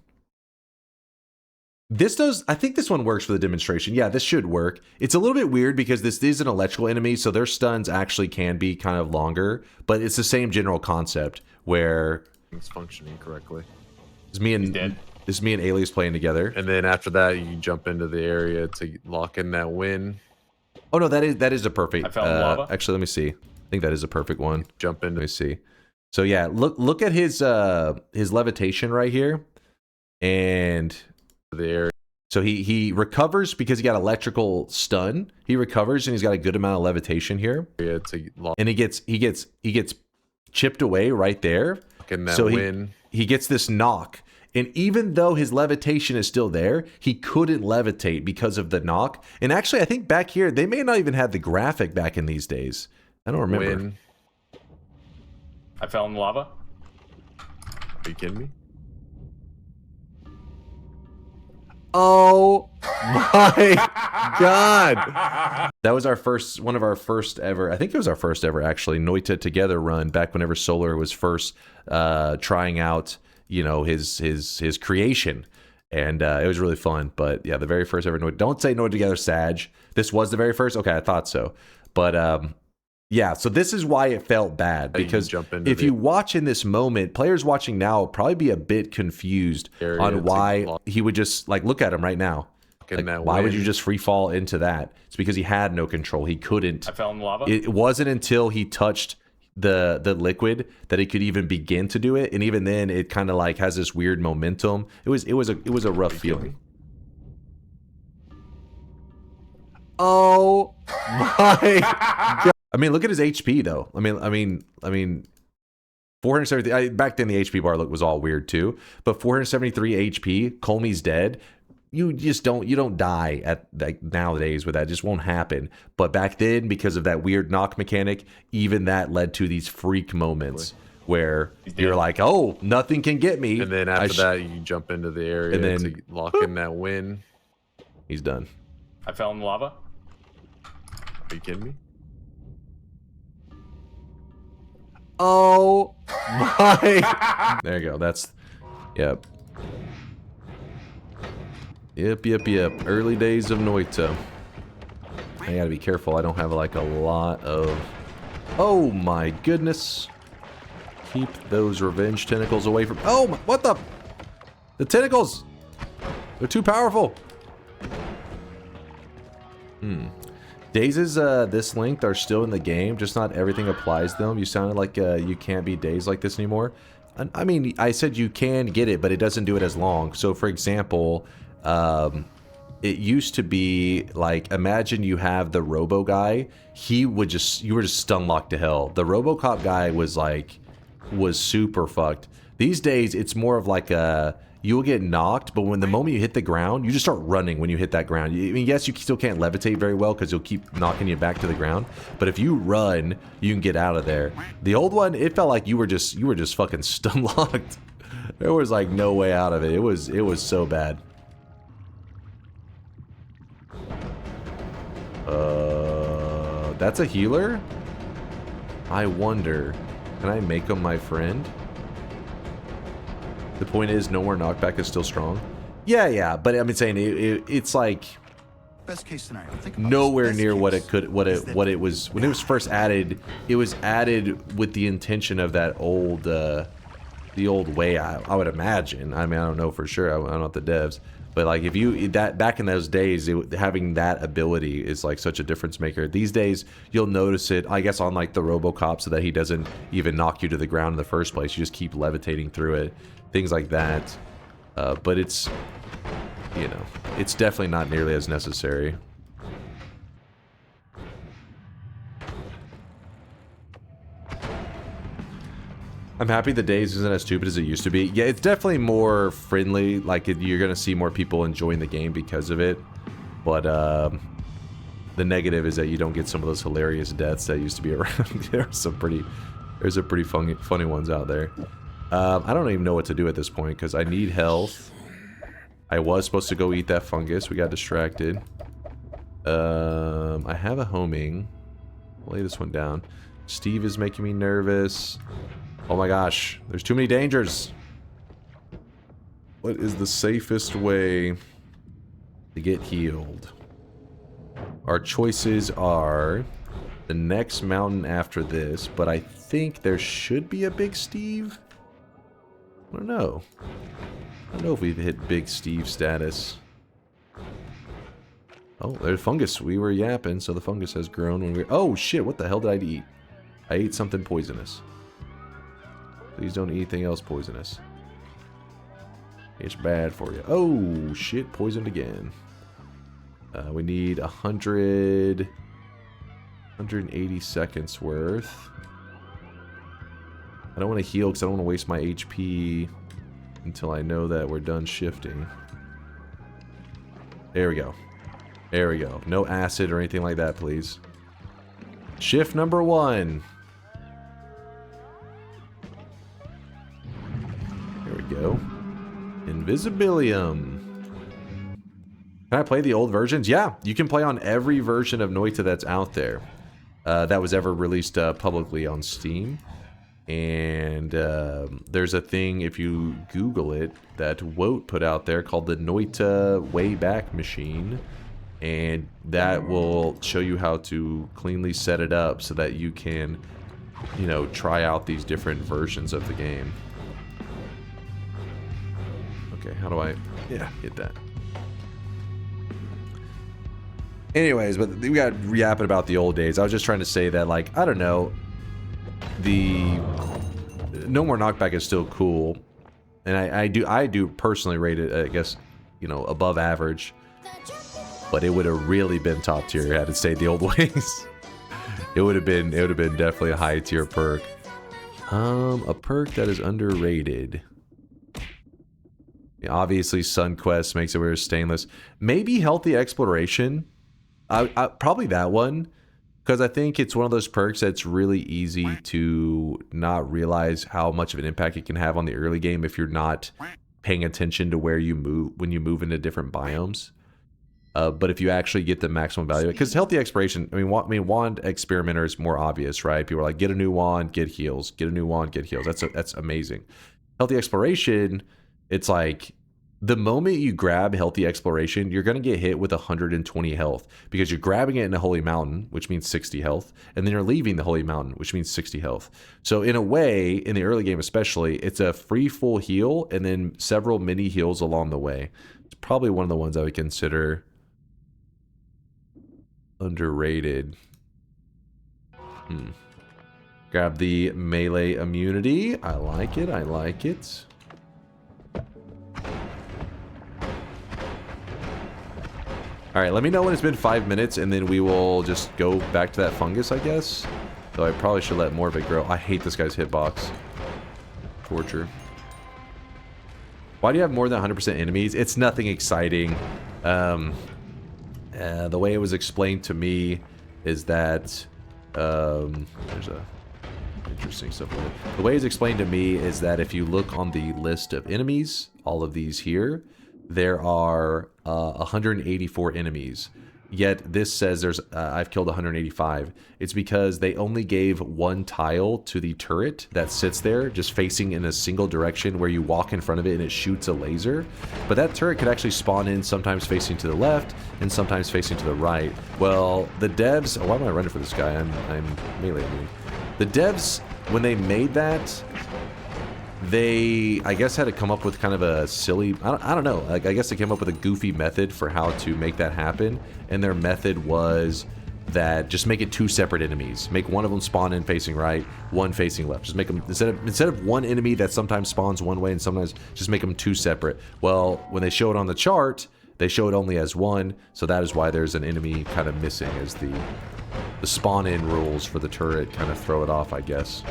I think this one works for the demonstration. Yeah, this should work. It's a little bit weird because this is an electrical enemy, so their stuns actually can be kind of longer, but it's the same general concept where it's functioning correctly. It's me and Alias playing together. And then after that, you jump into the area to lock in that win. Oh no, that is a perfect. I fell in lava. Actually, let me see. I think that is a perfect one. Jump in. Let me see. So yeah, look at his levitation right here, and there. So he recovers because he got electrical stun. He recovers and he's got a good amount of levitation here. And he gets chipped away right there. So he gets this knock. And even though his levitation is still there, he couldn't levitate because of the knock. And actually, I think back here, they may not even have the graphic back in these days. I don't remember. I fell in lava. Are you kidding me? Oh my God. That was one of our first ever, I think it was our first ever actually, Noita Together run back whenever Solar was first trying out, you know, his creation. And it was really fun. But yeah, the very first ever Noita. Don't say Noita Together Sag. This was the very first? Okay, I thought so. But yeah, so this is why it felt bad, because if you watch in this moment, players watching now will probably be a bit confused on why he would just, like, look at him right now. Like, why would you just free fall into that? It's because he had no control. He couldn't. I fell in lava. It wasn't until he touched the liquid that it could even begin to do it, and even then it kind of like has this weird momentum. It was a rough feeling. Oh my God. I mean, look at his HP though. I mean 473. Back then the HP bar look was all weird too, but 473 HP. Kolmi's dead. You don't die at like nowadays with that. It just won't happen. But back then, because of that weird knock mechanic, even that led to these freak moments where you're like, oh, nothing can get me. And then after that, you jump into the area and then to lock in that win. He's done. I fell in the lava. Are you kidding me? Oh my. There you go. That's, yep. Yep. Early days of Noita. I gotta be careful. I don't have like a lot of... Oh my goodness. Keep those revenge tentacles away from... Oh my... What the... The tentacles! They're too powerful. Dazes this length are still in the game, just not everything applies to them. You sounded like you can't be dazed like this anymore. I mean, I said you can get it, but it doesn't do it as long. So for example... it used to be like, imagine you have the Robo guy. You were just stun locked to hell. The RoboCop guy was super fucked. These days, it's more of like you'll get knocked, but when the moment you hit the ground, you just start running when you hit that ground. I mean, yes, you still can't levitate very well because you'll keep knocking you back to the ground. But if you run, you can get out of there. The old one, it felt like you were just fucking stun locked. There was like no way out of it. It was so bad. That's a healer? I wonder, can I make him my friend? The point is, no more knockback is still strong. Yeah, but I'm saying it's like Best case scenario. Think about nowhere this. near Best what case it could, what it was when it was first added. It was added with the intention of that old, the old way. I would imagine. I mean, I don't know for sure. I'm not the devs. But like if you back in those days, having that ability is like such a difference maker. These days, you'll notice it, I guess, on like the RoboCop, so that he doesn't even knock you to the ground in the first place. You just keep levitating through it, things like that. But it's, you know, it's definitely not nearly as necessary. I'm happy the days isn't as stupid as it used to be. Yeah, it's definitely more friendly. Like, you're going to see more people enjoying the game because of it. But the negative is that you don't get some of those hilarious deaths that used to be around. There's some pretty funny ones out there. I don't even know what to do at this point because I need health. I was supposed to go eat that fungus. We got distracted. I have a homing. Lay this one down. Steve is making me nervous. Oh my gosh, there's too many dangers. What is the safest way to get healed? Our choices are the next mountain after this, but I think there should be a Big Steve. I don't know. I don't know if we've hit Big Steve status. Oh, there's fungus. We were yapping, so the fungus has grown when we... Oh shit, what the hell did I eat? I ate something poisonous. Please don't eat anything else poisonous. It's bad for you. Oh, shit. Poisoned again. We need 180 seconds worth. I don't want to heal because I don't want to waste my HP until I know that we're done shifting. There we go. There we go. No acid or anything like that, please. Shift number 1. Go. Invisibilium. Can I play the old versions? Yeah, you can play on every version of Noita that's out there. That was ever released publicly on Steam. And there's a thing, if you Google it, that Woat put out there called the Noita Wayback Machine. And that will show you how to cleanly set it up so that you can, you know, try out these different versions of the game. Okay, how do I... Yeah, hit that. Anyways, but we got yapping about the old days. I was just trying to say that, like, I don't know. the no more knockback is still cool, and I do personally rate it, I guess, you know, above average. But it would have really been top tier had it stayed the old ways. It would have been definitely a high tier perk. A perk that is underrated. Yeah, obviously, Sunquest makes it where it's stainless. Maybe Healthy Exploration. Probably that one. Because I think it's one of those perks that's really easy to not realize how much of an impact it can have on the early game if you're not paying attention to where you move when you move into different biomes. But if you actually get the maximum value, because Healthy Exploration, I mean, Wand Experimenter is more obvious, right? People are like, get a new wand, get heals. Get a new wand, get heals. That's amazing. Healthy Exploration, it's like the moment you grab Healthy Exploration, you're going to get hit with 120 health because you're grabbing it in a Holy Mountain, which means 60 health, and then you're leaving the Holy Mountain, which means 60 health. So in a way, in the early game especially, it's a free full heal and then several mini heals along the way. It's probably one of the ones I would consider underrated. Grab the melee immunity. I like it. I like it. Alright, let me know when it's been 5 minutes, and then we will just go back to that fungus, I guess. Though I probably should let more of it grow. I hate this guy's hitbox. Torture. Why do you have more than 100% enemies? It's nothing exciting. The way it was explained to me is that... there's a... interesting stuff. The way it's explained to me is that if you look on the list of enemies, all of these here, there are 184 enemies. Yet this says there's I've killed 185. It's because they only gave one tile to the turret that sits there, just facing in a single direction where you walk in front of it and it shoots a laser. But that turret could actually spawn in sometimes facing to the left and sometimes facing to the right. Well, the devs... Oh, why am I running for this guy? I'm melee. The devs, when they made that... They, I guess, had to come up with kind of a silly, I don't know, like, I guess they came up with a goofy method for how to make that happen, and their method was that just make it two separate enemies. Make one of them spawn in facing right, one facing left. Just make them, instead of one enemy that sometimes spawns one way and sometimes just make them two separate. Well, when they show it on the chart, they show it only as one, so that is why there's an enemy kind of missing, as the spawn-in rules for the turret kind of throw it off, I guess.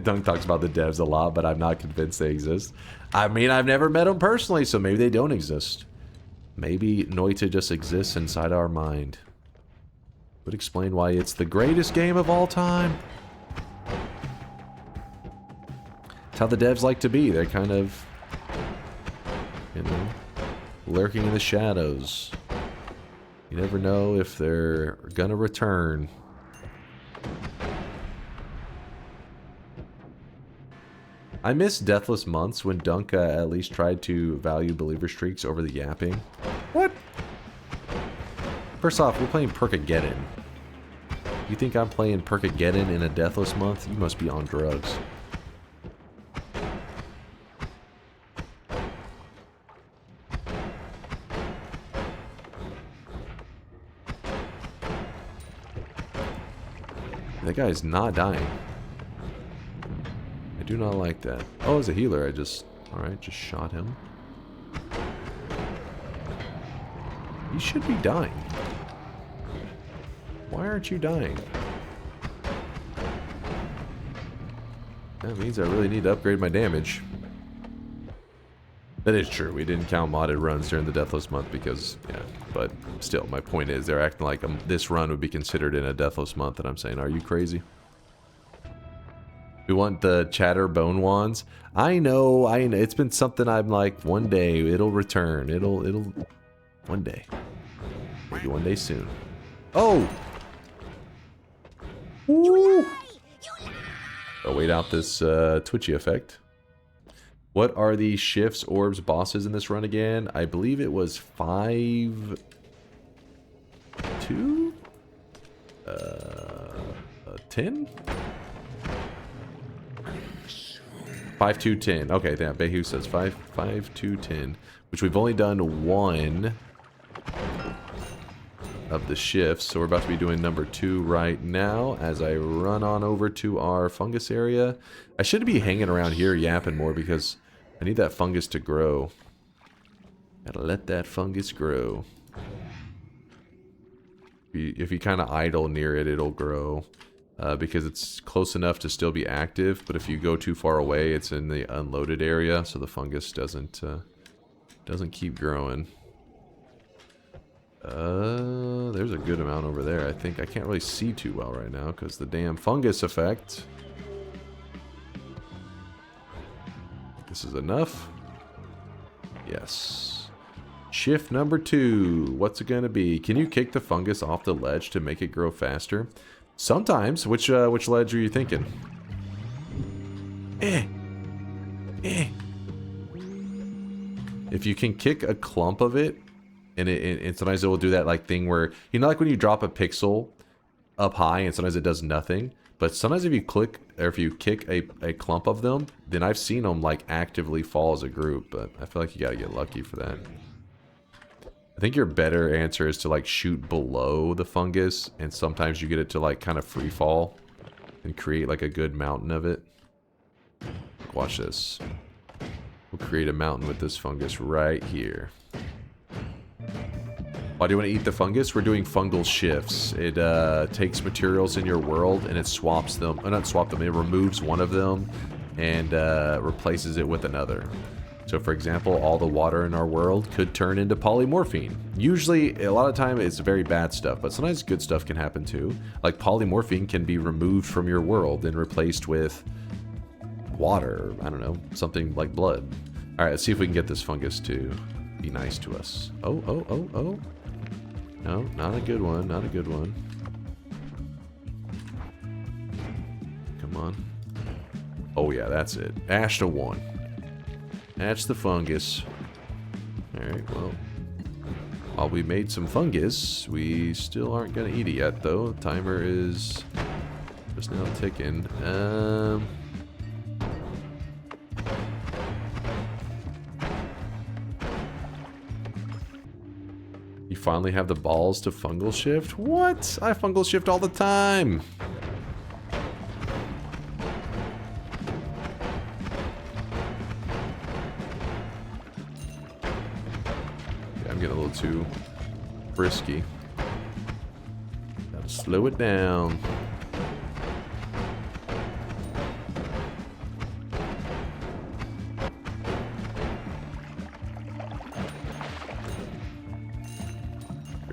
Dunk talks about the devs a lot, but I'm not convinced they exist. I mean, I've never met them personally, so maybe they don't exist. Maybe Noita just exists inside our mind. Would explain why it's the greatest game of all time. It's how the devs like to be. They're kind of, you know, lurking in the shadows. You never know if they're gonna return. I miss Deathless Months when Dunk at least tried to value believer streaks over the yapping. What? First off, we're playing Perkageddon. You think I'm playing Perkageddon in a Deathless Month? You must be on drugs. That guy's not dying. I do not like that. Oh, as a healer, I just... Alright, just shot him. You should be dying. Why aren't you dying? That means I really need to upgrade my damage. That is true. We didn't count modded runs during the Deathless Month because, yeah. But still, my point is they're acting like this run would be considered in a Deathless Month, and I'm saying, are you crazy? We want the chatter bone wands. I know. It's been something I'm like, one day it'll return. It'll one day. Maybe one day soon. Oh! Woo! I'll wait out this twitchy effect. What are the shifts, orbs, bosses in this run again? I believe it was 5... 2? 10? 5, 2, 10. Okay, damn. Behu says 5, 2, 10. Which we've only done one. of the shifts. So we're about to be doing number 2 right now as I run on over to our fungus area. I should be hanging around here yapping more because I need that fungus to grow. Gotta let that fungus grow. If you kind of idle near it, it'll grow. Because it's close enough to still be active, but if you go too far away, it's in the unloaded area, so the fungus doesn't keep growing. There's a good amount over there. I think I can't really see too well right now because the damn fungus effect. This is enough. Yes. Shift number 2. What's it gonna be? Can you kick the fungus off the ledge to make it grow faster? Sometimes. Which ledge are you thinking? If you can kick a clump of it, and sometimes it will do that like thing where, you know, like when you drop a pixel up high and sometimes it does nothing. But sometimes if you click, or if you kick a clump of them, then I've seen them like actively fall as a group. But I feel like you gotta get lucky for that. I think your better answer is to like shoot below the fungus, and sometimes you get it to like kind of free fall and create like a good mountain of it. Watch this. We'll create a mountain with this fungus right here. Why do you want to eat the fungus? We're doing fungal shifts. It takes materials in your world and it swaps them. Not swap them, it removes one of them and replaces it with another. So for example, all the water in our world could turn into polymorphine. Usually, a lot of time it's very bad stuff, but sometimes good stuff can happen too. Like polymorphine can be removed from your world and replaced with water, I don't know, something like blood. Alright, let's see if we can get this fungus to be nice to us. Oh. No, not a good one, not a good one. Come on. Oh yeah, that's it. Ash to 1. That's the fungus. Alright, well. While we made some fungus, we still aren't gonna eat it yet though. The timer is just now ticking. You finally have the balls to fungal shift? What? I fungal shift all the time. Yeah, I'm getting a little too frisky. Gotta slow it down.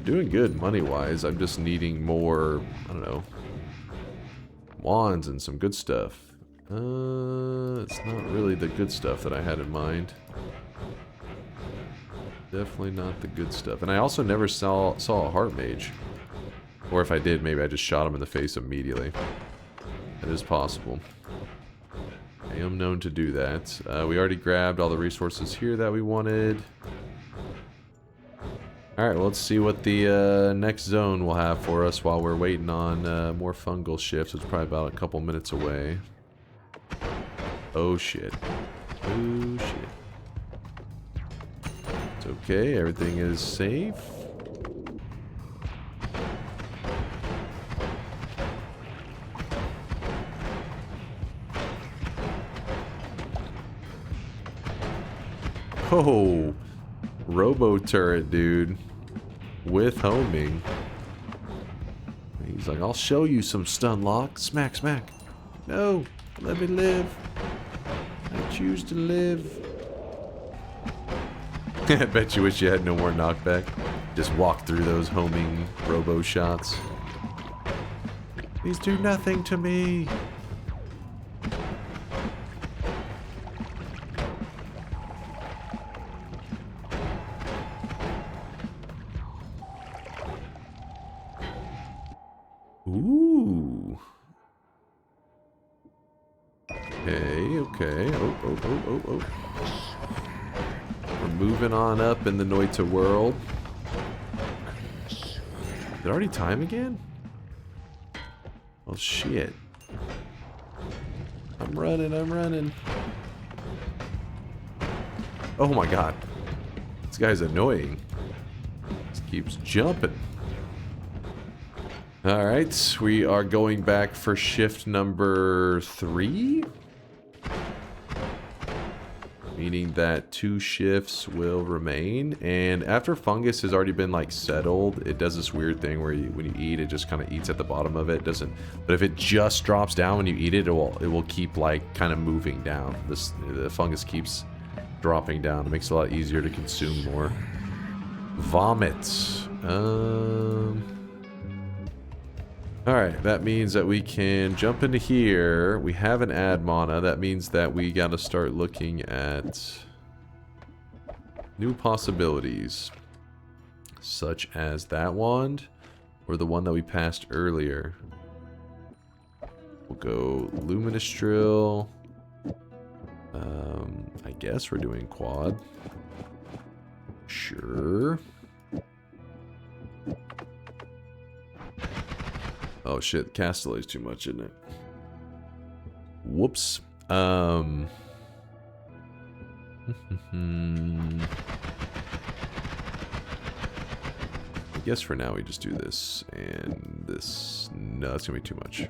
Doing good money-wise. I'm just needing more, I don't know, wands and some good stuff. It's not really the good stuff that I had in mind. Definitely not the good stuff. And I also never saw a heart mage. Or if I did, maybe I just shot him in the face immediately. That is possible. I am known to do that. We already grabbed all the resources here that we wanted. Alright, well, let's see what the next zone will have for us while we're waiting on more fungal shifts. It's probably about a couple minutes away. Oh shit. Oh shit. It's okay, everything is safe. Oh, robo turret, dude. With homing. He's like, I'll show you some stun lock. Smack, smack. No, let me live. I choose to live. I bet you wish you had no more knockback. Just walk through those homing robo shots. These do nothing to me. Ooh. Okay. Oh. We're moving on up in the Noita world. Is it already time again? Oh shit. I'm running. Oh my god. This guy's annoying. Just keeps jumping. Alright, we are going back for shift number 3. Meaning that 2 shifts will remain. And after fungus has already been like settled, it does this weird thing where when you eat, it just kind of eats at the bottom of it. But if it just drops down when you eat it, it will keep like kind of moving down. The fungus keeps dropping down. It makes it a lot easier to consume more. Vomit. Alright, that means that we can jump into here. We have an ad mana. That means that we gotta start looking at new possibilities. Such as that wand, or the one that we passed earlier. We'll go Luminous Drill. I guess we're doing quad. Sure. Oh shit, Castellet's too much, isn't it? Whoops. I guess for now we just do this and this. No, that's gonna be too much.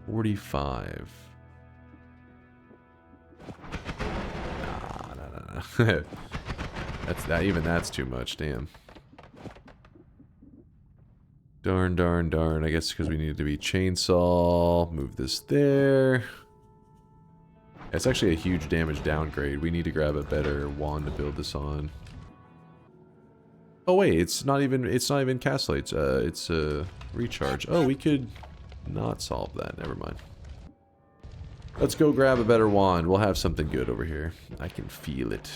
45. No. That's too much, damn. Darn. I guess because we need to be chainsaw. Move this there. It's actually a huge damage downgrade. We need to grab a better wand to build this on. Oh wait, it's not even Castellate. It's a recharge. Oh, we could not solve that. Never mind. Let's go grab a better wand. We'll have something good over here. I can feel it.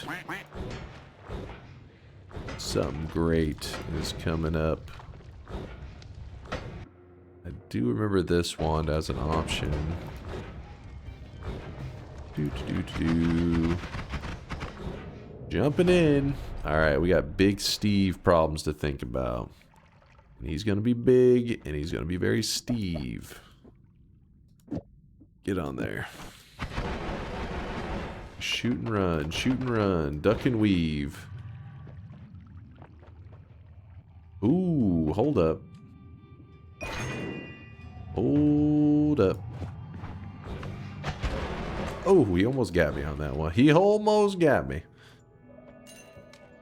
Something great is coming up. I do remember this wand as an option. Jumping in. Alright, we got Big Steve problems to think about. And he's going to be big, and he's going to be very Steve. Get on there. Shoot and run, duck and weave. Ooh, hold up. Hold up. Oh, he almost got me on that one. He almost got me.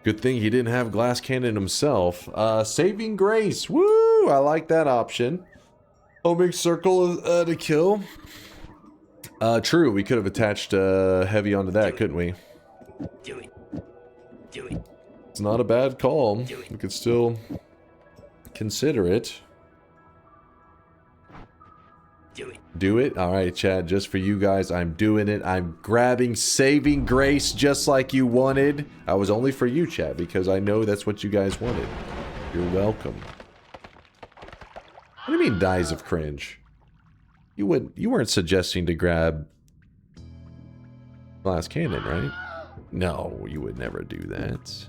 Good thing he didn't have glass cannon himself. Saving grace. Woo! I like that option. Homing circle to kill. True. We could have attached heavy onto that, couldn't we? Do it. It's not a bad call. We could still consider it. Do it? Alright, Chad, just for you guys, I'm doing it. I'm grabbing Saving Grace just like you wanted. I was only for you, Chad, because I know that's what you guys wanted. You're welcome. What do you mean, Dies of Cringe? You weren't suggesting to grab Glass Cannon, right? No, you would never do that.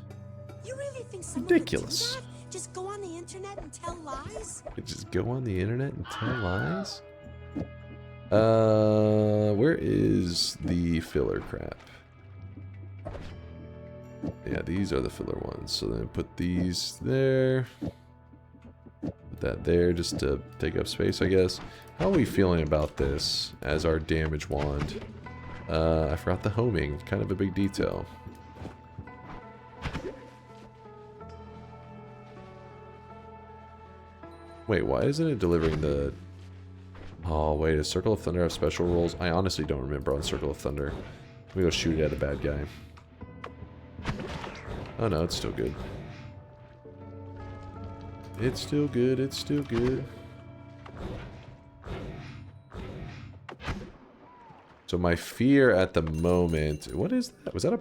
You really think someone Ridiculous. would do that? Just go on the internet and tell lies? Just go on the internet and tell lies? Where is the filler crap? Yeah, these are the filler ones. So then put these there. Put that there just to take up space, I guess. How are we feeling about this as our damage wand? I forgot the homing. Kind of a big detail. Wait, why isn't it delivering the... Oh, wait, does Circle of Thunder have special rolls? I honestly don't remember on Circle of Thunder. Let me go shoot it at a bad guy. Oh no, it's still good. It's still good, it's still good. So my fear at the moment... What is that? Was that a...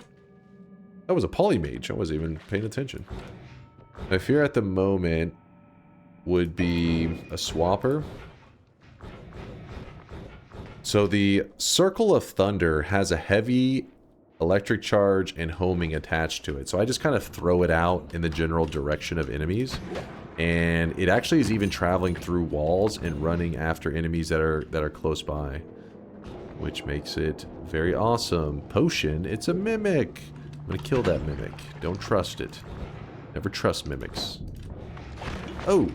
That was a polymage. I wasn't even paying attention. My fear at the moment would be a swapper. So the Circle of Thunder has a heavy electric charge and homing attached to it. So I just kind of throw it out in the general direction of enemies. And it actually is even traveling through walls and running after enemies that are close by. Which makes it very awesome. Potion, it's a mimic. I'm gonna kill that mimic. Don't trust it. Never trust mimics. Oh!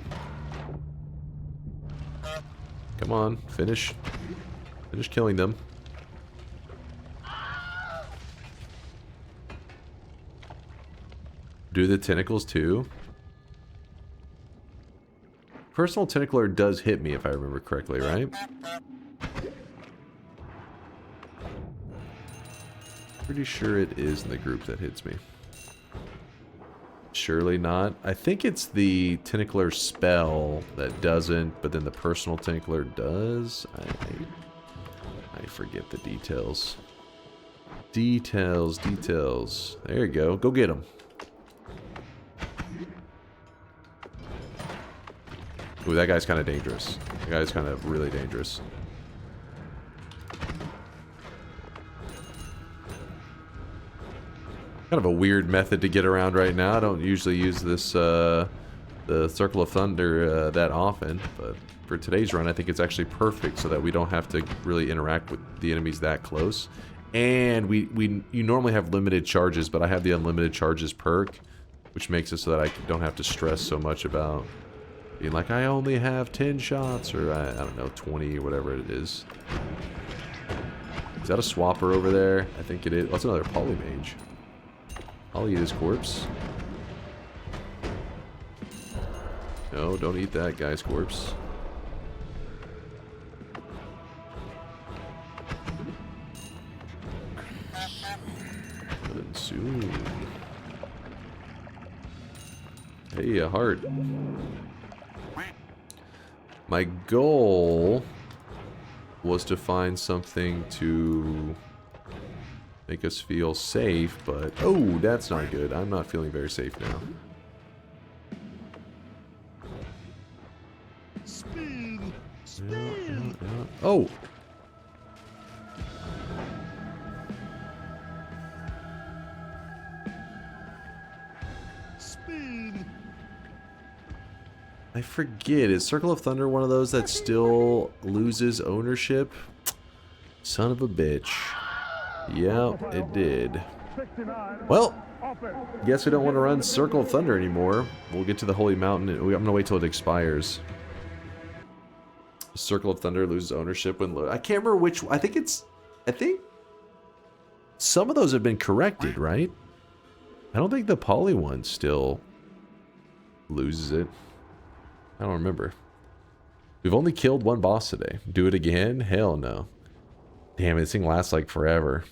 Come on, finish. Finish killing them. Do the tentacles too? Personal tentacler does hit me if I remember correctly, right? Pretty sure it is in the group that hits me. Surely not. I think it's the tentacler spell that doesn't, but then the personal tentacler does. I forget the details. Details. There you go. Go get them. Ooh, that guy's kind of dangerous. That guy's kind of really dangerous. Kind of a weird method to get around right now. I don't usually use this, the Circle of Thunder that often, but for today's run, I think it's actually perfect so that we don't have to really interact with the enemies that close. And you normally have limited charges, but I have the unlimited charges perk, which makes it so that I don't have to stress so much about being like, I only have 10 shots, or I don't know, 20 or whatever it is. Is that a swapper over there? I think it is. What's another polymage? I'll eat his corpse. No, don't eat that guy's corpse. Soon. Hey, a heart. My goal was to find something to make us feel safe, but oh, that's not good. I'm not feeling very safe now. Speed! Oh! Speed! I forget. Is Circle of Thunder one of those that still loses ownership? Son of a bitch. Yeah, it did. Well, guess we don't want to run Circle of Thunder anymore. We'll get to the Holy Mountain. I'm going to wait till it expires. Circle of Thunder loses ownership when load. I can't remember which. I think some of those have been corrected, right? I don't think the poly one still loses it. I don't remember. We've only killed one boss today. Do it again? Hell no. Damn, this thing lasts like forever.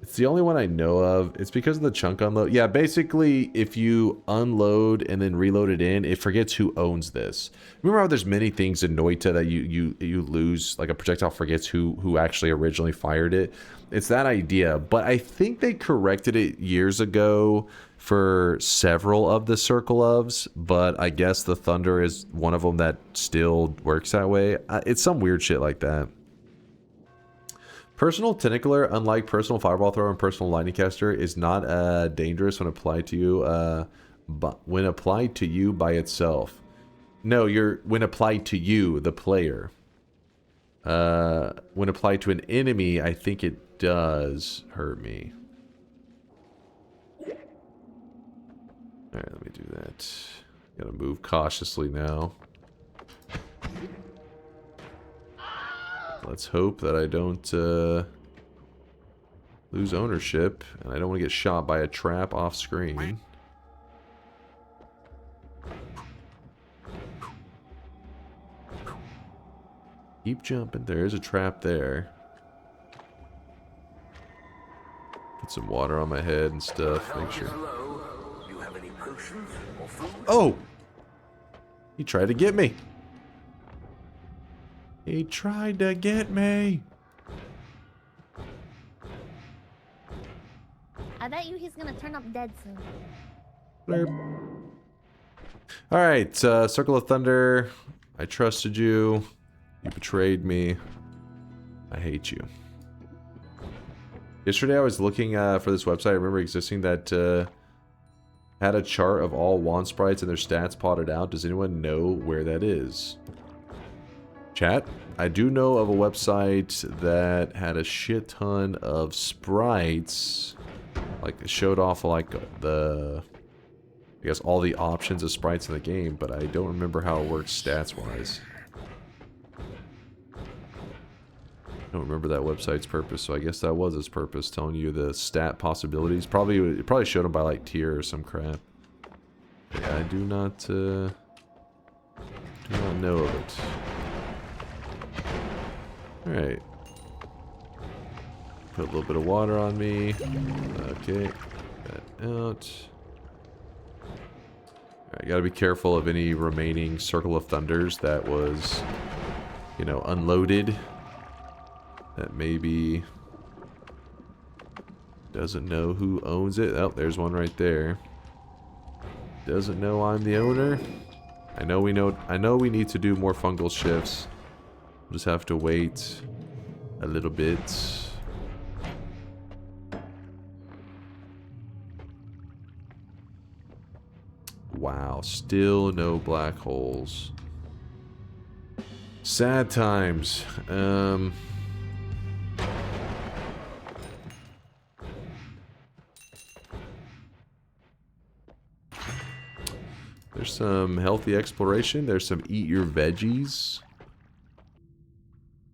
It's the only one I know of. It's because of the chunk unload. Yeah, basically, if you unload and then reload it in, it forgets who owns this. Remember how there's many things in Noita that you lose, like a projectile forgets who actually originally fired it? It's that idea, but I think they corrected it years ago for several of the Circle ofs, but I guess the Thunder is one of them that still works that way. It's some weird shit like that. Personal Tentacler, unlike Personal Fireball Thrower and Personal Lightning Caster, is not dangerous when applied to you. But when applied to you by itself, no, when applied to you, the player. When applied to an enemy, I think it does hurt me. All right, let me do that. Gotta move cautiously now. Let's hope that I don't lose ownership, and I don't want to get shot by a trap off screen. Keep jumping. There is a trap there. Put some water on my head and stuff. Make sure. You have any potions or food? Oh! He tried to get me. He tried to get me. I bet you he's gonna turn up dead soon. Blurb. Alright, Circle of Thunder. I trusted you. You betrayed me. I hate you. Yesterday I was looking for this website. I remember existing that had a chart of all wand sprites and their stats plotted out. Does anyone know where that is? Chat, I do know of a website that had a shit ton of sprites, like it showed off like the I guess, all the options of sprites in the game, but I don't remember how it works stats-wise. I don't remember that website's purpose, so I guess that was its purpose, telling you the stat possibilities. It probably showed them by like tier or some crap. But yeah, I do not know of it. All right. Put a little bit of water on me. Okay, that out. I gotta be careful of any remaining Circle of Thunders that was, you know, unloaded. That maybe doesn't know who owns it. Oh, there's one right there. Doesn't know I'm the owner. I know we need to do more fungal shifts. We'll just have to wait a little bit. Wow, still no black holes. Sad times. There's some healthy exploration. There's some eat your veggies.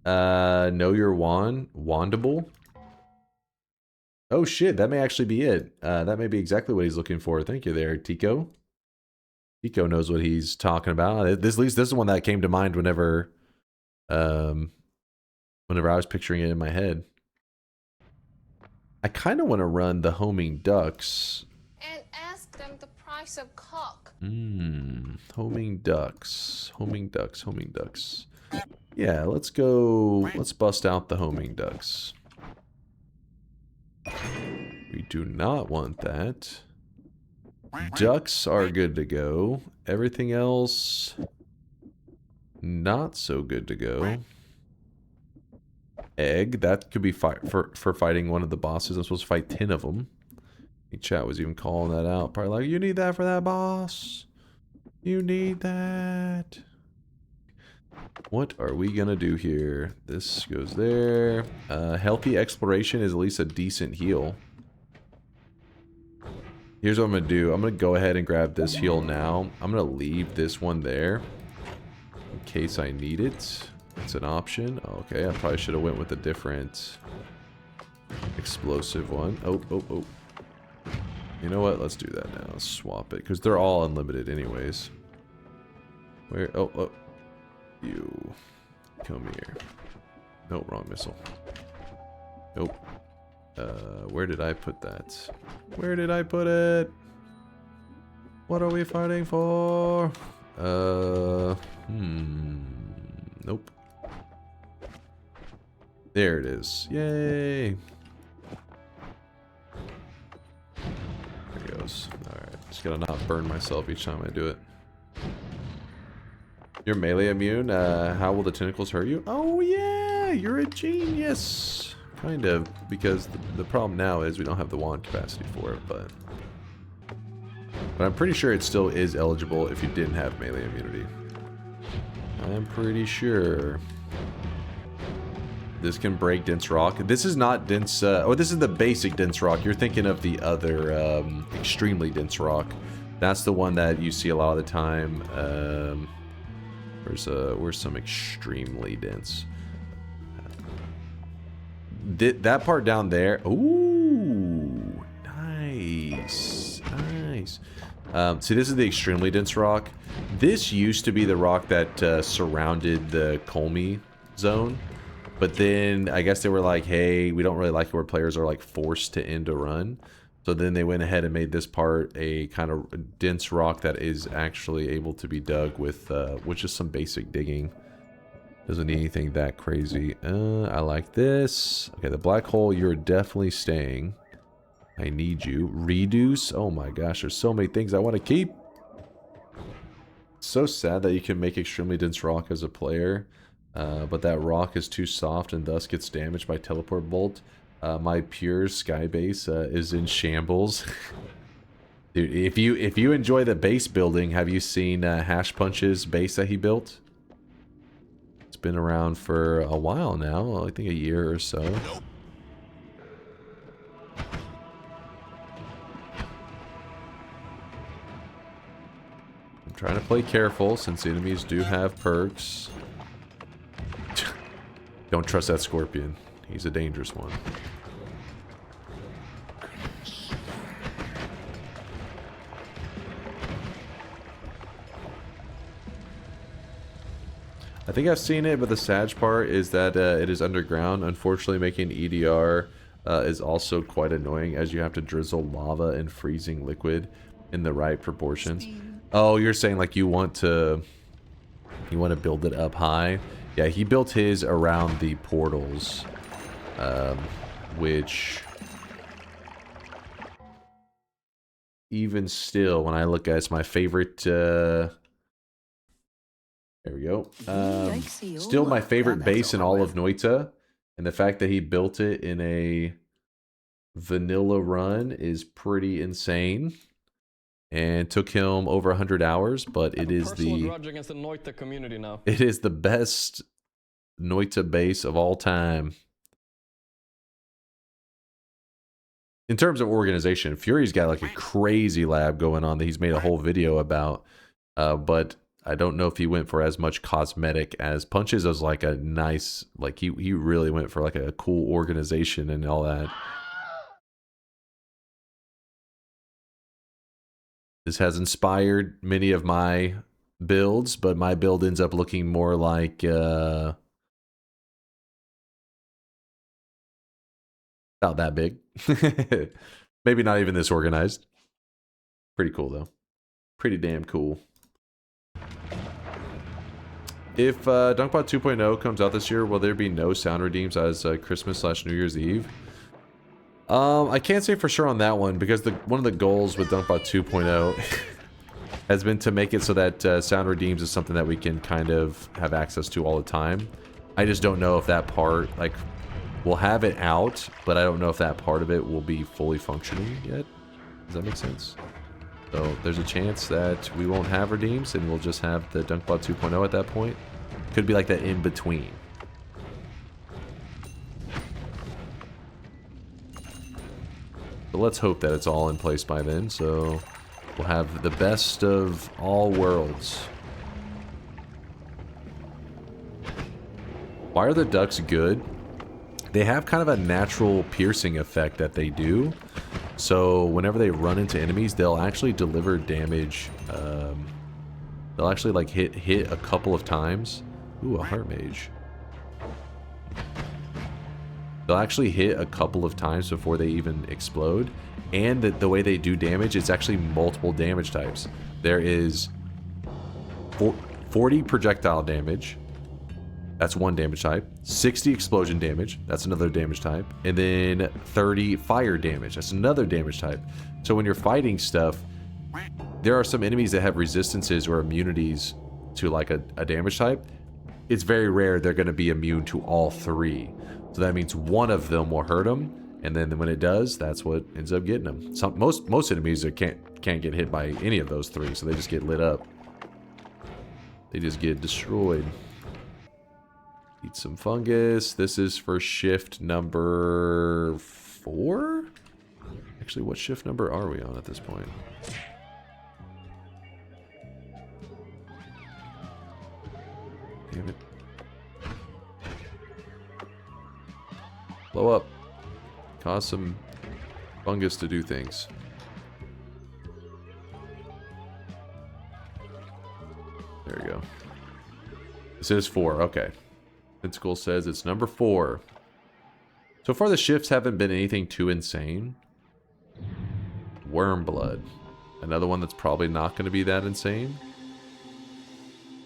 Know your wandable. Oh shit, that may actually be it. That may be exactly what he's looking for. Thank you there, Tico. Tico knows what he's talking about. This is one that came to mind whenever I was picturing it in my head. I kind of want to run the homing ducks. And ask them the price of cock. Homing ducks. Homing ducks. Homing ducks. Yeah, let's go. Let's bust out the homing ducks. We do not want that. Ducks are good to go. Everything else, not so good to go. Egg, that could be for fighting one of the bosses. I'm supposed to fight 10 of them. The chat was even calling that out. Probably like, you need that for that boss. You need that. What are we gonna do here? This goes there. Healthy exploration is at least a decent heal. Here's what I'm gonna do. I'm gonna go ahead and grab this heal now. I'm gonna leave this one there in case I need it. It's an option. Okay, I probably should have went with a different explosive one. Oh. You know what? Let's do that now. Let's swap it because they're all unlimited anyways. Where? Oh. You come here. Nope, wrong missile. Nope. Where did I put that? Where did I put it? What are we fighting for? Nope. There it is. Yay! There it goes. Alright, just gotta not burn myself each time I do it. You're melee immune? How will the tentacles hurt you? Oh yeah! You're a genius! Kind of, because the problem now is we don't have the wand capacity for it, but I'm pretty sure it still is eligible if you didn't have melee immunity. I'm pretty sure. This can break dense rock. This is not dense, this is the basic dense rock. You're thinking of the other extremely dense rock. That's the one that you see a lot of the time. Where's some extremely dense? That part down there. Ooh, nice. See, this is the extremely dense rock. This used to be the rock that surrounded the Kolmi zone, but then I guess they were like, hey, we don't really like it where players are like forced to end a run. So then they went ahead and made this part a kind of dense rock that is actually able to be dug with just some basic digging. Doesn't need anything that crazy. I like this. Okay, the black hole, you're definitely staying. I need you. Reduce. Oh my gosh, there's so many things I want to keep. So sad that you can make extremely dense rock as a player, but that rock is too soft and thus gets damaged by teleport bolt. My pure sky base is in shambles. Dude, if you enjoy the base building, have you seen Hash Punch's base that he built? It's been around for a while now, I think a year or so. trying to play careful since the enemies do have perks. Don't trust that scorpion. He's a dangerous one. I think I've seen it, but the sad part is that it is underground. Unfortunately, making EDR is also quite annoying, as you have to drizzle lava and freezing liquid in the right proportions. Oh, you're saying like you want to build it up high? Yeah, he built his around the portals, which even still, when I look at it, it's my favorite. There we go. Still my favorite base in all of Noita, and the fact that he built it in a vanilla run is pretty insane. And took him over 100 hours, but it is the community now. It is the best Noita base of all time. In terms of organization, Fury's got like a crazy lab going on that he's made a whole video about, but I don't know if he went for as much cosmetic as Punches. Was like a nice, like he really went for like a cool organization and all that. This has inspired many of my builds, but my build ends up looking more like about that big. Maybe not even this organized. Pretty cool though. Pretty damn cool. If DunkBot 2.0 comes out this year, will there be no sound redeems as Christmas/New Year's Eve? I can't say for sure on that one, because one of the goals with DunkBot 2.0 has been to make it so that sound redeems is something that we can kind of have access to all the time. I just don't know if that part, like, we'll have it out, but I don't know if that part of it will be fully functioning yet. Does that make sense? So there's a chance that we won't have redeems and we'll just have the DunkBot 2.0 at that point. Could be like that in between. But let's hope that it's all in place by then, so we'll have the best of all worlds. Why are the ducks good? They have kind of a natural piercing effect that they do. So whenever they run into enemies, they'll actually deliver damage. They'll actually like hit a couple of times. Ooh, a heart mage. They'll actually hit a couple of times before they even explode. And the way they do damage, it's actually multiple damage types. There is 40 projectile damage. That's one damage type. 60 explosion damage. That's another damage type. And then 30 fire damage. That's another damage type. So when you're fighting stuff, there are some enemies that have resistances or immunities to like a damage type. It's very rare they're going to be immune to all three. So that means one of them will hurt them, and then when it does, that's what ends up getting them. Most enemies can't get hit by any of those three, so they just get lit up. They just get destroyed. Eat some fungus. This is for shift number 4? Actually, what shift number are we on at this point? Damn it. Blow up. Cause some fungus to do things. There we go. This is 4. Okay. Pinnacle says it's number 4. So far the shifts haven't been anything too insane. Worm blood. Another one that's probably not going to be that insane.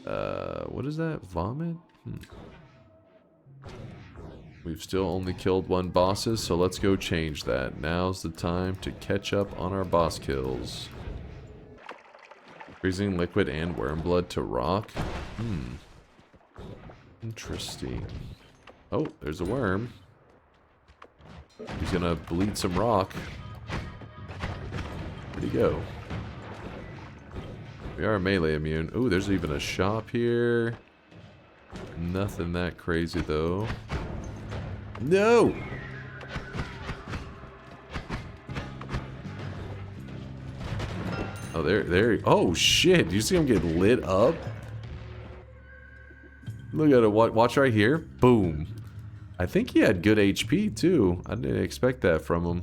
What is that? Vomit? We've still only killed 1 bosses, so let's go change that. Now's the time to catch up on our boss kills. Freezing liquid and worm blood to rock. Interesting. Oh, there's a worm. He's gonna bleed some rock. Where'd he go? We are melee immune. Ooh, there's even a shop here. Nothing that crazy though. No! Oh, there. Oh, shit. Do you see him get lit up? Look at it. Watch right here. Boom. I think he had good HP, too. I didn't expect that from him.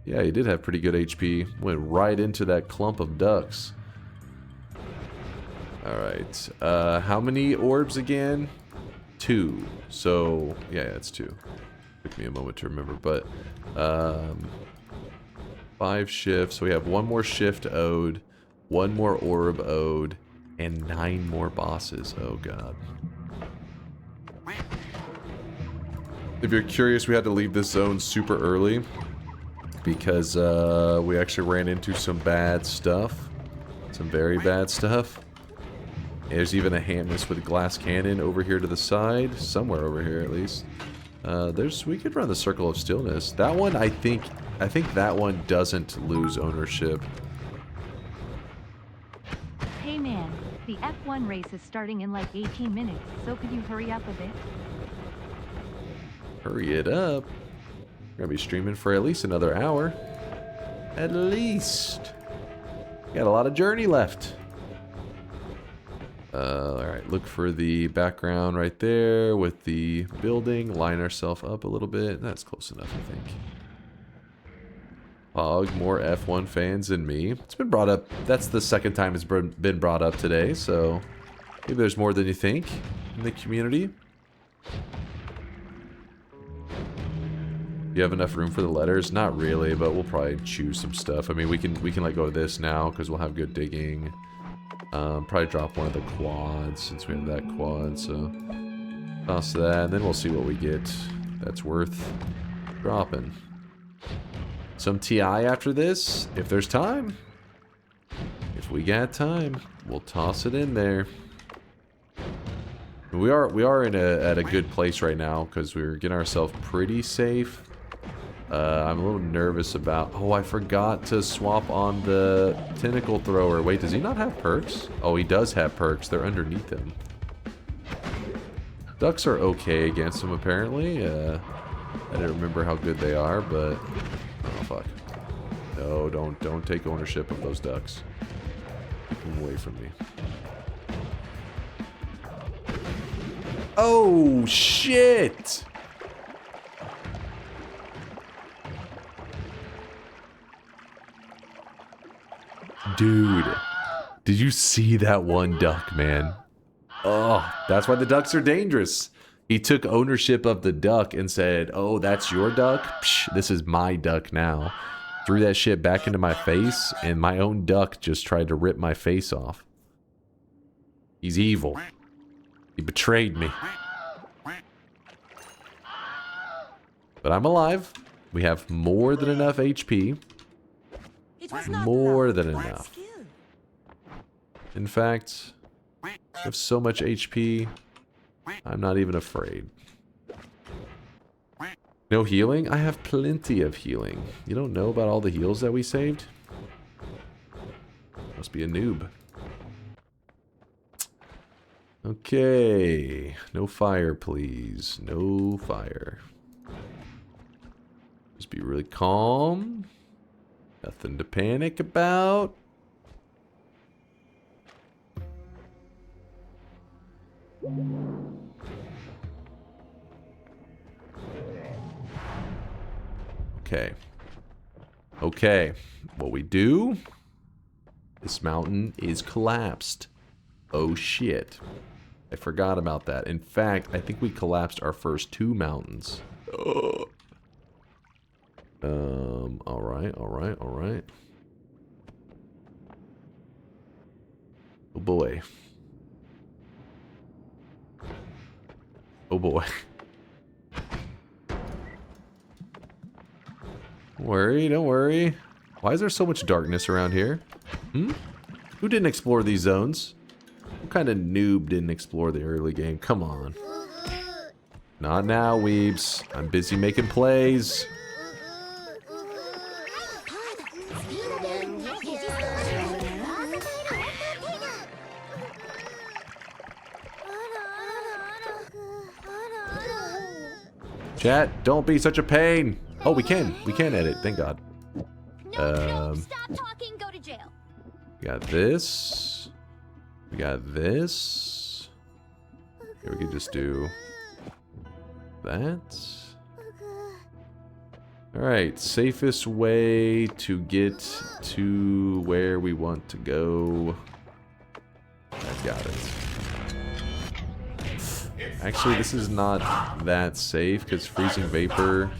Yeah, he did have pretty good HP. Went right into that clump of ducks. Alright. How many orbs again? 2. So, yeah, it's 2. Took me a moment to remember, but... 5 shifts. So we have 1 more shift owed, 1 more orb owed, and 9 more bosses. Oh, God. If you're curious, we had to leave this zone super early because we actually ran into some bad stuff. Some very bad stuff. There's even a Hammus with a glass cannon over here to the side. Somewhere over here, at least. We could run the Circle of Stillness. That one, I think that one doesn't lose ownership. Hey man, the F1 race is starting in like 18 minutes, so could you hurry up a bit? Hurry it up. We're gonna be streaming for at least another hour. At least. Got a lot of journey left. Alright, look for the background right there with the building. Line ourselves up a little bit. That's close enough, I think. Pog, more F1 fans than me. It's been brought up. That's the second time it's been brought up today, so maybe there's more than you think in the community. You have enough room for the letters? Not really, but we'll probably choose some stuff. I mean, we can let go of this now because we'll have good digging. Probably drop one of the quads since we have that quad, so toss that, and then we'll see what we get that's worth dropping. Some TI after this, if there's time. If we got time, we'll toss it in there. We are at a good place right now because we're getting ourselves pretty safe. I'm a little nervous about... Oh, I forgot to swap on the tentacle thrower. Wait, does he not have perks? Oh, he does have perks. They're underneath him. Ducks are okay against him, apparently. I didn't remember how good they are, but... Oh, fuck. No, don't take ownership of those ducks. Keep them away from me. Oh, shit! Dude, did you see that one duck, man? Oh, that's why the ducks are dangerous. He took ownership of the duck and said, oh, that's your duck? Psh, this is my duck now. Threw that shit back into my face, and my own duck just tried to rip my face off. He's evil. He betrayed me. But I'm alive. We have more than enough HP. More than enough. In fact, we have so much HP, I'm not even afraid. No healing? I have plenty of healing. You don't know about all the heals that we saved? Must be a noob. Okay. No fire, please. No fire. Just be really calm. Nothing to panic about. Okay. Okay. What we do... This mountain is collapsed. Oh shit. I forgot about that. In fact, I think we collapsed our first 2 mountains. Alright. Oh boy. Oh boy. Don't worry. Why is there so much darkness around here? Who didn't explore these zones? What kind of noob didn't explore the early game? Come on. Not now, weebs. I'm busy making plays. Chat, don't be such a pain. Oh, we can edit. Thank God. No, stop talking, go to jail. We got this. We got this. Here we could just do that. Alright, safest way to get to where we want to go. I got it. Actually, this is not that safe because freezing vapor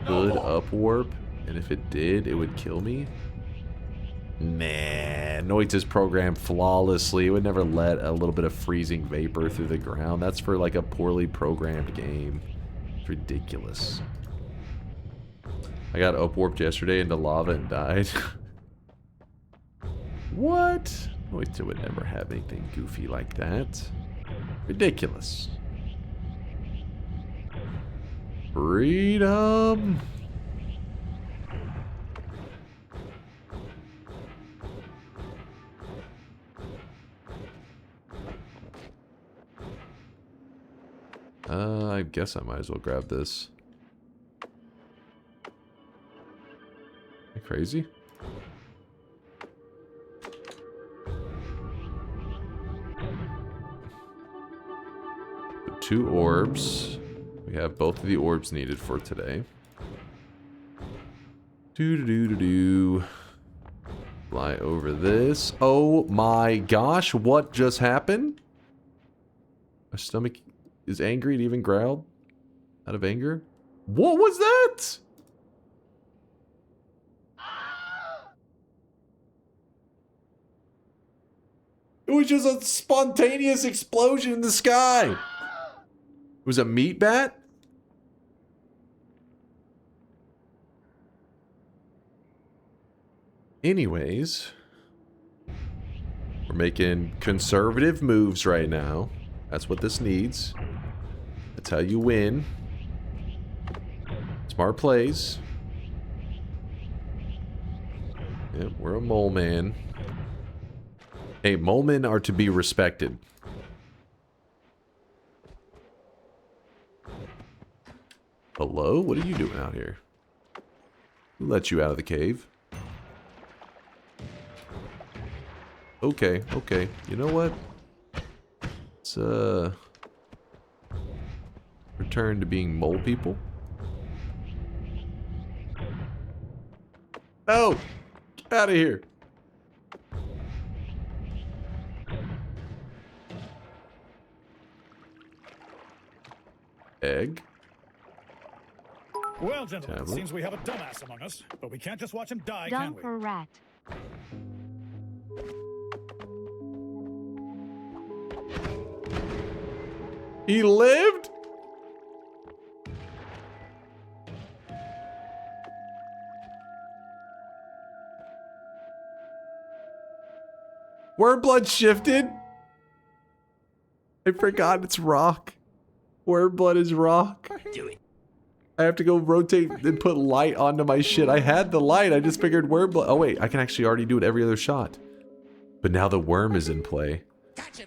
could upwarp, and if it did, it would kill me. Nah, Noita's programmed flawlessly. It would never let a little bit of freezing vapor through the ground. That's for like a poorly programmed game. It's ridiculous. I got upwarped yesterday into lava and died. What? Noita would never have anything goofy like that. Ridiculous. Freedom. I guess I might as well grab this. Am I crazy? So 2 orbs. We have both of the orbs needed for today. Do. Fly over this. Oh my gosh, what just happened? My stomach is angry. It even growled out of anger. What was that? It was just a spontaneous explosion in the sky. It was a meat bat? Anyways, we're making conservative moves right now. That's what this needs. That's how you win. Smart plays. Yep, we're a mole man. Hey, mole men are to be respected. Hello? What are you doing out here? Who let you out of the cave? Okay, okay. You know what? Let's, return to being mole people. No! Get out of here! Egg. Well, gentlemen, it seems we have a dumbass among us, but we can't just watch him die, can we? DunkOrSlam. He lived? Wormblood shifted? I forgot it's rock. Wormblood is rock. Do it. I have to go rotate and put light onto my shit. I had the light. I just figured Wormblood. Oh wait, I can actually already do it every other shot. But now the worm is in play.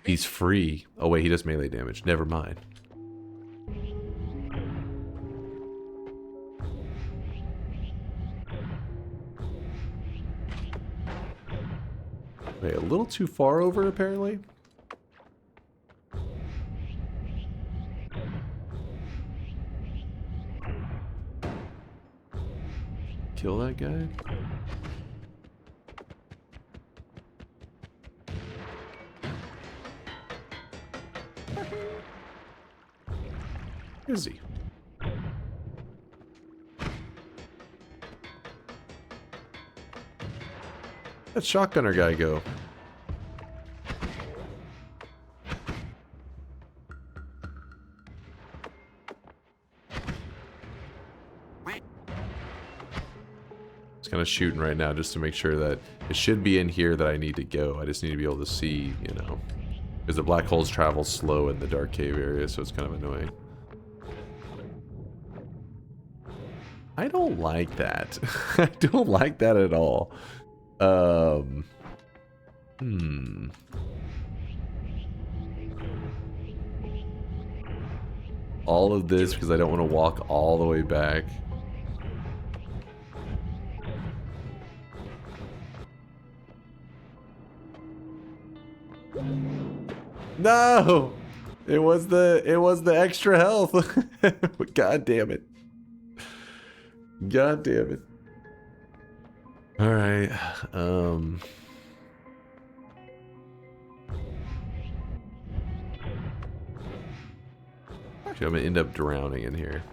He's free. Oh wait, he does melee damage. Never mind. Wait, a little too far over apparently. Kill that guy. Where is he? That shotgunner guy go? It's kind of shooting right now just to make sure that it should be in here that I need to go. I just need to be able to see, you know, because the black holes travel slow in the dark cave area, so it's kind of annoying. I don't like that. I don't like that at all. All of this because I don't want to walk all the way back. No! It was the extra health. God damn it. God damn it. All right. Actually, I'm gonna end up drowning in here.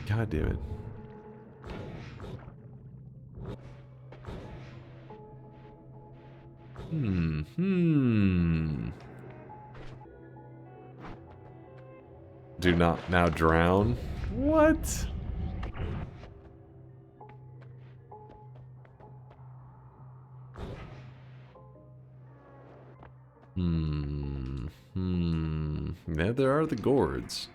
God damn it. Do not now drown. What? Yeah, there are the gourds.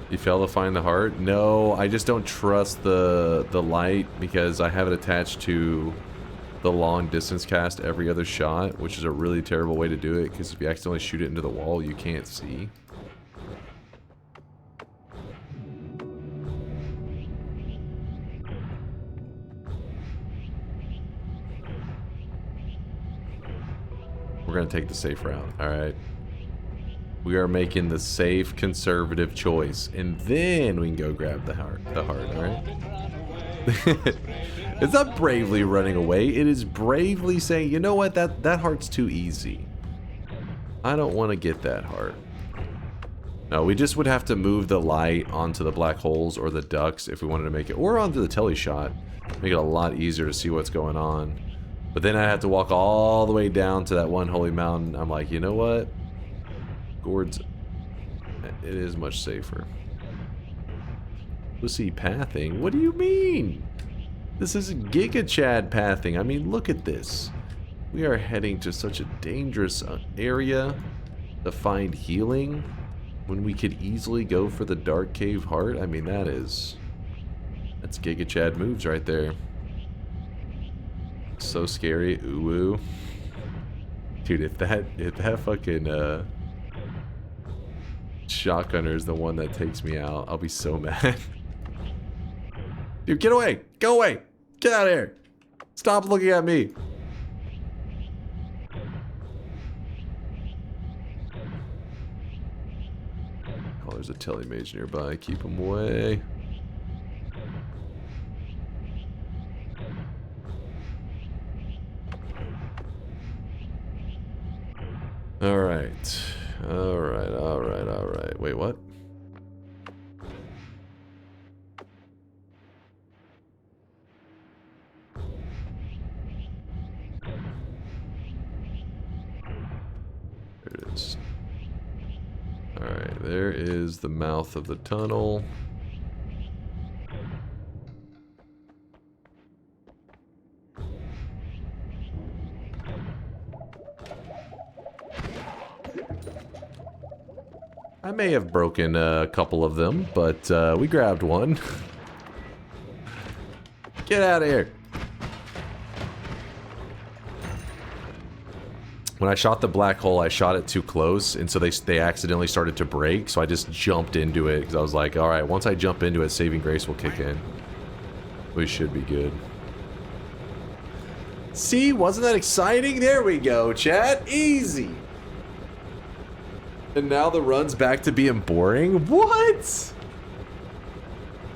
You fail to find the heart? No, I just don't trust the light because I have it attached to the long distance cast every other shot, which is a really terrible way to do it because if you accidentally shoot it into the wall, you can't see. We're gonna take the safe route, alright? We are making the safe, conservative choice. And then we can go grab the heart, alright? It's not bravely running away. It is bravely saying, you know what, that heart's too easy. I don't want to get that heart. No, we just would have to move the light onto the black holes or the ducks if we wanted to make it. Or onto the tele shot. Make it a lot easier to see what's going on. But then I have to walk all the way down to that one holy mountain. I'm like, you know what? Gourds, it is much safer. Pussy pathing? What do you mean? This is Giga Chad pathing. I mean, look at this. We are heading to such a dangerous area to find healing when we could easily go for the Dark Cave Heart. I mean, that's Giga Chad moves right there. So scary. Ooh. Dude, if that fucking shotgunner is the one that takes me out, I'll be so mad. Dude, get away! Go away! Get out of here! Stop looking at me! Oh, there's a telemage nearby. Keep him away. Alright. Alright. Wait, what? There it is. Alright, there is the mouth of the tunnel. I may have broken a couple of them, but we grabbed one. Get out of here. When I shot the black hole, I shot it too close, and so they accidentally started to break, so I just jumped into it, because I was like, alright, once I jump into it, saving grace will kick in. We should be good. See, wasn't that exciting? There we go, chat. Easy. And now the run's back to being boring? What?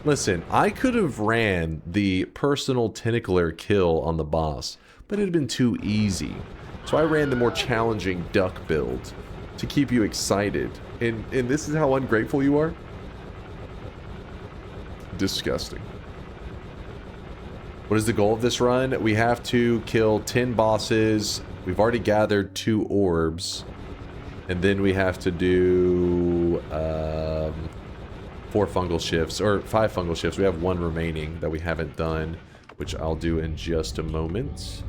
Listen, I could have ran the personal tentacler kill on the boss, but it had been too easy. So I ran the more challenging duck build to keep you excited. And this is how ungrateful you are? Disgusting. What is the goal of this run? We have to kill 10 bosses. We've already gathered 2 orbs. And then we have to do 4 fungal shifts, or 5 fungal shifts. We have 1 remaining that we haven't done, which I'll do in just a moment.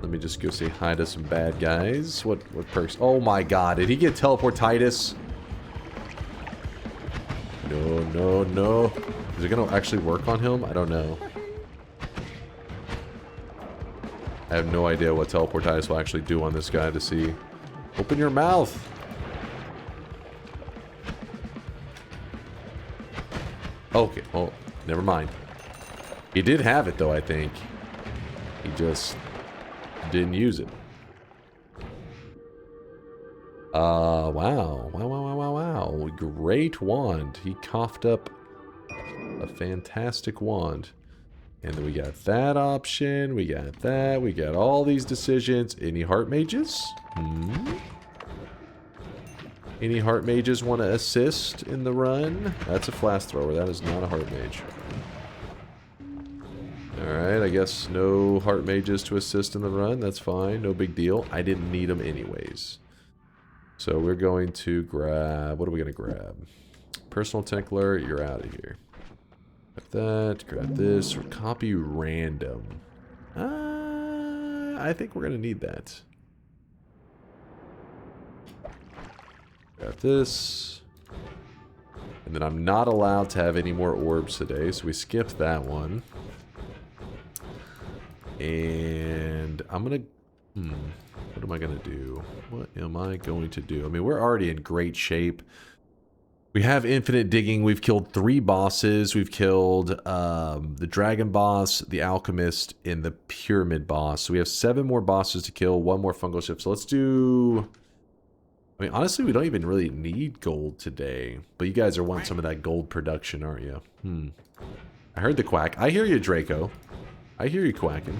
Let me just go say hi to some bad guys. What perks? Oh my god, did he get teleportitis? No, no, no. Is it gonna actually work on him? I don't know. I have no idea what teleportitis will actually do on this guy to see. Open your mouth. Okay, oh, never mind. He did have it though, I think. He just didn't use it. Wow. Wow. Great wand. He coughed up a fantastic wand. And then we got that option. We got that. We got all these decisions. Any heart mages? Any heart mages want to assist in the run? That's a flash thrower. That is not a heart mage. Alright, I guess no heart mages to assist in the run. That's fine. No big deal. I didn't need them anyways. So we're going to grab... What are we going to grab? Personal Tickler, you're out of here. Grab that. Grab this. Or copy random. I think we're going to need that. Grab this. And then I'm not allowed to have any more orbs today, so we skipped that one. And I'm gonna... what am I gonna do? What am I going to do? I mean, we're already in great shape. We have infinite digging. We've killed 3 bosses. We've killed the dragon boss, the alchemist, and the pyramid boss. So we have 7 more bosses to kill, 1 more fungal ship. So let's do... I mean, honestly, we don't even really need gold today. But you guys are wanting some of that gold production, aren't you? I heard the quack. I hear you, Draco. I hear you quacking.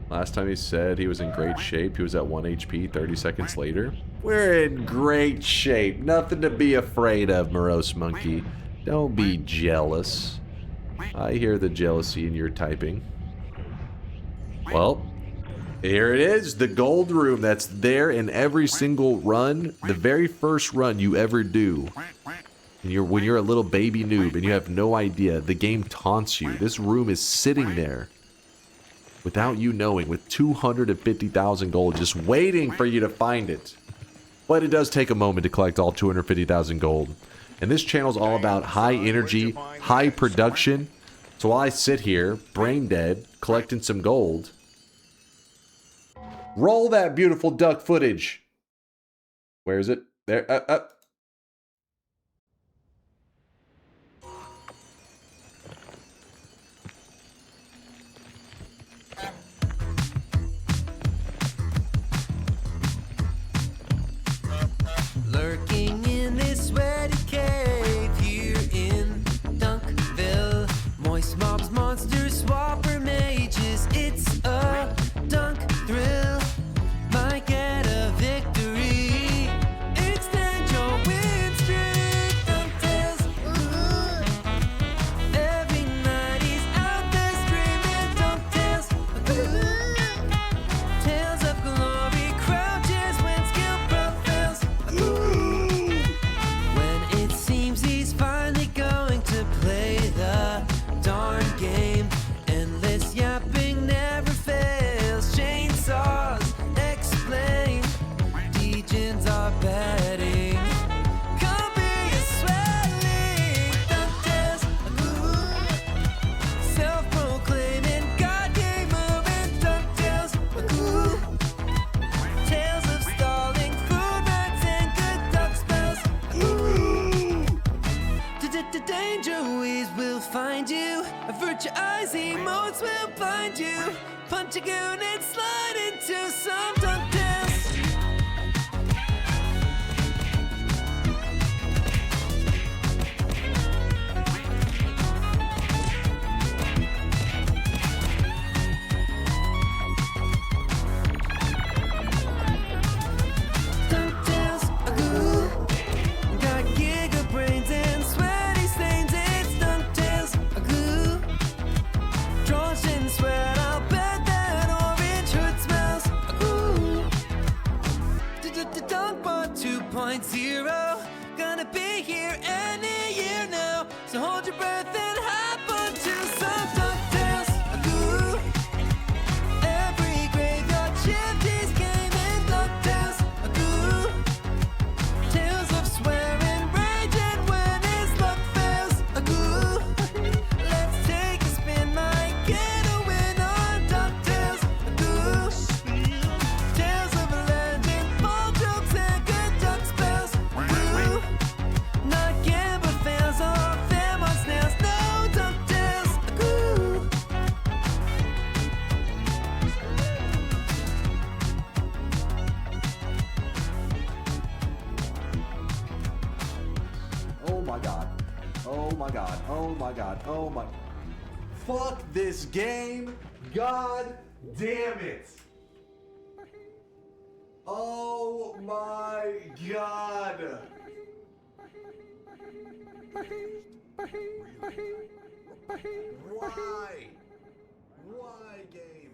Last time he said he was in great shape, he was at 1 HP 30 seconds later. We're in great shape. Nothing to be afraid of, morose monkey. Don't be jealous. I hear the jealousy in your typing. Well, here it is. The gold room that's there in every single run. The very first run you ever do. And when you're a little baby noob and you have no idea, the game taunts you. This room is sitting there without you knowing, with 250,000 gold just waiting for you to find it. But it does take a moment to collect all 250,000 gold. And this channel is all about high energy, high production. So while I sit here, brain dead, collecting some gold, roll that beautiful duck footage. Where is it? There. Lurking in this sweaty cave here in Dunkville. Moist mobs, monsters, swapper mages. It's a dunk thrill. Might get a victory. Extend your win streak. DunkTales. Every night he's out there screaming. DunkTales. Tales of glory crouches when skill prevails. When it seems he's finally going to play the darn game. Endless yapping never fails. Chainsaws explain. Legions are betting. Come be a swelling. DunkTales. Self-proclaiming God game moving. DunkTales. Tales of stalling, food rats, and good duck spells. Danger ways will find you. Avert your eyes, emotes will blind you. Punch a goon and slide into some DunkTales. DunkTales. Got giga brains and sweaty stains. It's DunkTales. Dross and sweat. I'll bet that orange hood smells. DunkBot 2.0. Gonna be here any year now. So hold your breath and hop onto some DunkTales. Oh my god. Oh my god. Oh my. Fuck this game. God damn it. Oh my god. Why? Why, game?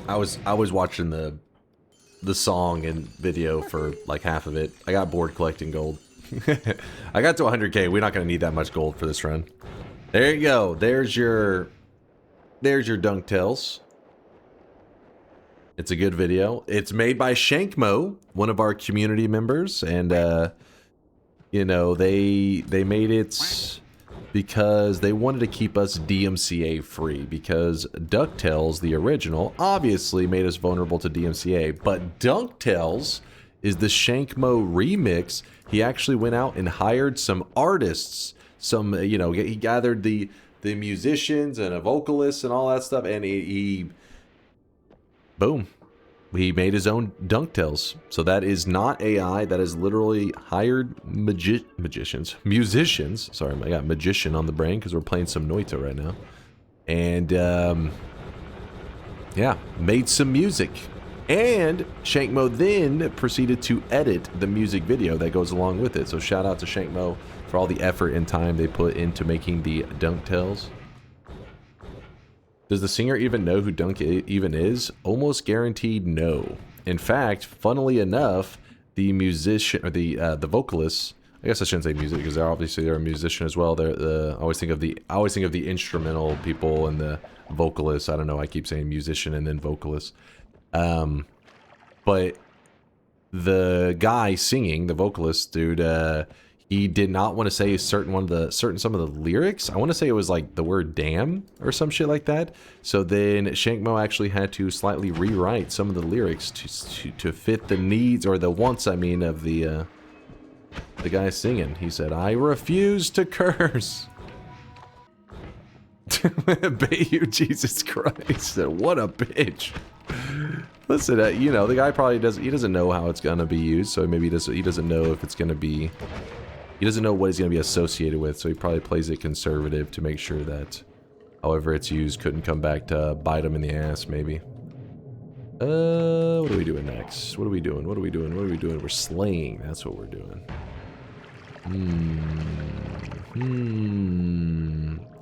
I was watching the song and video for like half of it. I got bored collecting gold. I got to 100k. We're not gonna need that much gold for this run. There you go. There's your DunkTales. It's a good video. It's made by Shankmo, one of our community members, and you know, they made it because they wanted to keep us DMCA free, because DuckTales, the original, obviously made us vulnerable to DMCA, but DunkTales is the Shankmo remix. He actually went out and hired some artists, some, you know, he gathered the musicians and a vocalist and all that stuff, and he boom, he made his own DunkTales. So that is not AI, that is literally hired musicians. Sorry, I got magician on the brain because we're playing some Noita right now. And yeah, made some music. And Shankmo then proceeded to edit the music video that goes along with it. So shout out to Shankmo for all the effort and time they put into making the DunkTales. Does the singer even know who Dunk even is? Almost guaranteed no. In fact, funnily enough, the musician or the vocalist, I guess I shouldn't say music because they're a musician as well. I always think of the instrumental people and the vocalists. I don't know. I keep saying musician and then vocalist. But the guy singing, the vocalist dude, he did not want to say some of the lyrics. I want to say it was like the word damn or some shit like that. So then Shankmo actually had to slightly rewrite some of the lyrics to fit the needs or the wants, I mean, of the guy singing. He said, "I refuse to curse." Bayou, Jesus Christ. What a bitch. Listen, you know, the guy probably doesn't know how it's gonna be used, so maybe he doesn't know if it's gonna be, he doesn't know what he's gonna be associated with, so he probably plays it conservative to make sure that however it's used couldn't come back to bite him in the ass, maybe. What are we doing next? What are we doing? What are we doing? What are we doing? We're slaying. That's what we're doing.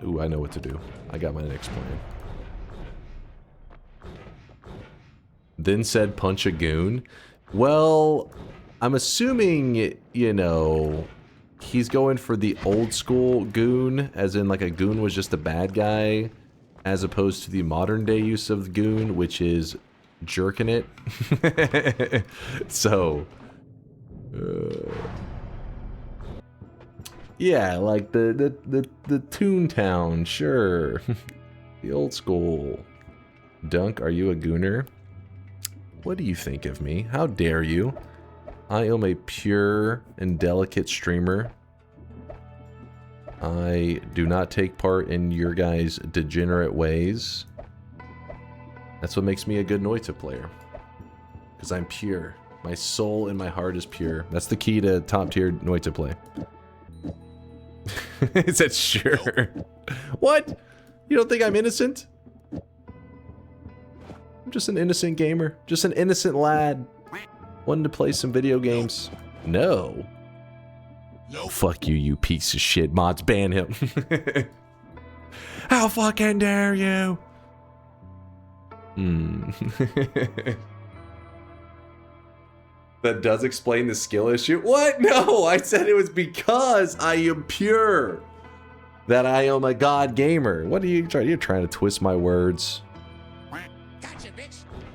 Ooh, I know what to do. I got my next plan. Then said punch a goon. Well, I'm assuming, you know, he's going for the old school goon, as in like a goon was just a bad guy, as opposed to the modern day use of goon, which is jerking it. So, yeah, like the Toontown, sure. The old school. Dunk, are you a gooner? What do you think of me? How dare you? I am a pure and delicate streamer. I do not take part in your guys' degenerate ways. That's what makes me a good Noita player. Because I'm pure. My soul and my heart is pure. That's the key to top tier Noita play. Is that sure? What? You don't think I'm innocent? I'm just an innocent gamer. Just an innocent lad. Wanting to play some video games. No. No. Fuck you, you piece of shit. Mods, ban him. How fucking dare you? That does explain the skill issue. What? No, I said it was because I am pure. That I am a god gamer. What are you trying? You're trying to twist my words.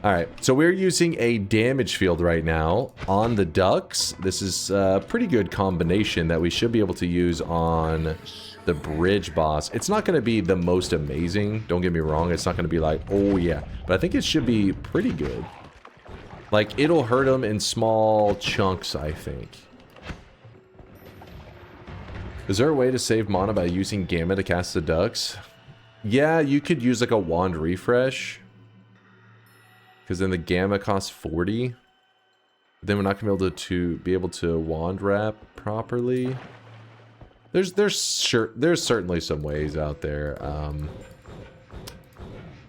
Alright, so we're using a damage field right now on the ducks. This is a pretty good combination that we should be able to use on the bridge boss. It's not going to be the most amazing, don't get me wrong. It's not going to be like, oh yeah. But I think it should be pretty good. Like, it'll hurt him in small chunks, I think. Is there a way to save mana by using Gamma to cast the ducks? Yeah, you could use like a wand refresh. Because then the Gamma costs 40. Then we're not gonna be able to wand wrap properly. There's certainly some ways out there.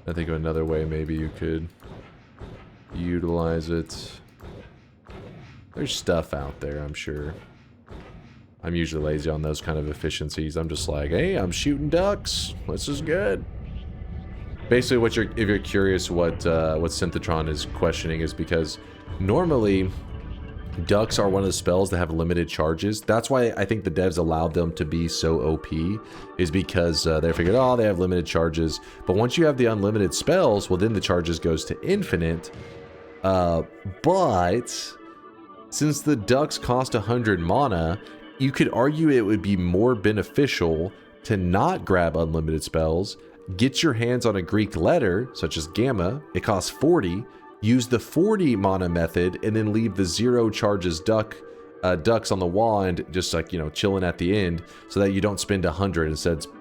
I think of another way maybe you could utilize it. There's stuff out there, I'm sure. I'm usually lazy on those kind of efficiencies. I'm just like, hey, I'm shooting ducks. This is good. Basically, if you're curious what Synthetron is questioning is because normally ducks are one of the spells that have limited charges. That's why I think the devs allowed them to be so OP, is because they figured, oh, they have limited charges. But once you have the unlimited spells, well, then the charges goes to infinite. But since the ducks cost 100 mana, you could argue it would be more beneficial to not grab unlimited spells, get your hands on a Greek letter, such as Gamma, it costs 40, use the 40 mana method, and then leave the 0 charges ducks on the wand, just like, you know, chilling at the end, so that you don't spend 100,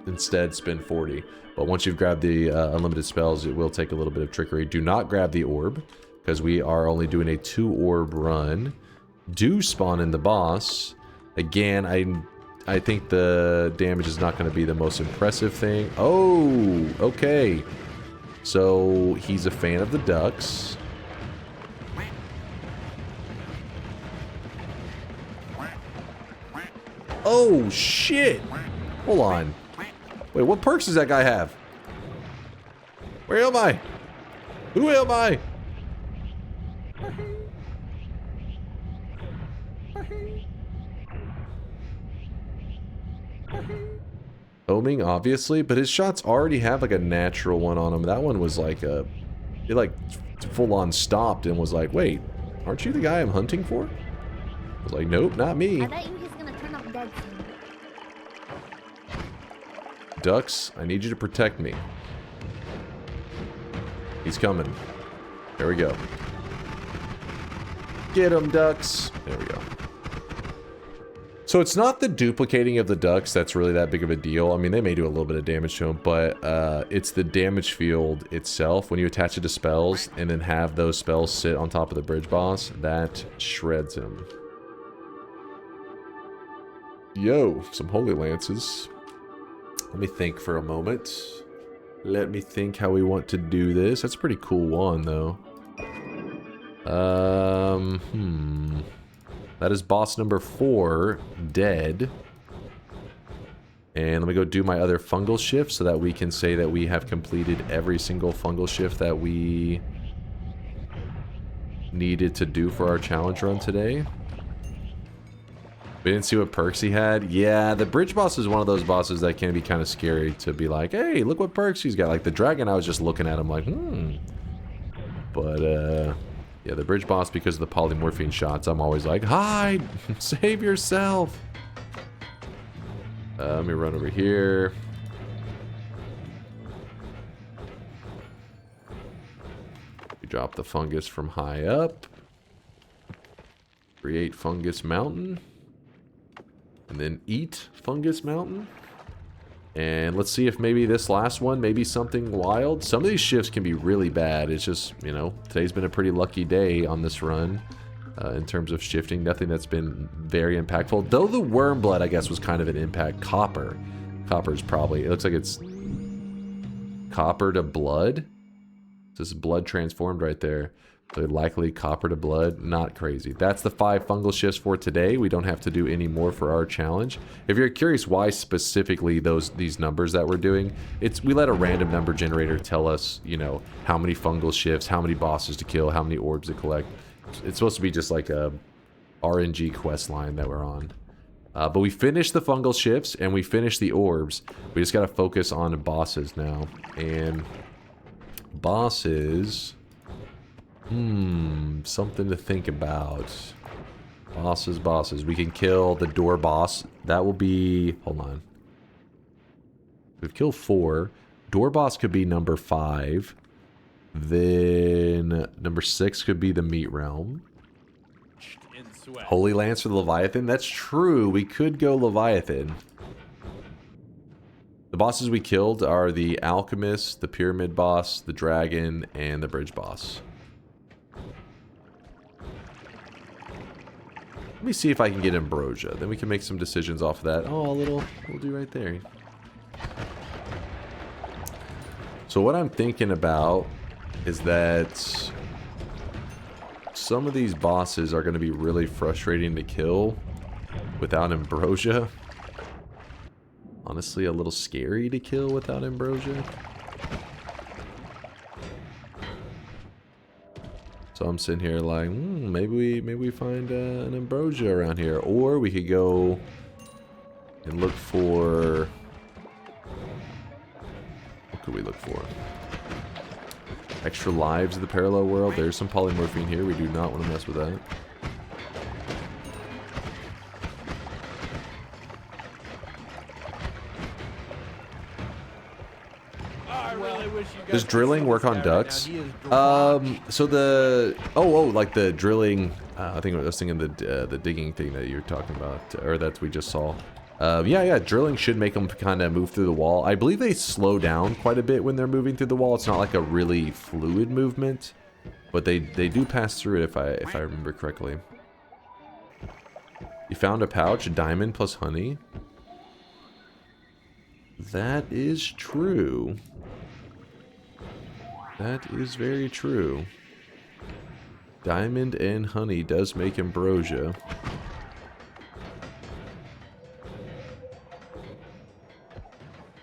instead spend 40. But once you've grabbed the unlimited spells, it will take a little bit of trickery. Do not grab the orb, because we are only doing a 2 orb run. Do spawn in the boss. Again, I think the damage is not going to be the most impressive thing. Oh, okay. So he's a fan of the ducks. Oh, shit. Hold on. Wait, what perks does that guy have? Where am I? Who am I? Homing, obviously, but his shots already have like a natural one on him. That one was like it like full on stopped and was like, wait, aren't you the guy I'm hunting for? I was like, nope, not me. I bet you he's gonna turn up dead soon. Ducks, I need you to protect me. He's coming. There we go. Get him, ducks. There we go. So it's not the duplicating of the ducks that's really that big of a deal. I mean, they may do a little bit of damage to them, but it's the damage field itself. When you attach it to spells and then have those spells sit on top of the bridge boss, that shreds him. Yo, some holy lances. Let me think for a moment. Let me think how we want to do this. That's a pretty cool one, though. That is boss number 4, dead. And let me go do my other fungal shift so that we can say that we have completed every single fungal shift that we needed to do for our challenge run today. We didn't see what perks he had. Yeah, the bridge boss is one of those bosses that can be kind of scary to be like, hey, look what perks he's got. Like the dragon, I was just looking at him like, But, yeah, the bridge boss, because of the polymorphine shots, I'm always like, hide! Save yourself! Let me run over here. We drop the fungus from high up. Create fungus mountain. And then eat fungus mountain. And let's see if maybe this last one, maybe something wild. Some of these shifts can be really bad. It's just, you know, today's been a pretty lucky day on this run in terms of shifting. Nothing that's been very impactful. Though the worm blood, I guess, was kind of an impact. Copper. Copper's probably, it looks like it's copper to blood. This is blood transformed right there. So likely copper to blood, not crazy. That's the 5 fungal shifts for today. We don't have to do any more for our challenge. If you're curious why specifically these numbers that we're doing, we let a random number generator tell us, you know, how many fungal shifts, how many bosses to kill, how many orbs to collect. It's supposed to be just like a RNG quest line that we're on. But we finished the fungal shifts and we finished the orbs. We just got to focus on the bosses now. And bosses... something to think about. Bosses. We can kill the door boss. That will be... Hold on. We've killed 4. Door boss could be number 5. Then number 6 could be the meat realm. Holy Lance for the Leviathan. That's true. We could go Leviathan. The bosses we killed are the Alchemist, the Pyramid boss, the Dragon, and the Bridge boss. me see if I can get Ambrosia. Then we can make some decisions off of that. Oh, a little we'll do right there. So what I'm thinking about is that some of these bosses are going to be really frustrating to kill without Ambrosia. Honestly, a little scary to kill without Ambrosia. So I'm sitting here like, maybe we find an Ambrosia around here, or we could go and look for. What could we look for? Extra lives of the parallel world. There's some polymorphine here. We do not want to mess with that. Does drilling work on ducks? So the like the drilling. I think I was thinking the digging thing that you were talking about, or that we just saw. Yeah, drilling should make them kind of move through the wall. I believe they slow down quite a bit when they're moving through the wall. It's not like a really fluid movement, but they do pass through it if I remember correctly. You found a pouch, a diamond plus honey. That is true. That is very true. Diamond and honey does make ambrosia.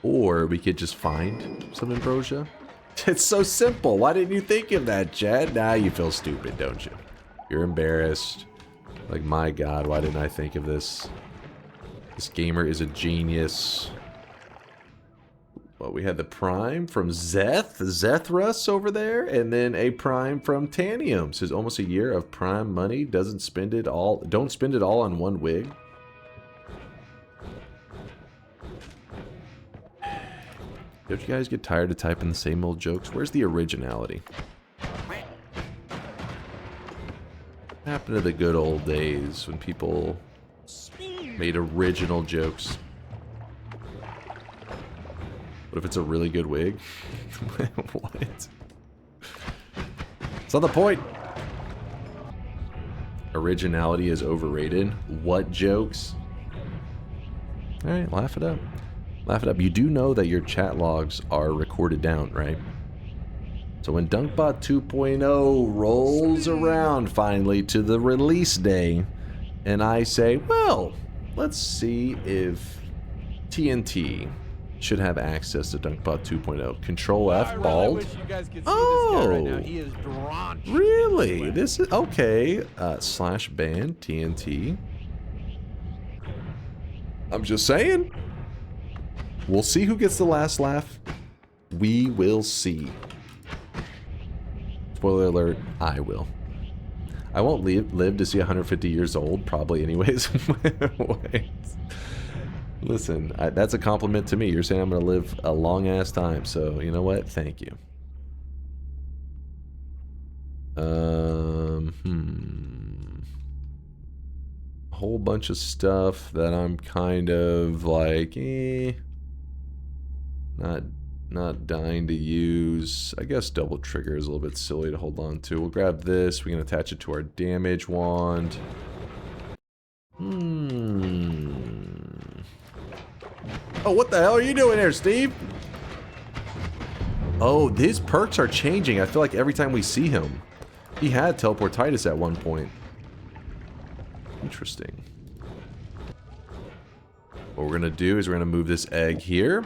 Or we could just find some ambrosia. It's so simple. Why didn't you think of that, Chad? Now you feel stupid, don't you? You're embarrassed. Like, my God, why didn't I think of this? This gamer is a genius. Well, we had the prime from Zethrus over there, and then a prime from Tanium. Says almost a year of prime money. Don't spend it all on one wig. Don't you guys get tired of typing the same old jokes? Where's the originality? What happened to the good old days when people made original jokes? What if it's a really good wig? What? It's not the point. Originality is overrated. What jokes? Alright, laugh it up. Laugh it up. You do know that your chat logs are recorded down, right? So when DunkBot 2.0 rolls around finally to the release day, and I say, well, let's see if TNT should have access to DunkBot 2.0. Control F, bald. Oh, really? This is okay. /ban TNT. I'm just saying. We'll see who gets the last laugh. We will see. Spoiler alert, I will. I won't live to see 150 years old, probably anyways. Wait. Listen, that's a compliment to me. You're saying I'm going to live a long-ass time, so you know what? Thank you. A whole bunch of stuff that I'm kind of like, not dying to use. I guess double trigger is a little bit silly to hold on to. We'll grab this. We can attach it to our damage wand. Oh, what the hell are you doing here, Steve? Oh, his perks are changing. I feel like every time we see him. He had teleportitis at one point. Interesting. What we're going to do is we're going to move this egg here.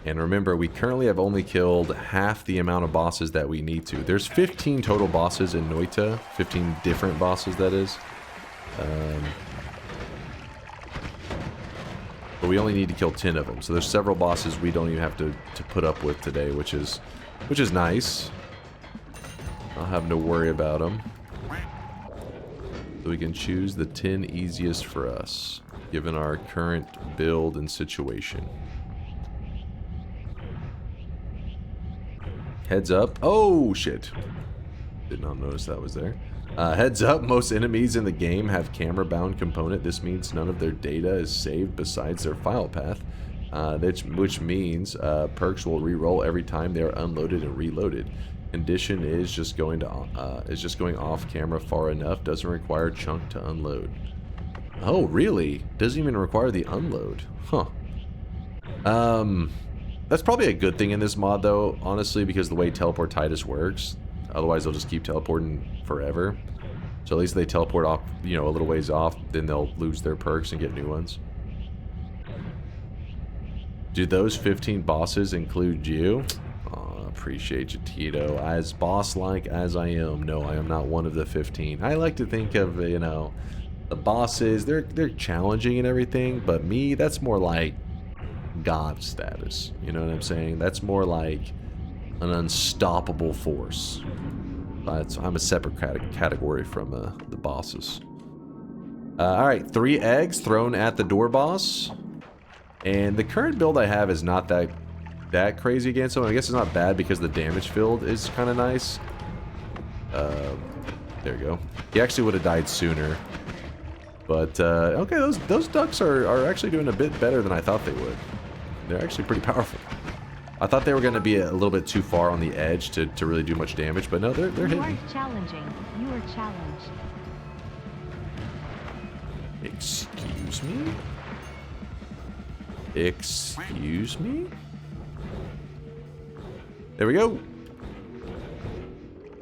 And remember, we currently have only killed half the amount of bosses that we need to. There's 15 total bosses in Noita. 15 different bosses, that is. But we only need to kill 10 of them. So there's several bosses we don't even have to put up with today, which is nice. I'll have to worry about them. So we can choose the 10 easiest for us, given our current build and situation. Heads up. Oh, shit. Did not notice that was there. Heads up, most enemies in the game have camera-bound component. This means none of their data is saved besides their file path, which means perks will re-roll every time they are unloaded and reloaded. Condition is just going off camera far enough. Doesn't require chunk to unload. Oh, really? Doesn't even require the unload. Huh. That's probably a good thing in this mod, though, honestly, because the way teleportitis works. Otherwise, they'll just keep teleporting forever. So at least they teleport off, you know, a little ways off, then they'll lose their perks and get new ones. Do those 15 bosses include you? Oh, appreciate you, Tito. As boss-like as I am, no, I am not one of the 15. I like to think of, you know, the bosses, they're challenging and everything, but me, that's more like God status. You know what I'm saying? That's more like an unstoppable force. I'm a separate category from the bosses. Alright, 3 eggs thrown at the door boss. And the current build I have is not that crazy against him. I guess it's not bad because the damage field is kind of nice. There we go. He actually would have died sooner. But, okay, those ducks are actually doing a bit better than I thought they would. They're actually pretty powerful. I thought they were going to be a little bit too far on the edge to really do much damage, but no, they're hitting. You are challenging. You are challenged. Excuse me? Excuse me? There we go.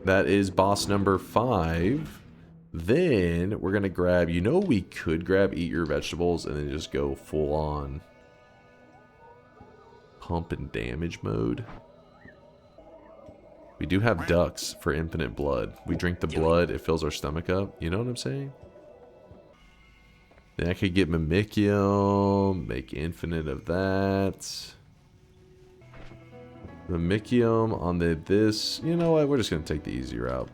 That is boss number 5. Then we're going to grab, you know, we could grab Eat Your Vegetables and then just go full on pump and damage mode. We do have ducks for infinite blood. We drink the blood, it fills our stomach up. You know what I'm saying? Then I could get Mimicium, make infinite of that. Mimicium on this. You know what? We're just going to take the easy route.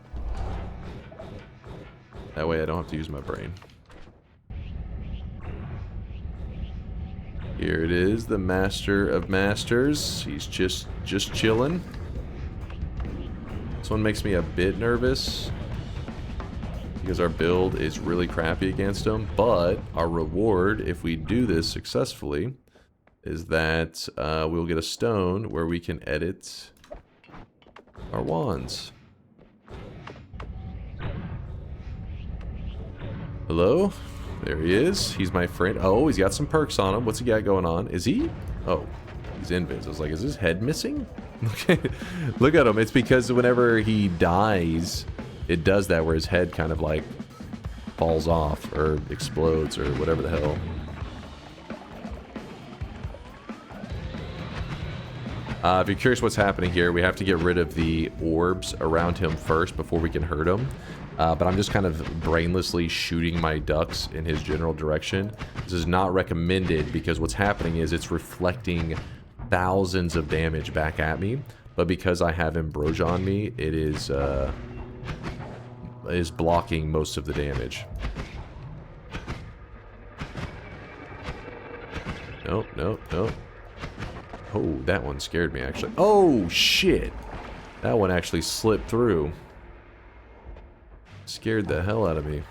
That way I don't have to use my brain. Here it is, the Master of Masters. He's just chilling. This one makes me a bit nervous because our build is really crappy against him. But our reward, if we do this successfully, is that we'll get a stone where we can edit our wands. Hello? There he is. He's my friend. Oh, he's got some perks on him. What's he got going on? Is he? Oh, he's invis. I was like, is his head missing? Okay. Look at him. It's because whenever he dies, it does that where his head kind of like falls off or explodes or whatever the hell. If you're curious what's happening here, we have to get rid of the orbs around him first before we can hurt him. But I'm just kind of brainlessly shooting my ducks in his general direction. This is not recommended because what's happening is it's reflecting thousands of damage back at me. But because I have Ambrosia on me, it is blocking most of the damage. Nope, nope, nope. Oh, that one scared me, actually. Oh, shit. That one actually slipped through. Scared the hell out of me.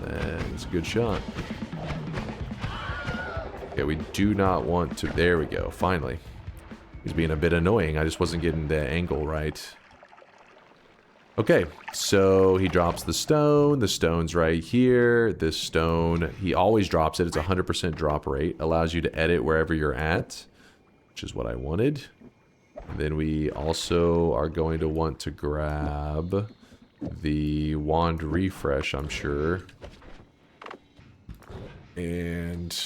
That was a good shot. Okay, we do not want to... There we go, finally. He's being a bit annoying. I just wasn't getting the angle right. Okay, so he drops the stone. The stone's right here. This stone, he always drops it. It's a 100% drop rate. Allows you to edit wherever you're at, which is what I wanted. And then we also are going to want to grab the wand refresh, I'm sure. And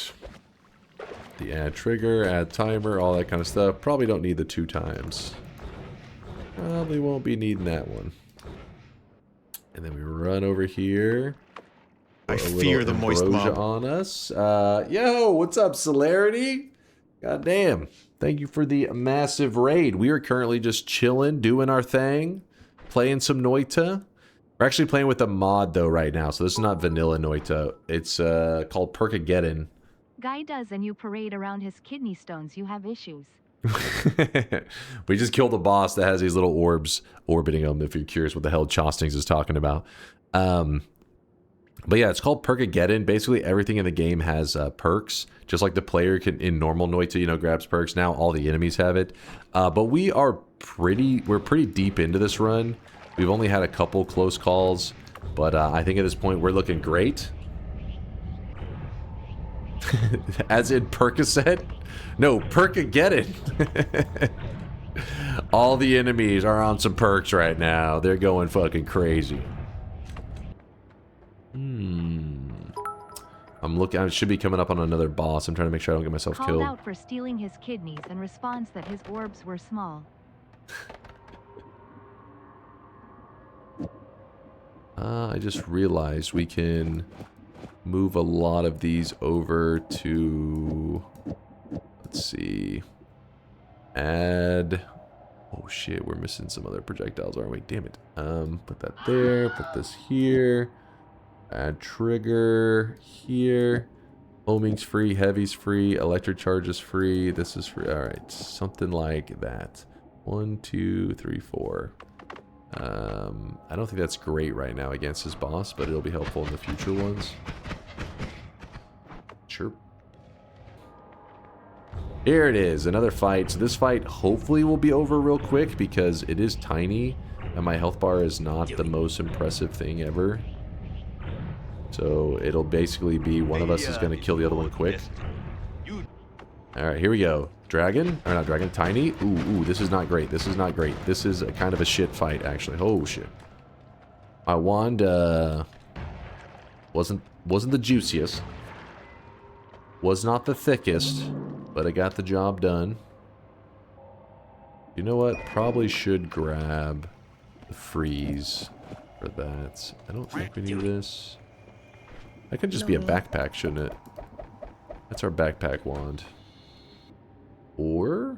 the add trigger, add timer, all that kind of stuff. Probably don't need the 2 times. Probably won't be needing that one. And then we run over here. I fear the moist mob on us. Yo, what's up, Celerity? God damn. Thank you for the massive raid. We are currently just chilling, doing our thing, playing some Noita. We're actually playing with a mod, though, right now. So this is not vanilla Noita. It's called Perkageddon. Guy does and you parade around his kidney stones, you have issues. We just killed a boss that has these little orbs orbiting him, if you're curious what the hell Chostings is talking about. But yeah, it's called Perkageddon. Basically, everything in the game has perks. Just like the player can, in normal Noita, you know, grabs perks. Now all the enemies have it. But we're pretty deep into this run. We've only had a couple close calls. But I think at this point we're looking great. As in Percocet? No, Perkageddon. All the enemies are on some perks right now. They're going fucking crazy. I'm looking. I should be coming up on another boss. I'm trying to make sure I don't get myself Called killed. out for stealing his kidneys and responds that his orbs were small. I just realized we can move a lot of these over to, let's see, add, oh shit, we're missing some other projectiles, aren't we? Damn it. Put that there, put this here, add trigger here, homing's free, heavy's free, electric charge is free, this is free. Alright, something like that. 1, 2, 3, 4. I don't think that's great right now against his boss, but it'll be helpful in the future ones. Sure. Here it is, another fight. So this fight hopefully will be over real quick because it is tiny and my health bar is not the most impressive thing ever. So it'll basically be one of us is going to kill the other one quick. Alright, here we go. Dragon? Or not dragon, tiny. Ooh, this is not great. This is not great. This is a kind of a shit fight, actually. Oh, shit. My wand, wasn't the juiciest. Was not the thickest, but I got the job done. You know what? Probably should grab the freeze for that. I don't think we need this. That could just be a backpack, shouldn't it? That's our backpack wand. Or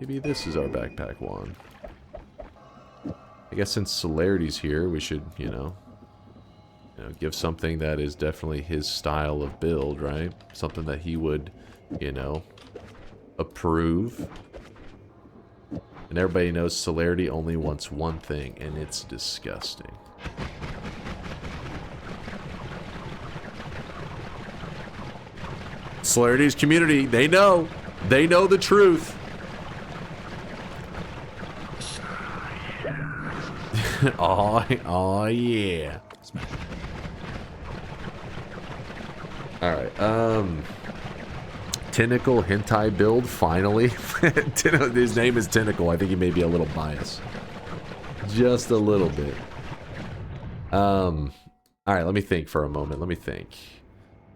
maybe this is our backpack wand. I guess since Celerity's here, we should, you know, give something that is definitely his style of build, right? Something that he would, you know, approve. And everybody knows Celerity only wants one thing, and it's disgusting. Celerity's community, they know the truth. oh yeah. Alright, Tentacle hentai build, finally. His name is Tentacle. I think he may be a little biased. Just a little bit. Alright, let me think for a moment. Let me think.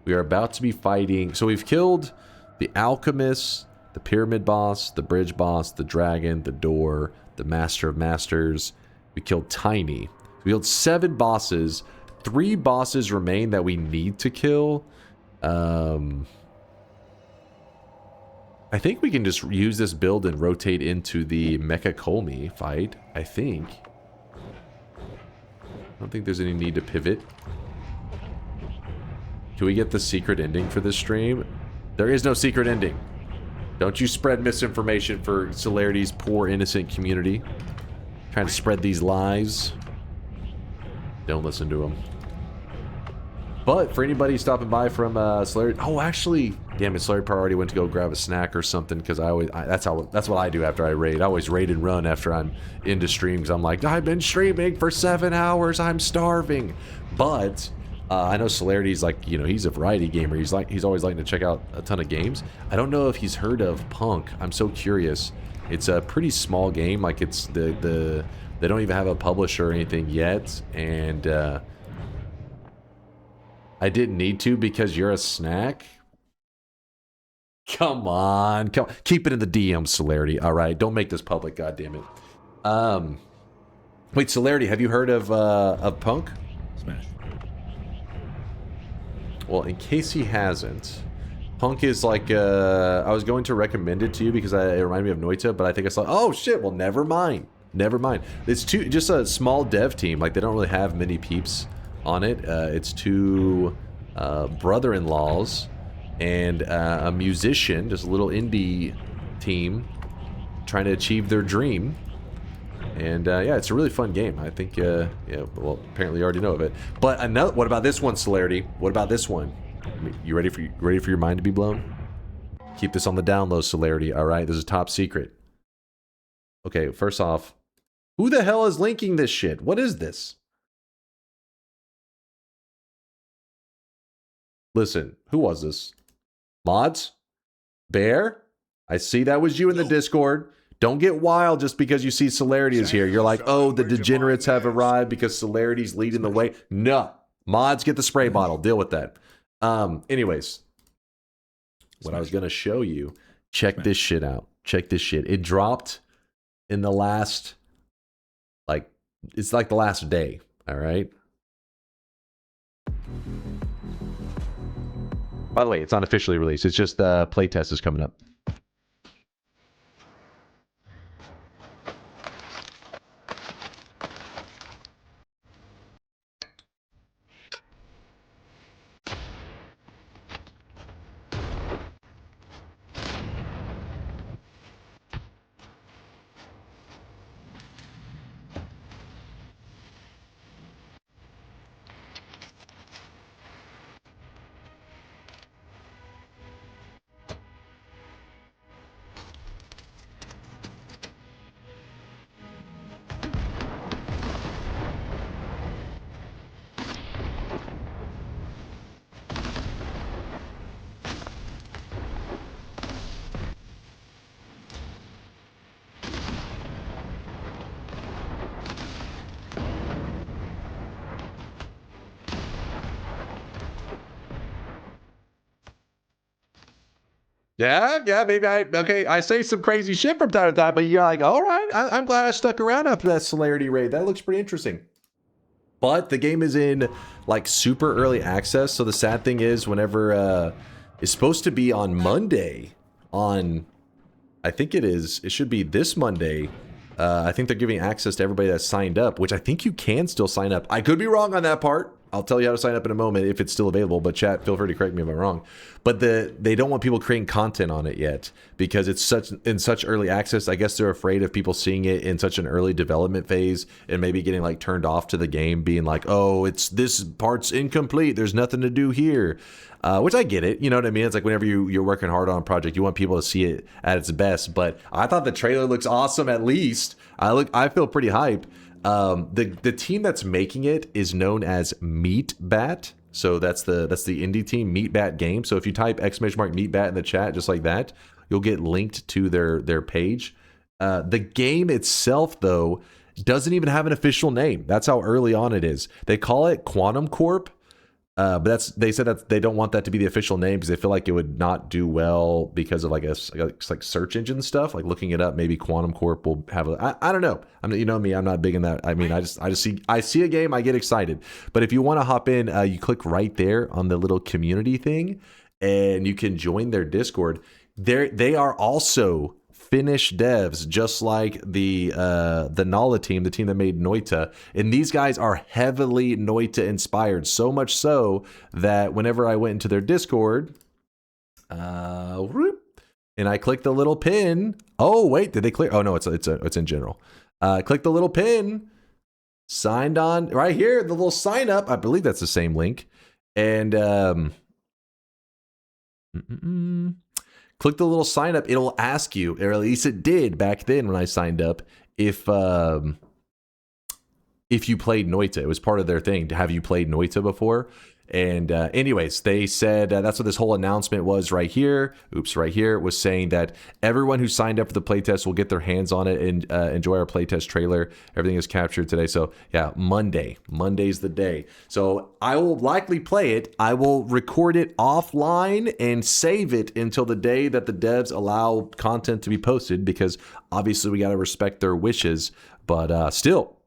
We are about to be fighting. So we've killed the Alchemist, the Pyramid Boss, the Bridge Boss, the Dragon, the Door, the Master of Masters. We killed Tiny. We killed 7 bosses. 3 bosses remain that we need to kill. I think we can just use this build and rotate into the Mecha Kolmi fight, I think. I don't think there's any need to pivot. Can we get the secret ending for this stream? There is no secret ending. Don't you spread misinformation for Celerity's poor innocent community. Trying to spread these lies. Don't listen to them. But for anybody stopping by from Celerity, oh actually, damn it, Celerity already went to go grab a snack or something because that's what I do after I raid. I always raid and run after I'm into streams. I'm like, I've been streaming for 7 hours. I'm starving. But I know Celerity's like, you know, he's a variety gamer. He's always liking to check out a ton of games. I don't know if he's heard of Punk. I'm so curious. It's a pretty small game. Like it's they don't even have a publisher or anything yet, and I didn't need to because you're a snack. Come on, keep it in the DMs, Celerity. All right, don't make this public. God damn it. Wait, Celerity, have you heard of Punk? Smash. Well, in case he hasn't, Punk is like, I was going to recommend it to you because it reminded me of Noita, but I think I saw, oh shit, well never mind. Never mind. It's just a small dev team, like they don't really have many peeps on it. It's 2 brother-in-laws and a musician, just a little indie team trying to achieve their dream. And yeah, it's a really fun game. I think, yeah, well, apparently you already know of it. But another, what about this one, Celerity? What about this one? You ready for your mind to be blown? Keep this on the down low, Celerity. All right, this is top secret. Okay, first off, who the hell is linking this shit? What is this? Listen, who was this? Mods? Bear? I see that was you in the Discord. Don't get wild just because you see Celerity is here. You're like, oh, the degenerates have arrived because Celerity's leading the way. No. Mods, get the spray bottle. Deal with that. Anyways, what I was going to show you, check this shit out. Check this shit. It dropped in the last, like, it's like the last day. All right. By the way, it's not officially released. It's just the playtest is coming up. Yeah, maybe I say some crazy shit from time to time, but you're like, all right, I'm glad I stuck around after that Celerity raid. That looks pretty interesting. But the game is in like super early access, so the sad thing is whenever it's supposed to be on Monday, I think it should be this Monday. I think they're giving access to everybody that's signed up, which I think you can still sign up. I could be wrong on that part. I'll tell you how to sign up in a moment if it's still available, but chat, feel free to correct me if I'm wrong. But they don't want people creating content on it yet because it's in such early access. I guess they're afraid of people seeing it in such an early development phase and maybe getting like turned off to the game, being like, oh, it's this part's incomplete. There's nothing to do here. Which I get it, you know what I mean? It's like whenever you're working hard on a project, you want people to see it at its best. But I thought the trailer looks awesome. At least I feel pretty hype. The team that's making it is known as Meatbat. So that's the indie team, Meatbat Game. So if you type !Meatbat in the chat just like that, you'll get linked to their page. The game itself, though, doesn't even have an official name. That's how early on it is. They call it Quantum Corp. But they said that they don't want that to be the official name because they feel like it would not do well because of like search engine stuff, like looking it up. Maybe Quantum Corp will have I don't know. You know me, I'm not big in that. I mean, I see a game, I get excited. But if you want to hop in, you click right there on the little community thing, and you can join their Discord. They are also Finnish devs, just like the Nala team, the team that made Noita, and these guys are heavily Noita inspired, so much so that whenever I went into their Discord, and I clicked the little pin. Oh wait, did they clear? Oh no, it's in general. Click the little pin, signed on right here, the little sign up. I believe that's the same link, and click the little sign up. It'll ask you, or at least it did back then when I signed up, if you played Noita. It was part of their thing to have you played Noita before. And anyways, they said that's what this whole announcement was right here. Right here was saying that everyone who signed up for the playtest will get their hands on it and enjoy our playtest trailer. Everything is captured today. So yeah, Monday's the day. So I will likely play it. I will record it offline and save it until the day that the devs allow content to be posted, because obviously we got to respect their wishes. But still,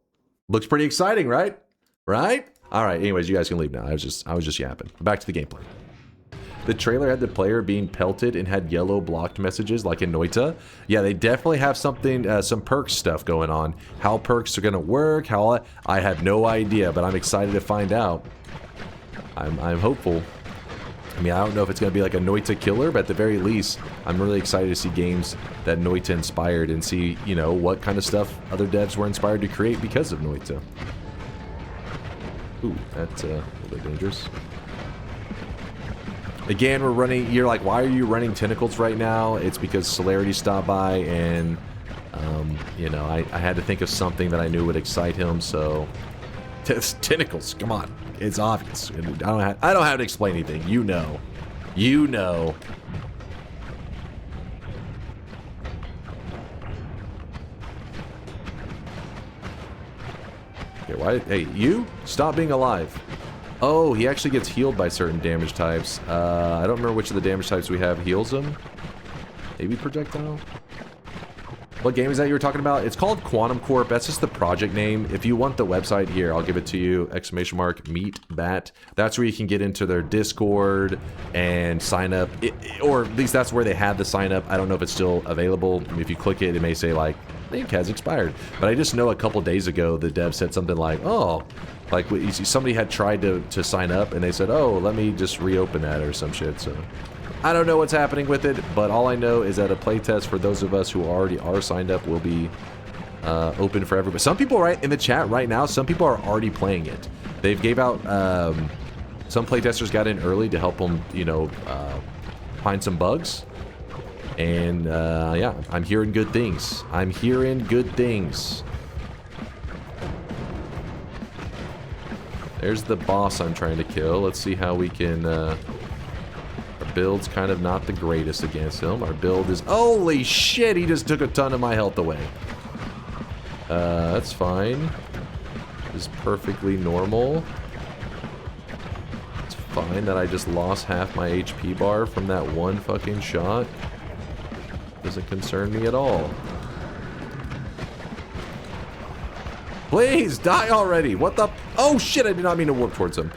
looks pretty exciting, right? Right? All right, anyways, you guys can leave now. I was just yapping. Back to the gameplay. The trailer had the player being pelted and had yellow blocked messages like in Noita. Yeah, they definitely have something, some perks stuff going on. How perks are going to work, I have no idea, but I'm excited to find out. I'm hopeful. I mean, I don't know if it's going to be like a Noita killer, but at the very least, I'm really excited to see games that Noita inspired and see, you know, what kind of stuff other devs were inspired to create because of Noita. Ooh, that's a little bit dangerous. Again, we're running, you're like, why are you running tentacles right now? It's because Celerity stopped by and You know, I had to think of something that I knew would excite him, so... Tentacles, come on. It's obvious. I don't have to explain anything. You know. You know. Okay, why? Hey, you? Stop being alive. Oh, he actually gets healed by certain damage types. I don't remember which of the damage types we have heals him. Maybe projectile? What game is that you were talking about? It's called Quantum Corp. That's just the project name. If you want the website here, I'll give it to you. Meet Bat. That's where you can get into their Discord and sign up. Or at least that's where they had the sign up. I don't know if it's still available. If you click it, it may say like, link has expired. But I just know a couple days ago, the dev said something like, oh, like somebody had tried to sign up and they said, oh, let me just reopen that or some shit. So I don't know what's happening with it, but all I know is that a playtest for those of us who already are signed up will be open for everybody. Some people right in the chat right now, some people are already playing it. They've gave out, some playtesters got in early to help them, you know, find some bugs. And yeah, I'm hearing good things. I'm hearing good things. There's the boss I'm trying to kill. Let's see how we can... Our build's kind of not the greatest against him. Our build is... Holy shit, he just took a ton of my health away. That's fine. It's perfectly normal. It's fine that I just lost half my HP bar from that one fucking shot. Doesn't concern me at all. Please, die already! What the... Oh shit, I did not mean to warp towards him.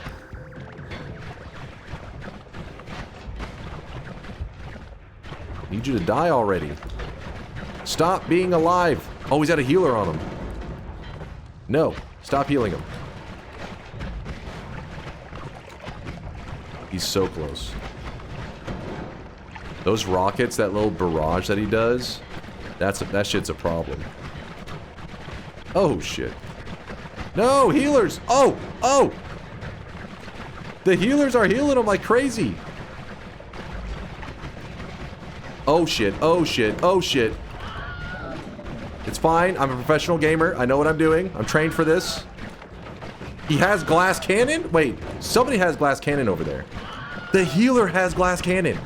Need you to die already. Stop being alive. Oh, he's got a healer on him. No, stop healing him. He's so close. Those rockets, that little barrage that he does, that shit's a problem. Oh, shit. No, healers! Oh! Oh! The healers are healing him like crazy. Oh, shit. Oh, shit. Oh, shit. It's fine. I'm a professional gamer. I know what I'm doing. I'm trained for this. He has glass cannon? Wait, somebody has glass cannon over there. The healer has glass cannon.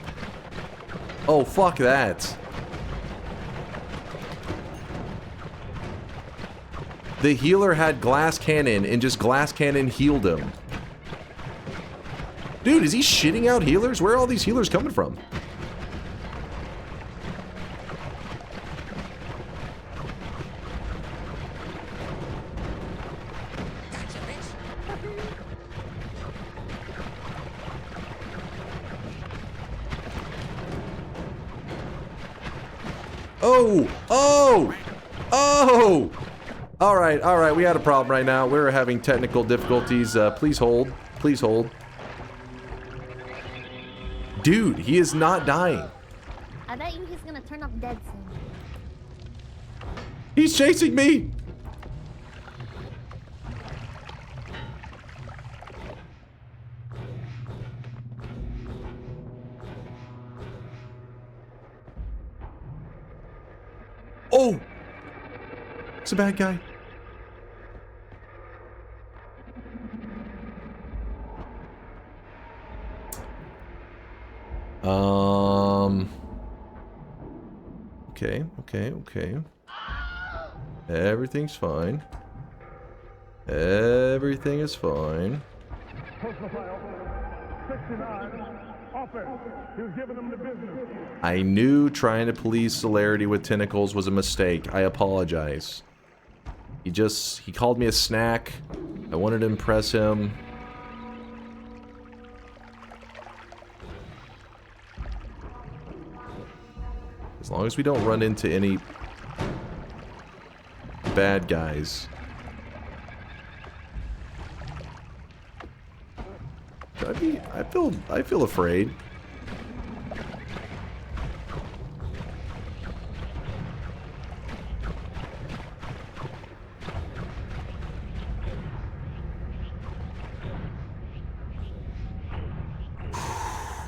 Oh, fuck that. The healer had glass cannon and just glass cannon healed him. Dude, is he shitting out healers? Where are all these healers coming from? Oh! Oh! Oh! Alright, we had a problem right now. We're having technical difficulties. Please hold. Please hold. Dude, he is not dying. I bet you he's gonna turn up dead soon. He's chasing me! Oh! It's a bad guy. Okay. Everything's fine. Everything is fine. I knew trying to police celerity with tentacles was a mistake. I apologize. He called me a snack. I wanted to impress him. As long as we don't run into any bad guys. I feel afraid.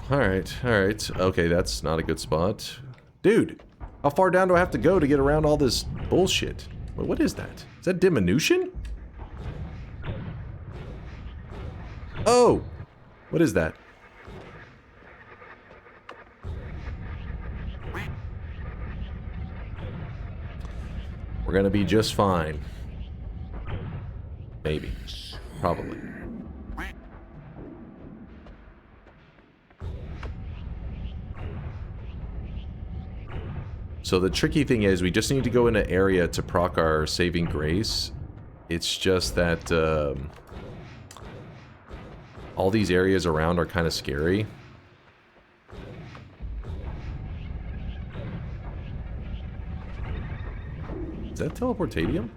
Alright. Okay, that's not a good spot. Dude, How far down do I have to go to get around all this bullshit? Wait, what is that? Is that diminution? Oh! What is that? We're gonna be just fine. Maybe. Probably. So the tricky thing is we just need to go in an area to proc our saving grace. It's just that all these areas around are kind of scary. Is that teleportadium?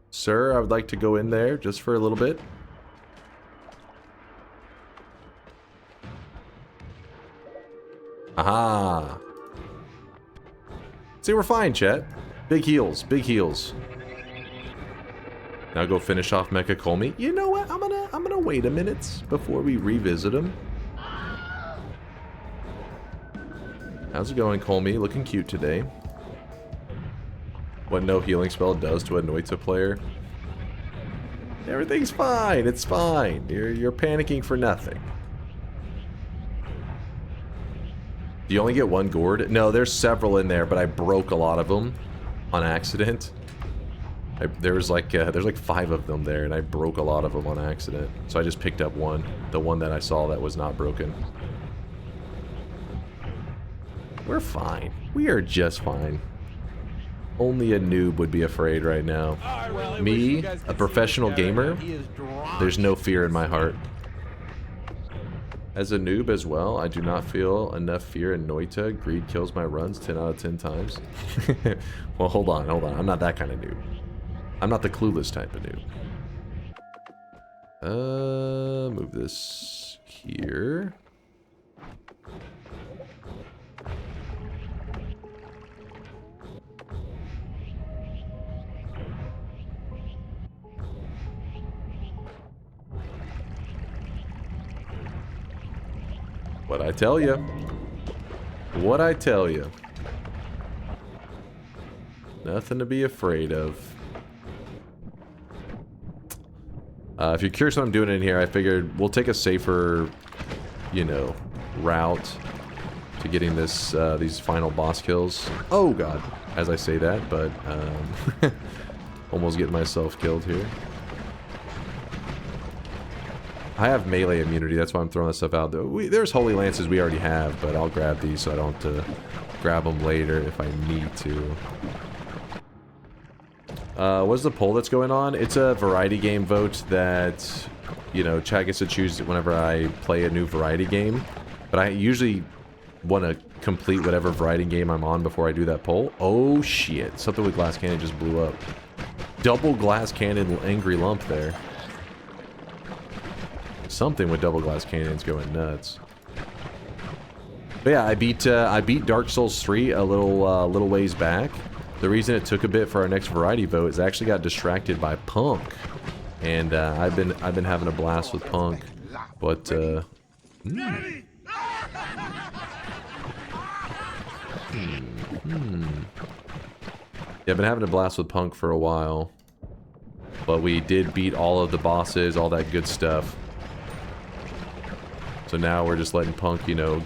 Sir, I would like to go in there just for a little bit. Aha! See, we're fine, chat. Big heals, big heals. Now go finish off Mecha Kolmi. You know what? I'm gonna wait a minute before we revisit him. How's it going, Kolmi? Looking cute today. What no healing spell does to a Noita player. Everything's fine. It's fine. You're panicking for nothing. Do you only get one gourd? No, there's several in there, but I broke a lot of them on accident. There's like 5 of them there, and I broke a lot of them on accident. So I just picked up one, the one that I saw that was not broken. We're fine. We are just fine. Only a noob would be afraid right now. Me, a professional gamer, there's no fear in my heart. As a noob as well, I do not feel enough fear in Noita. Greed kills my runs 10 out of 10 times. Well, hold on. I'm not that kind of noob. I'm not the clueless type of noob. Move this here. What I tell you. What I tell you. Nothing to be afraid of. If you're curious what I'm doing in here, I figured we'll take a safer, you know, route to getting this these final boss kills. Oh god, as I say that, but almost getting myself killed here. I have melee immunity, that's why I'm throwing this stuff out. There's Holy Lances we already have, but I'll grab these so I don't have to grab them later if I need to. What's the poll that's going on? It's a variety game vote that, you know, chat gets to choose whenever I play a new variety game. But I usually want to complete whatever variety game I'm on before I do that poll. Oh shit, something with glass cannon just blew up. Double glass cannon angry lump there. Something with double glass cannons going nuts. But yeah, I beat Dark Souls 3 a little ways back. The reason it took a bit for our next variety vote is I actually got distracted by Punk, and I've been having a blast with Punk. But yeah, I've been having a blast with Punk for a while. But we did beat all of the bosses, all that good stuff. So now we're just letting Punk, you know,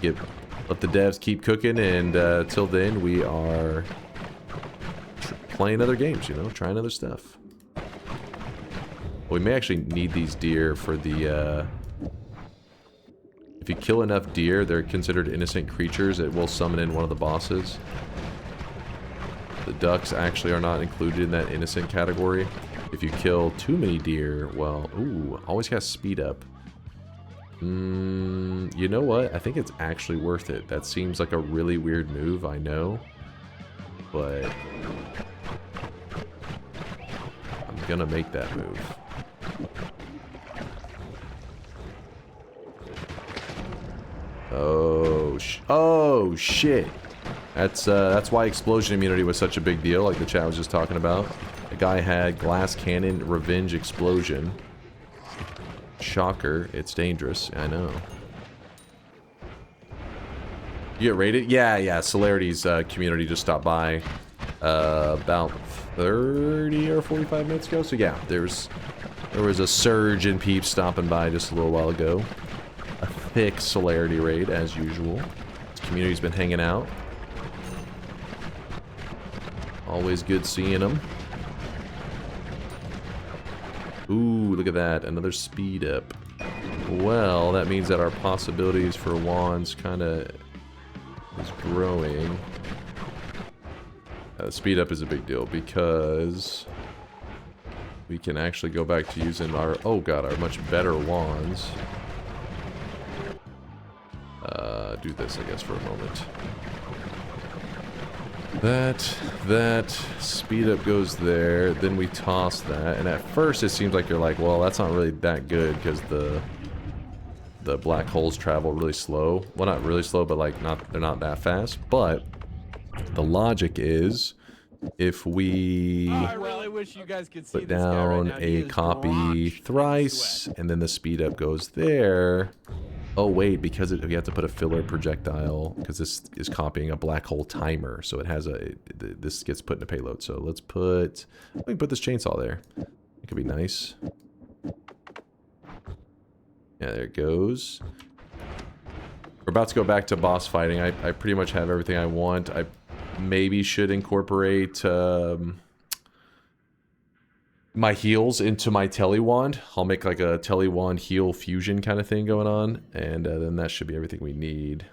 let the devs keep cooking, and till then we are playing other games, you know, trying other stuff. We may actually need these deer for the, if you kill enough deer, they're considered innocent creatures. It will summon in one of the bosses. The ducks actually are not included in that innocent category. If you kill too many deer, well, ooh, always got speed up. You know what? I think it's actually worth it. That seems like a really weird move, I know. But I'm gonna make that move. Oh shit. That's why explosion immunity was such a big deal, like the chat was just talking about. The guy had glass cannon, revenge explosion. Shocker, it's dangerous. I know. You get rated? Yeah. Solarity's community just stopped by about 30 or 45 minutes ago. So yeah, there was a surge in peeps stopping by just a little while ago. A thick Celerity raid as usual. This community's been hanging out. Always good seeing them. Ooh, look at that. Another speed up. Well, that means that our possibilities for wands kind of is growing. Speed up is a big deal because we can actually go back to using our, oh god, our much better wands. Do this, I guess, for a moment. That speed up goes there, then we toss that, and at first it seems like you're like, well, that's not really that good because the black holes travel really slow. Well, not really slow, but like they're not that fast. But the logic is if we I really wish you guys could see put this guy right down now. He a is copy drenched in thrice, and then the speed up goes there. Oh wait, because we have to put a filler projectile because this is copying a black hole timer, so it has this gets put in a payload. So we can put this chainsaw there. It could be nice. Yeah, there it goes. We're about to go back to boss fighting. I pretty much have everything I want. I maybe should incorporate my heals into my tele wand. I'll make like a tele wand heal fusion kind of thing going on, and then that should be everything we need.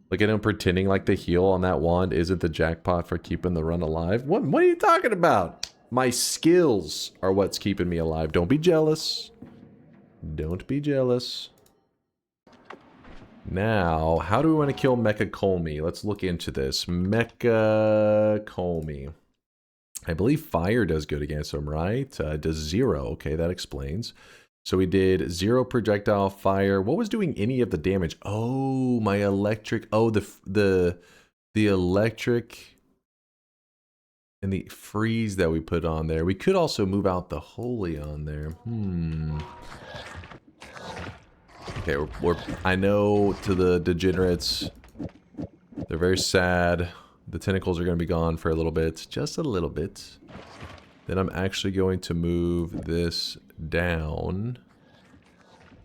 Look at him pretending like the heal on that wand isn't the jackpot for keeping the run alive. What are you talking about? My skills are what's keeping me alive. Don't be jealous. Don't be jealous. Now, how do we want to kill Mecha Kolmi? Let's look into this. Mecha Kolmi. I believe fire does good against him, right? Does 0. Okay, that explains. So we did 0 projectile fire. What was doing any of the damage? Oh, my electric. Oh, the electric and the freeze that we put on there. We could also move out the holy on there. Okay, I know to the degenerates, they're very sad. The tentacles are going to be gone for a little bit, just a little bit. Then I'm actually going to move this down.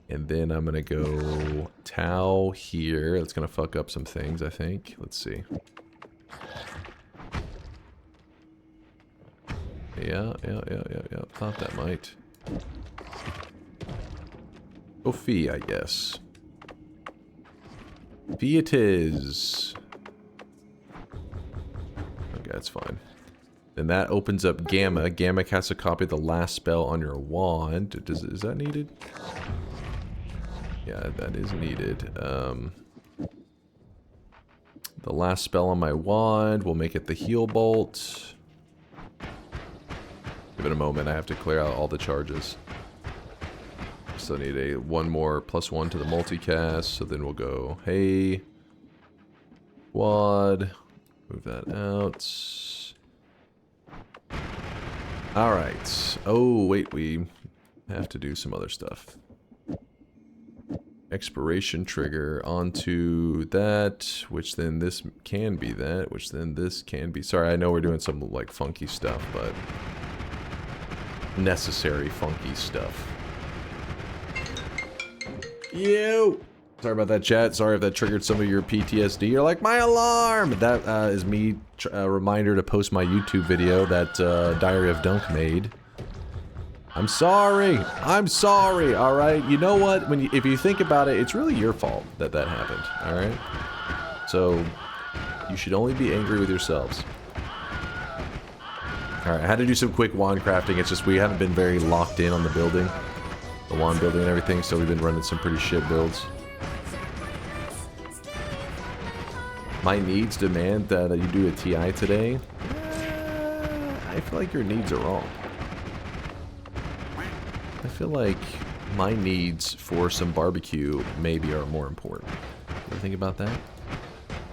And then I'm going to go Tau here. That's going to fuck up some things, I think. Let's see. Yeah. Thought that might. Oh, Fee, I guess. Fee it is. Okay, that's fine. Then that opens up Gamma. Gamma casts a copy of the last spell on your wand. Is that needed? Yeah, that is needed. The last spell on my wand will make it the heal bolt. Give it a moment. I have to clear out all the charges. So I need a one more +1 to the multicast. So then we'll go, hey, quad. Move that out. Alright. Oh, wait, we have to do some other stuff. Expiration trigger onto that, which then this can be that, which then this can be. Sorry, I know we're doing some like funky stuff, but necessary funky stuff. Yo! Sorry about that, chat. Sorry if that triggered some of your PTSD. You're like, my alarm! That is me, a reminder to post my YouTube video that Diary of Dunk made. I'm sorry. I'm sorry, alright? You know what? If you think about it, it's really your fault that that happened, alright? So, you should only be angry with yourselves. Alright, I had to do some quick wand crafting. It's just we haven't been very locked in on the building. The wand building and everything, so we've been running some pretty shit builds. My needs demand that you do a TI today. I feel like your needs are wrong. I feel like my needs for some barbecue maybe are more important. You think about that?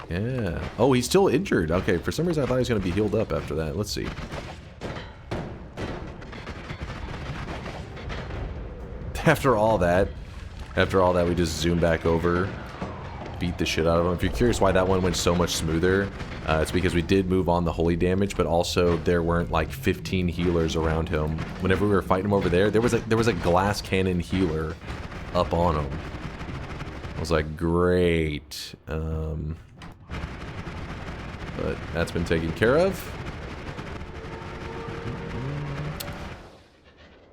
Yeah. Oh, he's still injured. Okay, for some reason I thought he was going to be healed up after that. Let's see. After all that, we just zoom back over, beat the shit out of him. If you're curious why that one went so much smoother, it's because we did move on the holy damage, but also there weren't like 15 healers around him. Whenever we were fighting him over there, there was a glass cannon healer up on him. I was like, great. But that's been taken care of.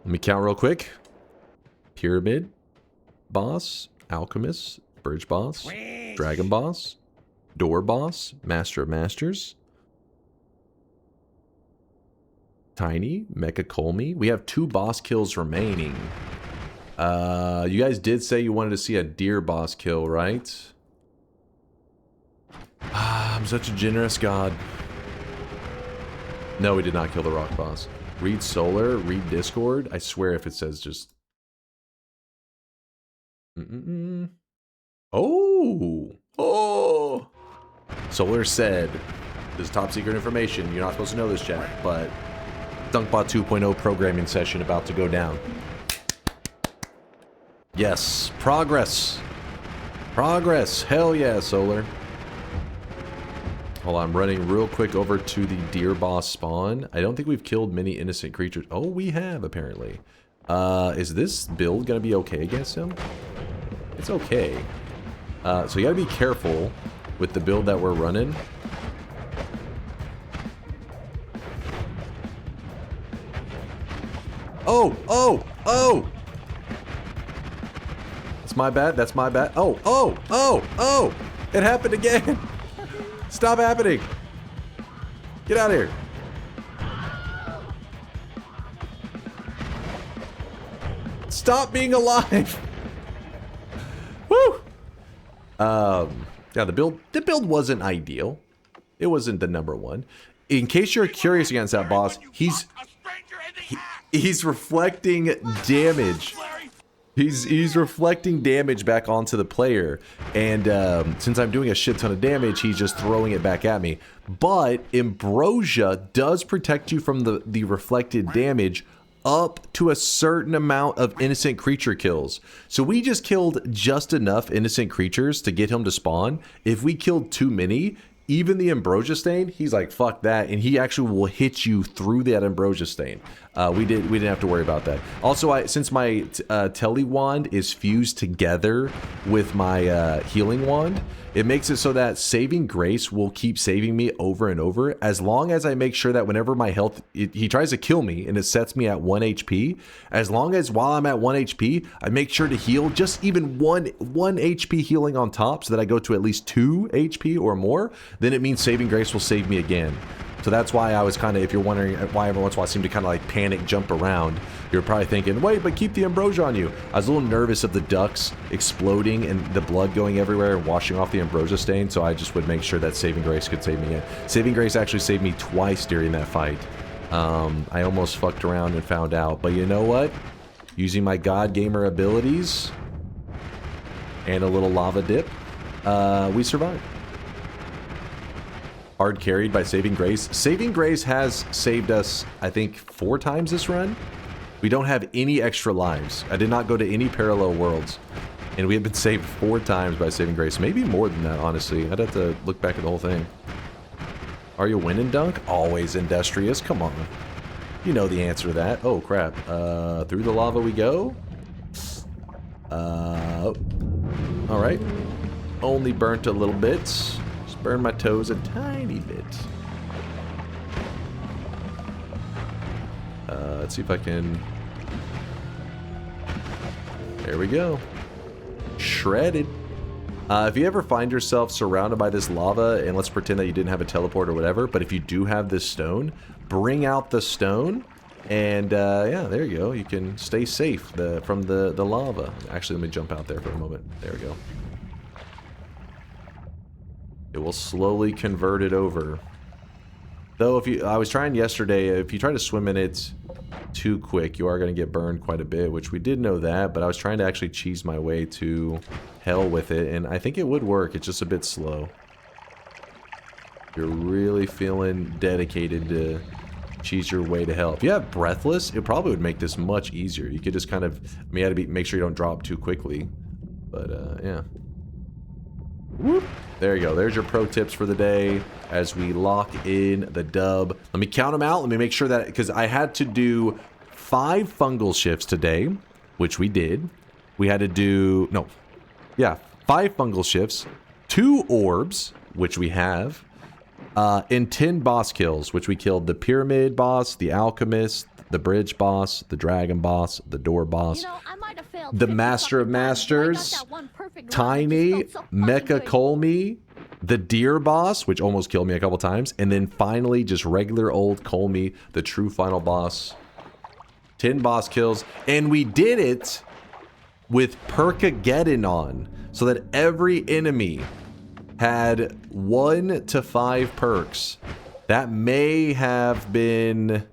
Let me count real quick. Pyramid boss, Alchemist, Bridge boss, Dragon boss, Door boss, Master of Masters, Tiny, Mecha Kolmi. We have 2 boss kills remaining. You guys did say you wanted to see a deer boss kill, right? I'm such a generous god. No, we did not kill the rock boss. Read Solar, read Discord. I swear if it says just... Oh! Oh! Solar said, this is top secret information. You're not supposed to know this, chat, but DunkBot 2.0 programming session about to go down. Yes, progress. Progress. Hell yeah, Solar. Hold on, I'm running real quick over to the deer boss spawn. I don't think we've killed many innocent creatures. Oh, we have, apparently. Is this build gonna be okay against him? It's okay. So you gotta be careful with the build that we're running. Oh! Oh! Oh! That's my bad. That's my bad. Oh! Oh! Oh! Oh! It happened again! Stop happening! Get out of here! Stop being alive! Woo! Yeah, the build wasn't ideal. It wasn't the #1. In case you're curious against that boss, he's reflecting damage. He's reflecting damage back onto the player, and since I'm doing a shit ton of damage, he's just throwing it back at me. But Ambrosia does protect you from the reflected damage up to a certain amount of innocent creature kills. So we just killed just enough innocent creatures to get him to spawn. If we killed too many, even the Ambrosia Stain, he's like, fuck that, and he actually will hit you through that Ambrosia Stain. We didn't have to worry about that. Also, since my Tele Wand is fused together with my Healing Wand, it makes it so that Saving Grace will keep saving me over and over, as long as I make sure that whenever my health, he tries to kill me and it sets me at 1 HP, as long as while I'm at 1 HP, I make sure to heal just even one HP healing on top, so that I go to at least 2 HP or more, then it means Saving Grace will save me again. So that's why I was kind of, if you're wondering why every once in a while I seem to kind of like panic jump around, you're probably thinking, wait, but keep the Ambrosia on you. I was a little nervous of the ducks exploding and the blood going everywhere and washing off the Ambrosia Stain, so I just would make sure that Saving Grace could save me again. Saving Grace actually saved me twice during that fight. I almost fucked around and found out, but you know what? Using my God Gamer abilities and a little lava dip, we survived. Hard carried by Saving Grace. Saving Grace has saved us, I think, 4 times this run. We don't have any extra lives. I did not go to any parallel worlds. And we have been saved 4 times by Saving Grace. Maybe more than that, honestly. I'd have to look back at the whole thing. Are you winning, Dunk? Always industrious. Come on. You know the answer to that. Oh, crap. Through the lava we go. Alright. Only burnt a little bit. Just burned my toes a tiny bit. Let's see if I can... There we go. Shredded. If you ever find yourself surrounded by this lava, and let's pretend that you didn't have a teleport or whatever, but if you do have this stone, bring out the stone, and yeah, there you go. You can stay safe from the lava. Actually, let me jump out there for a moment. There we go. It will slowly convert it over. Though, I was trying yesterday, if you try to swim in it too quick, you are going to get burned quite a bit, which we did know that, but I was trying to actually cheese my way to hell with it, and I think it would work. It's just a bit slow. You're really feeling dedicated to cheese your way to hell. If you have Breathless, it probably would make this much easier. You could just kind of, I mean, you had to make sure you don't drop too quickly. But, yeah. Whoop. There you go. There's your pro tips for the day as we lock in the dub. Let me count them out. Let me make sure that, because I had to do 5 fungal shifts today, which we did. We had to do, no, yeah, 5 fungal shifts, 2 orbs, which we have, and 10 boss kills, which we killed the pyramid boss, the alchemist, the bridge boss, the dragon boss, the door boss, the master of masters, Tiny, Mecha Kolmi, the deer boss, which almost killed me a couple times, and then finally just regular old Kolmi, the true final boss. 10 boss kills, and we did it with Perkageddon on, so that every enemy had 1 to 5 perks. That may have been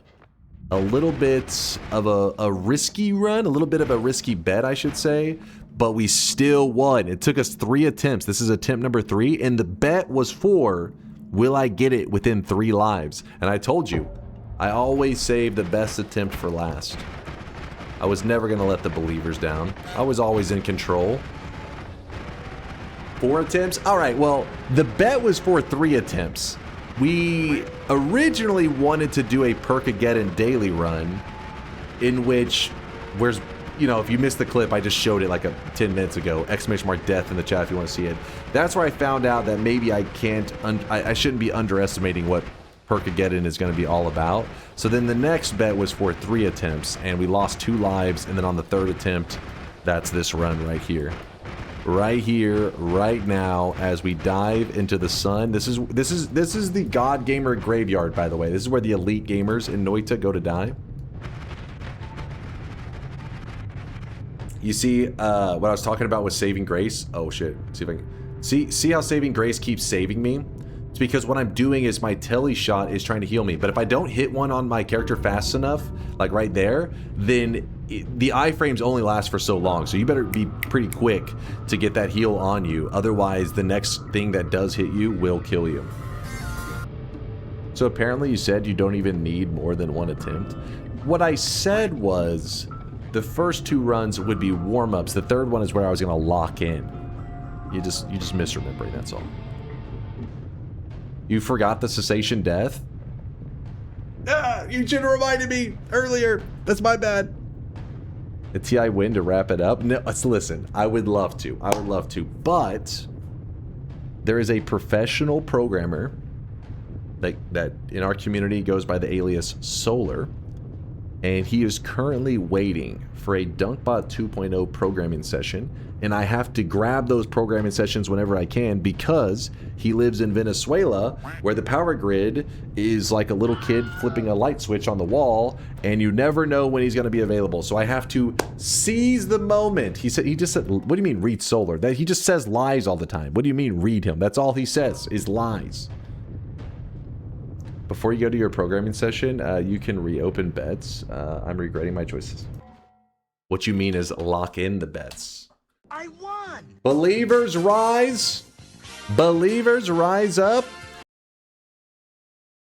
a little bit of a risky run, a little bit of a risky bet, I should say, but we still won. It took us 3 attempts. This is attempt number 3, and the bet was for, will I get it within 3 lives? And I told you, I always save the best attempt for last. I was never going to let the believers down. I was always in control. 4 attempts? Alright, well, the bet was for 3 attempts. We originally wanted to do a Perkageddon daily run, in which, where's, you know, if you missed the clip, I just showed it like 10 minutes ago. !death in the chat if you want to see it. That's where I found out that maybe I can't, I shouldn't be underestimating what Perkageddon is going to be all about. So then the next bet was for 3 attempts, and we lost 2 lives, and then on the 3rd attempt, that's this run right here. Right here, right now, as we dive into the sun. This is the God Gamer graveyard, by the way. This is where the elite gamers in Noita go to die. You see, what I was talking about with Saving Grace. Oh shit! See if I can see how Saving Grace keeps saving me. It's because what I'm doing is my telly shot is trying to heal me, but if I don't hit one on my character fast enough, like right there, then the iframes only last for so long, so you better be pretty quick to get that heal on you. Otherwise, the next thing that does hit you will kill you. So apparently you said you don't even need more than 1 attempt. What I said was the first 2 runs would be warm-ups. The 3rd one is where I was going to lock in. You just misremembering, that's all. You forgot the cessation death? Ah, you should have reminded me earlier. That's my bad. The TI win to wrap it up? No, listen, I would love to. I would love to. But there is a professional programmer that in our community goes by the alias Solar, and he is currently waiting for a DunkBot 2.0 programming session, and I have to grab those programming sessions whenever I can because he lives in Venezuela, where the power grid is like a little kid flipping a light switch on the wall, and you never know when he's going to be available. So I have to seize the moment. He just said, what do you mean read Solar? That he just says lies all the time. What do you mean read him? That's all he says is lies. Before you go to your programming session, you can reopen bets. I'm regretting my choices. What you mean is lock in the bets. I won! Believers rise! Believers rise up!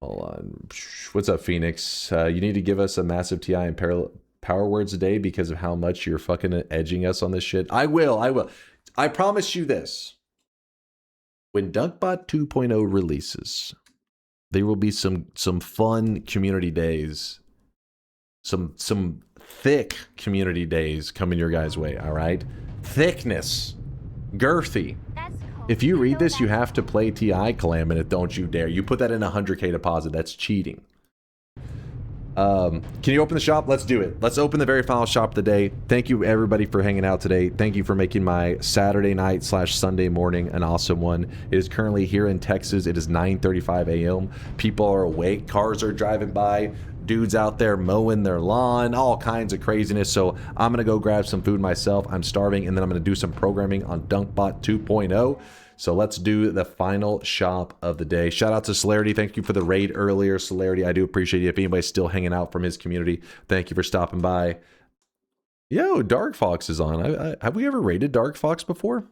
Hold on. What's up, Phoenix? You need to give us a massive TI and power words a day because of how much you're fucking edging us on this shit. I will. I promise you this. When DunkBot 2.0 releases, there will be some fun community days. Some thick community days coming your guys' way, all right? Thickness. Girthy. If you read this, you have to play TI Calamity, don't you dare. You put that in a 100K deposit. That's cheating. Can you open the shop? Let's do it. Let's open the very final shop of the day. Thank you, everybody, for hanging out today. Thank you for making my Saturday night / Sunday morning an awesome one. It is currently here in Texas. It is 9:35 a.m. People are awake. Cars are driving by. Dudes out there mowing their lawn. All kinds of craziness. So I'm going to go grab some food myself. I'm starving. And then I'm going to do some programming on DunkBot 2.0. So let's do the final shop of the day. Shout out to Celerity. Thank you for the raid earlier, Celerity. I do appreciate you. If anybody's still hanging out from his community, thank you for stopping by. Yo, Dark Fox is on. Have we ever raided Dark Fox before?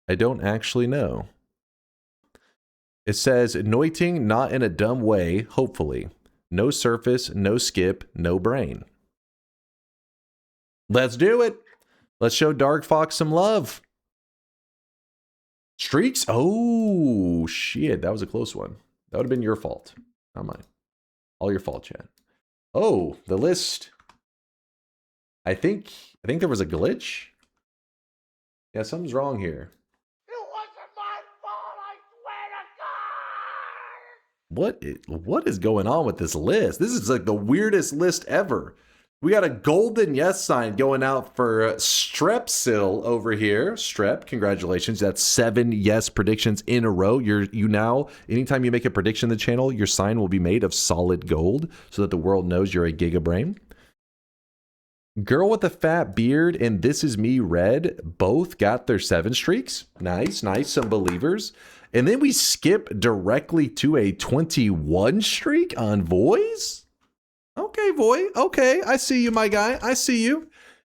I don't actually know. It says, anointing not in a dumb way, hopefully. No surface, no skip, no brain. Let's do it. Let's show Dark Fox some love. Streaks? Oh, shit. That was a close one. That would have been your fault. Not mine. All your fault, Chad. Oh, the list. I think there was a glitch. Yeah, something's wrong here. It wasn't my fault, I swear to God! What is going on with this list? This is like the weirdest list ever. We got a golden yes sign going out for Strepsil over here. Strep, congratulations. That's 7 yes predictions in a row. You now, anytime you make a prediction in the channel, your sign will be made of solid gold so that the world knows you're a gigabrain. Girl with a fat beard and This Is Me Red both got their 7 streaks. Nice, nice, some believers. And then we skip directly to a 21 streak on Voice. Okay, Voy. Okay, I see you, my guy. I see you.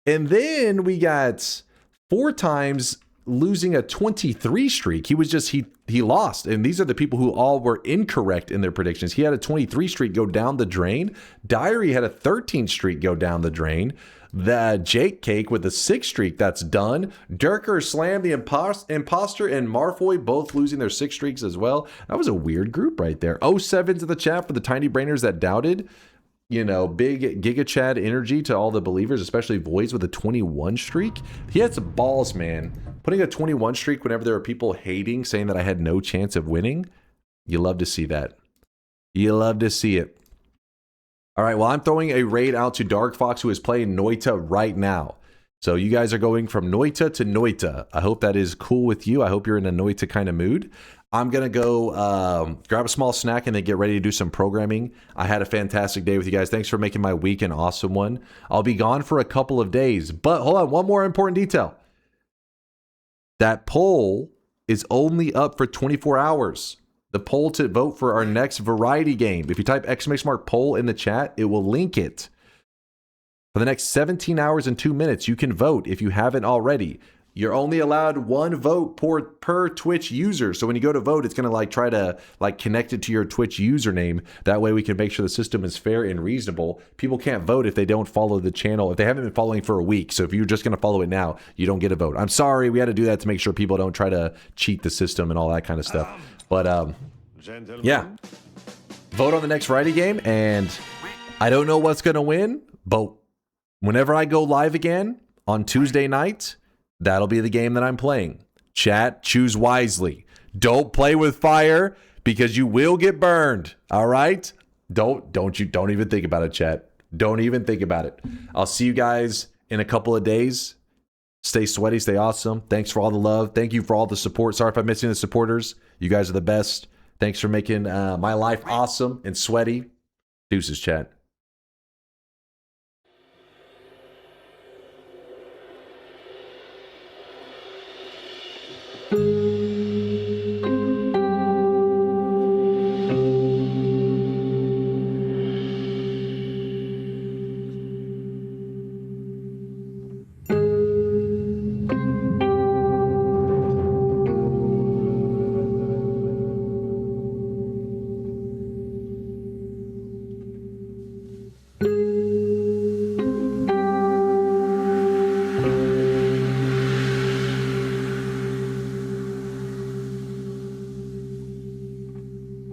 And then we got 4 times losing a 23 streak. He lost. And these are the people who all were incorrect in their predictions. He had a 23 streak go down the drain. Diary had a 13 streak go down the drain. The Jake Cake with a 6 streak, that's done. DunkOrSlam, the imposter, and Marfoy both losing their 6 streaks as well. That was a weird group right there. 07 to the chat for the tiny brainers that doubted. You know, big Giga Chad energy to all the believers, especially Voids with a 21 streak. He had some balls, man. Putting a 21 streak whenever there were people hating, saying that I had no chance of winning. You love to see that. You love to see it. All right, well, I'm throwing a raid out to Dark Fox, who is playing Noita right now. So you guys are going from Noita to Noita. I hope that is cool with you. I hope you're in a Noita kind of mood. I'm going to go grab a small snack and then get ready to do some programming. I had a fantastic day with you guys. Thanks for making my week an awesome one. I'll be gone for a couple of days. But hold on, one more important detail. That poll is only up for 24 hours. The poll to vote for our next variety game. If you type !poll in the chat, it will link it. For the next 17 hours and 2 minutes, you can vote if you haven't already. You're only allowed 1 vote per Twitch user. So when you go to vote, it's going to try to connect it to your Twitch username. That way we can make sure the system is fair and reasonable. People can't vote if they don't follow the channel, if they haven't been following for a week. So if you're just going to follow it now, you don't get a vote. I'm sorry, we had to do that to make sure people don't try to cheat the system and all that kind of stuff. But yeah, vote on the next variety game. And I don't know what's going to win, but whenever I go live again on Tuesday night, that'll be the game that I'm playing. Chat, choose wisely. Don't play with fire because you will get burned. All right? Don't even think about it, chat. Don't even think about it. I'll see you guys in a couple of days. Stay sweaty, stay awesome. Thanks for all the love. Thank you for all the support. Sorry if I'm missing the supporters. You guys are the best. Thanks for making my life awesome and sweaty. Deuces, chat.